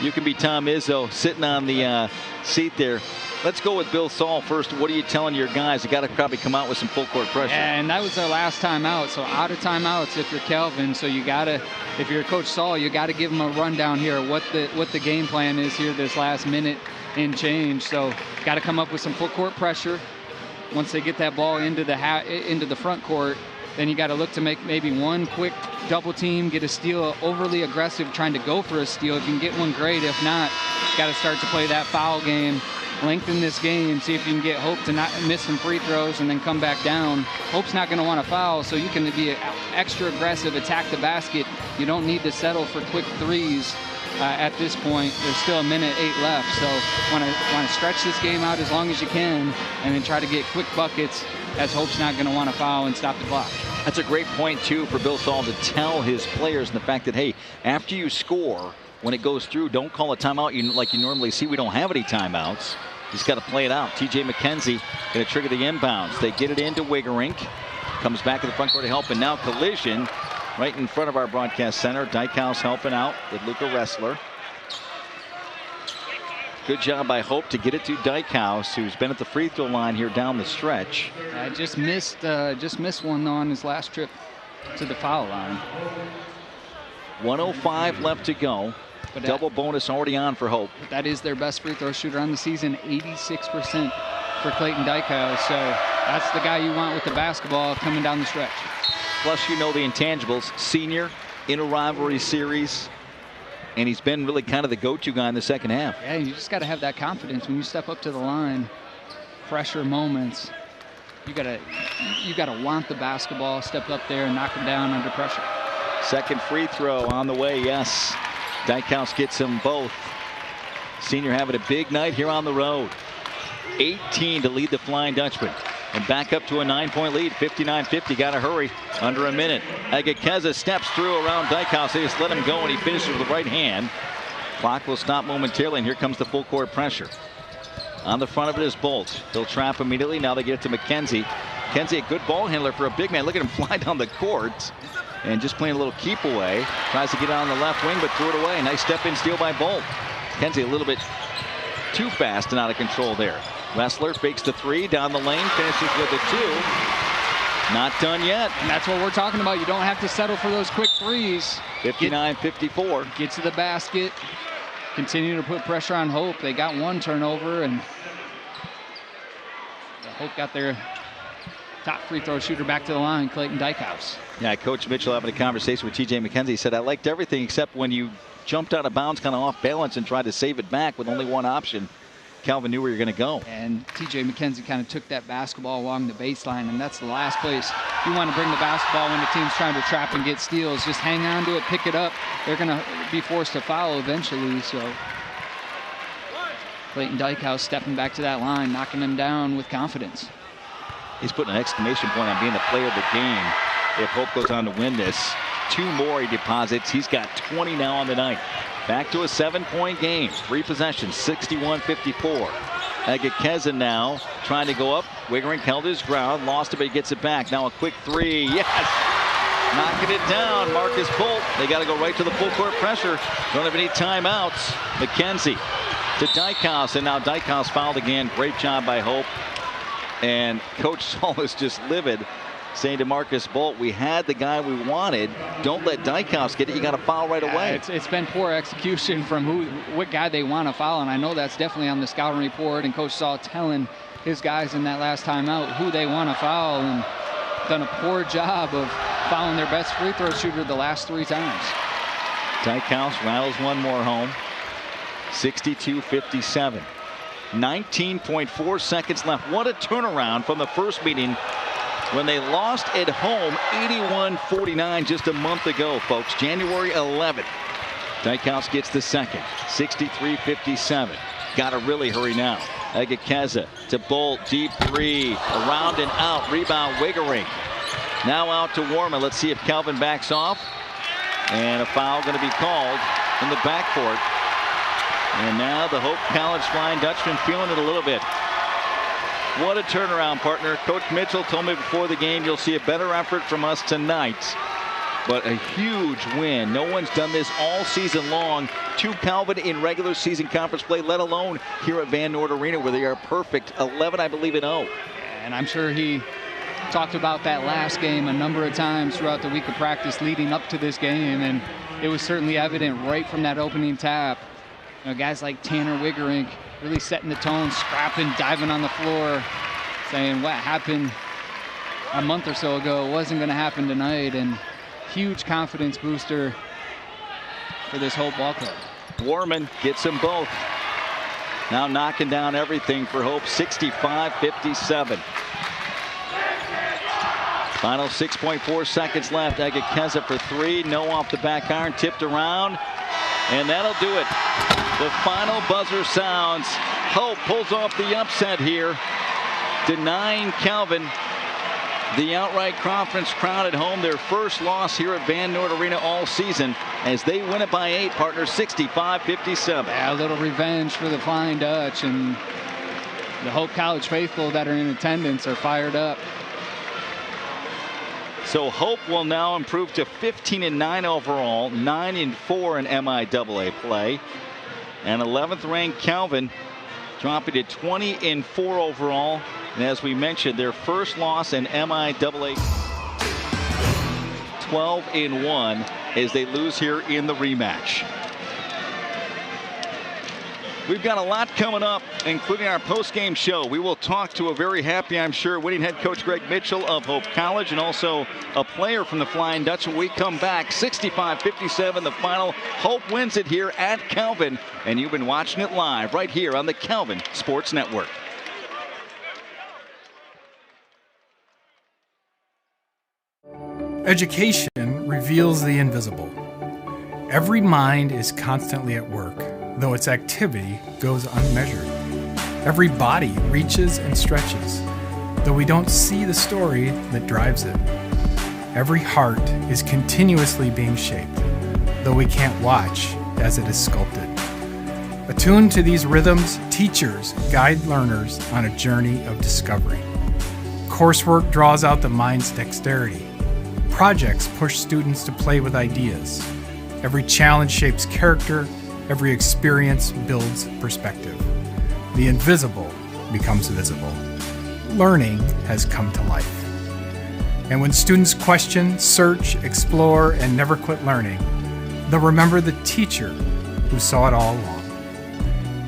You can be Tom Izzo sitting on the seat there. Let's go with Bill Saul first. What are you telling your guys? You got to probably come out with some full court pressure. Yeah, and that was their last time out. So out of timeouts if you're Calvin. So you got to, if you're Coach Saul, you got to give them a rundown here what the game plan is here this last minute and change. So got to come up with some full court pressure. Once they get that ball into the front court, then you got to look to make maybe one quick double team, get a steal, overly aggressive, trying to go for a steal. If you can get one, great. If not, got to start to play that foul game, lengthen this game, see if you can get Hope to not miss some free throws and then come back down. Hope's not going to want to foul, so you can be extra aggressive, attack the basket. You don't need to settle for quick threes at this point. There's still 1:08 left, so want to stretch this game out as long as you can and then try to get quick buckets, as Hope's not going to want to foul and stop the clock. That's a great point, too, for Bill Saul to tell his players, and the fact that, hey, after you score, when it goes through, don't call a timeout like you normally see. We don't have any timeouts. He's got to play it out. T.J. McKenzie going to trigger the inbounds. They get it into Wigerink. Comes back to the front court to help, and now collision right in front of our broadcast center. Dykhouse helping out with Luca Ressler. Good job by Hope to get it to Dykhouse, who's been at the free throw line here down the stretch. Just missed one on his last trip to the foul line. 1:05 left to go. But double bonus already on for Hope. But that is their best free throw shooter on the season, 86% for Clayton Dykhouse. So that's the guy you want with the basketball coming down the stretch. Plus, you know the intangibles. Senior, inter-rivalry series. And he's been really kind of the go-to guy in the second half. Yeah, you just got to have that confidence when you step up to the line. Pressure moments. You gotta want the basketball, step up there and knock him down under pressure. Second free throw on the way, yes. Dykhouse gets them both. Senior having a big night here on the road. 18 to lead the Flying Dutchman. And back up to a 9-point lead, 59-50. Got to hurry, under a minute. Agakeza steps through around Dykhouse. They just let him go, and he finishes with the right hand. Clock will stop momentarily, and here comes the full court pressure. On the front of it is Bolt. He'll trap immediately. Now they get it to McKenzie. McKenzie, a good ball handler for a big man. Look at him fly down the court. And just playing a little keep away. Tries to get out on the left wing, but threw it away. Nice step-in steal by Bolt. McKenzie a little bit too fast and out of control there. Ressler fakes the three down the lane, finishes with a 2. Not done yet. And that's what we're talking about. You don't have to settle for those quick threes. 59-54. Get to the basket. Continue to put pressure on Hope. They got one turnover, and Hope got their top free throw shooter back to the line, Clayton Dykhouse. Yeah, Coach Mitchell having a conversation with T.J. McKenzie. He said, I liked everything except when you jumped out of bounds kind of off balance and tried to save it back with only one option. Calvin knew where you're going to go. And T.J. McKenzie kind of took that basketball along the baseline, and that's the last place you want to bring the basketball when the team's trying to trap and get steals. Just hang on to it, pick it up. They're going to be forced to foul eventually, so Clayton Dykhouse stepping back to that line, knocking them down with confidence. He's putting an exclamation point on being the player of the game if Hope goes on to win this. 2 more he deposits. He's got 20 now on the night. Back to a 7-point game. 3 possessions, 61-54. Agakeza now trying to go up. Wigerink held his ground, lost it, but he gets it back. Now a quick 3. Yes! Knocking it down. Marcus Bolt. They got to go right to the full court pressure. Don't have any timeouts. McKenzie to Dykhouse, and now Dykhouse fouled again. Great job by Hope. And Coach Saul is just livid, saying to Marcus Bolt, we had the guy we wanted. Don't let Dykhouse get it. You got to foul right away. It's been poor execution from what guy they want to foul, and I know that's definitely on the scouting report, and Coach Saul telling his guys in that last timeout who they want to foul, and done a poor job of fouling their best free throw shooter the last 3 times. Dykhouse rattles one more home. 62-57. 19.4 seconds left. What a turnaround from the first meeting when they lost at home 81-49 just a month ago, folks. January 11th. Dykhouse gets the second. 63-57. Got to really hurry now. Agakeza to Bolt. Deep 3. Around and out. Rebound Wigerink. Now out to Warman. Let's see if Calvin backs off. And a foul going to be called in the backcourt. And now the Hope College Flying Dutchman feeling it a little bit. What a turnaround, partner. Coach Mitchell told me before the game you'll see a better effort from us tonight but a huge win. No one's done this all season long to Calvin in regular season conference play, let alone here at Van Noort Arena, where they are perfect 11, I believe, 0. And I'm sure he talked about that last game a number of times throughout the week of practice leading up to this game, and it was certainly evident right from that opening tap. You know, guys like Tanner Wiggerink really setting the tone, scrapping, diving on the floor, saying what happened a month or so ago wasn't going to happen tonight, and huge confidence booster for this Hope ball club. Warman gets them both. Now knocking down everything for Hope, 65-57. Final 6.4 seconds left. Egekeza for 3. No off the back iron. Tipped around. And that'll do it. The final buzzer sounds. Hope pulls off the upset here, denying Calvin the outright conference crown at home. Their first loss here at Van Noort Arena all season as they win it by 8, partner, 65-57. Yeah, a little revenge for the Flying Dutch, and the Hope College faithful that are in attendance are fired up. So Hope will now improve to 15-9 overall, 9-4 in MIAA play. And 11th ranked Calvin dropping to 20-4 overall. And as we mentioned, their first loss in MIAA, 12-1 as they lose here in the rematch. We've got a lot coming up, including our post-game show. We will talk to a very happy, I'm sure, winning head coach Greg Mitchell of Hope College, and also a player from the Flying Dutch. When we come back, 65-57, the final. Hope wins it here at Calvin, and you've been watching it live right here on the Calvin Sports Network. Education reveals the invisible. Every mind is constantly at work, though its activity goes unmeasured. Every body reaches and stretches, though we don't see the story that drives it. Every heart is continuously being shaped, though we can't watch as it is sculpted. Attuned to these rhythms, teachers guide learners on a journey of discovery. Coursework draws out the mind's dexterity. Projects push students to play with ideas. Every challenge shapes character. Every experience builds perspective. The invisible becomes visible. Learning has come to life. And when students question, search, explore, and never quit learning, they'll remember the teacher who saw it all along.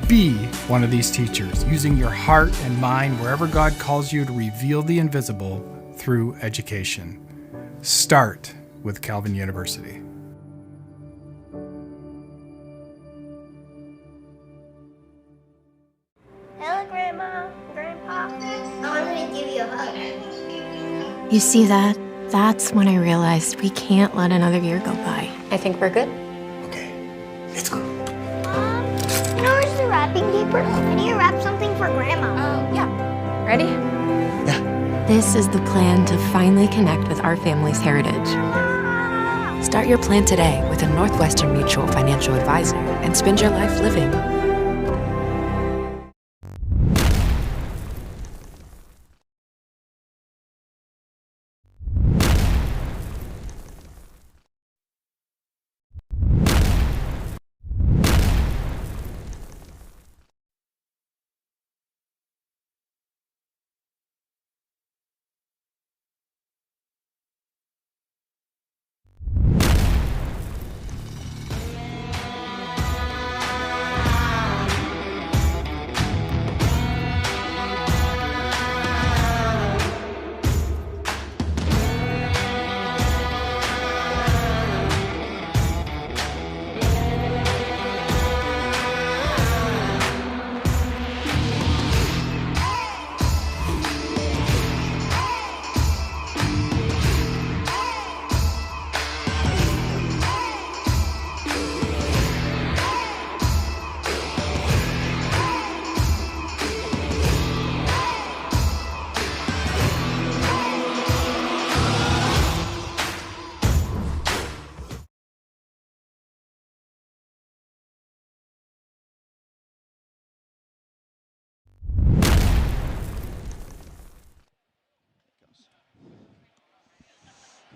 Be one of these teachers, using your heart and mind wherever God calls you to reveal the invisible through education. Start with Calvin University. Hello, Grandma, Grandpa. I wanted to give you a hug. You see that? That's when I realized we can't let another year go by. I think we're good. Let's go. Mom, where's the wrapping paper? I need to wrap something for Grandma. Oh, yeah. Ready? This is the plan to finally connect with our family's heritage. Start your plan today with a Northwestern Mutual financial advisor and spend your life living.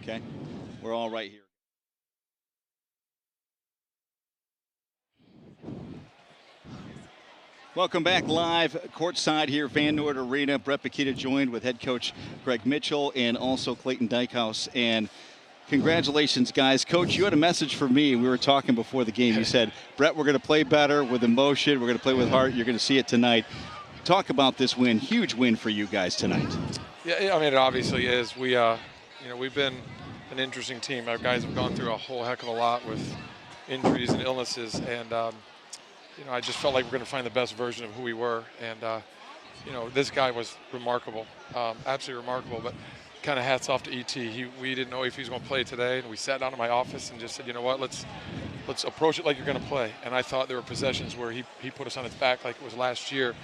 Okay, we're all right here. Welcome back live courtside here, Van Noord Arena. Brett Bakita joined with head coach Greg Mitchell and also Clayton Dykehouse. And congratulations, guys. Coach, you had a message for me. We were talking before the game. You said, Brett, we're going to play better with emotion. We're going to play with heart. You're going to see it tonight. Talk about this win. Huge win for you guys tonight. Yeah, I mean, it obviously is. We've been an interesting team. Our guys have gone through a whole heck of a lot with injuries and illnesses. And, I just felt like we're going to find the best version of who we were. And, this guy was remarkable, absolutely remarkable. But kind of hats off to E.T. We didn't know if he was going to play today. And we sat down in my office and just said, you know what, let's approach it like you're going to play. And I thought there were possessions where he put us on his back like it was last year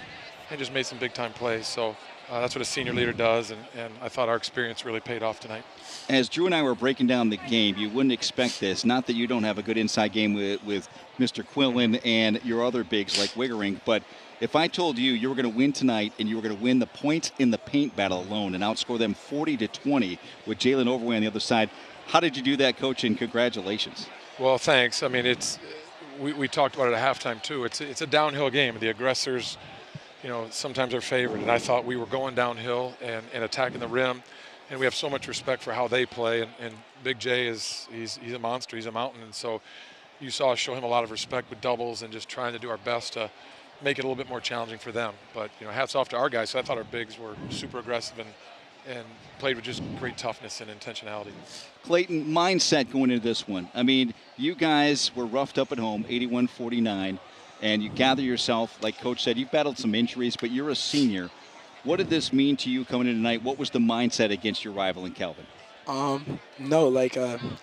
and just made some big-time plays. So that's what a senior leader does, and I thought our experience really paid off tonight. As Drew and I were breaking down the game, you wouldn't expect this. Not that you don't have a good inside game with Mr. Quillen and your other bigs like Wiggering, but if I told you were going to win tonight and you were going to win the points in the paint battle alone and outscore them 40-20 with Jalen Overway on the other side, how did you do that, Coach, and congratulations? Well, thanks. I mean, we talked about it at halftime, too. It's a downhill game. The aggressors, sometimes are favored. And I thought we were going downhill and attacking the rim. And we have so much respect for how they play. And Big J he's a monster. He's a mountain. And so you saw us show him a lot of respect with doubles and just trying to do our best to make it a little bit more challenging for them. But, hats off to our guys. So I thought our bigs were super aggressive and played with just great toughness and intentionality. Clayton, mindset going into this one. I mean, you guys were roughed up at home, 81-49. And you gather yourself, like Coach said, you've battled some injuries, but you're a senior. What did this mean to you coming in tonight? What was the mindset against your rival in Calvin? It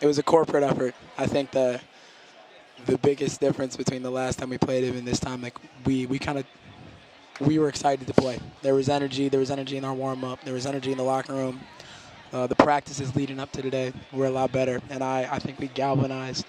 was a corporate effort. I think the biggest difference between the last time we played him and this time, we were excited to play. There was energy in our warm-up. There was energy in the locker room. The practices leading up to today were a lot better, and I think we galvanized.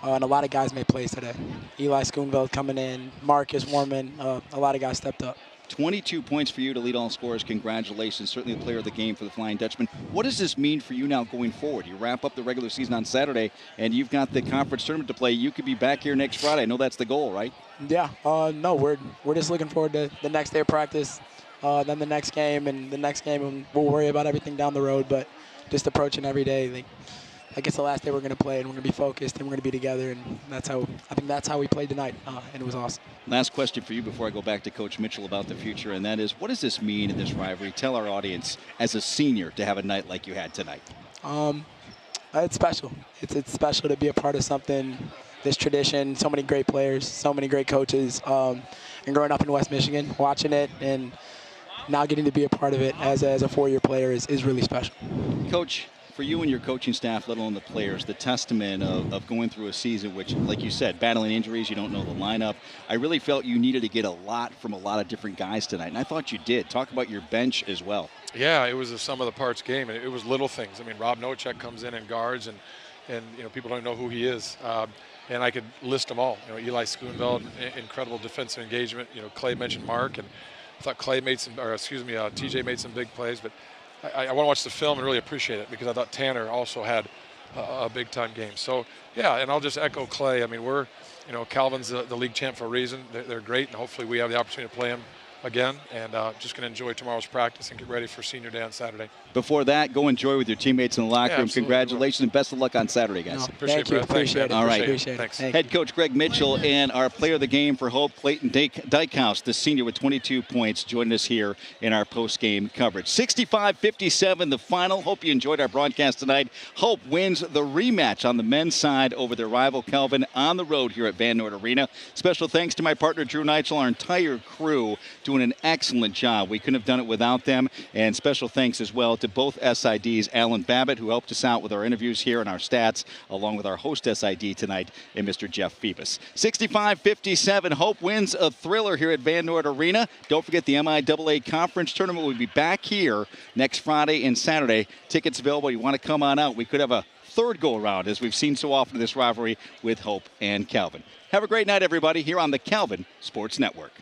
And a lot of guys made plays today. Eli Schoonveld coming in, Marcus Warman, a lot of guys stepped up. 22 points for you to lead all scorers. Congratulations. Certainly the player of the game for the Flying Dutchman. What does this mean for you now going forward? You wrap up the regular season on Saturday, and you've got the conference tournament to play. You could be back here next Friday. I know that's the goal, right? Yeah. We're just looking forward to the next day of practice, then the next game, and we'll worry about everything down the road, but just approaching every day. Like it's the last day we're going to play, and we're going to be focused, and we're going to be together, and that's how we played tonight, and it was awesome. Last question for you before I go back to Coach Mitchell about the future, and that is, what does this mean in this rivalry? Tell our audience, as a senior, to have a night like you had tonight. It's special. It's special to be a part of something, this tradition, so many great players, so many great coaches, and growing up in West Michigan, watching it, and now getting to be a part of it as a four-year player is really special. Coach, for you and your coaching staff, let alone the players, the testament of going through a season which, like you said, battling injuries, you don't know the lineup. I really felt you needed to get a lot from a lot of different guys tonight, and I thought you did. Talk about your bench as well. Yeah, it was a sum of the parts game, and it was little things. I mean, Rob Nowacek comes in and guards, and people don't know who he is. And I could list them all. Eli Schoonveld, incredible defensive engagement. Clay mentioned Mark, and I thought TJ made some big plays, but I want to watch the film and really appreciate it because I thought Tanner also had a big-time game. So, yeah, and I'll just echo Clay. I mean, Calvin's the league champ for a reason. They're great, and hopefully we have the opportunity to play them again, and just going to enjoy tomorrow's practice and get ready for senior day on Saturday. Before that, go enjoy with your teammates in the locker room. Absolutely. Congratulations and best of luck on Saturday, guys. Thank you. Appreciate it. All right. Appreciate it. Thanks. Head coach Greg Mitchell and our player of the game for Hope, Clayton Dykehouse, the senior with 22 points, joining us here in our post-game coverage. 65-57, the final. Hope you enjoyed our broadcast tonight. Hope wins the rematch on the men's side over their rival Calvin on the road here at Van Noord Arena. Special thanks to my partner Drew Neitzel, our entire crew doing an excellent job. We couldn't have done it without them. And special thanks as well to both SIDs, Alan Babbitt, who helped us out with our interviews here and our stats, along with our host SID tonight, and Mr. Jeff Phoebus. 65-57, Hope wins a thriller here at Van Noord Arena. Don't forget the MIAA Conference Tournament will be back here next Friday and Saturday. Tickets available. You want to come on out. We could have a third go-around, as we've seen so often in this rivalry with Hope and Calvin. Have a great night, everybody, here on the Calvin Sports Network.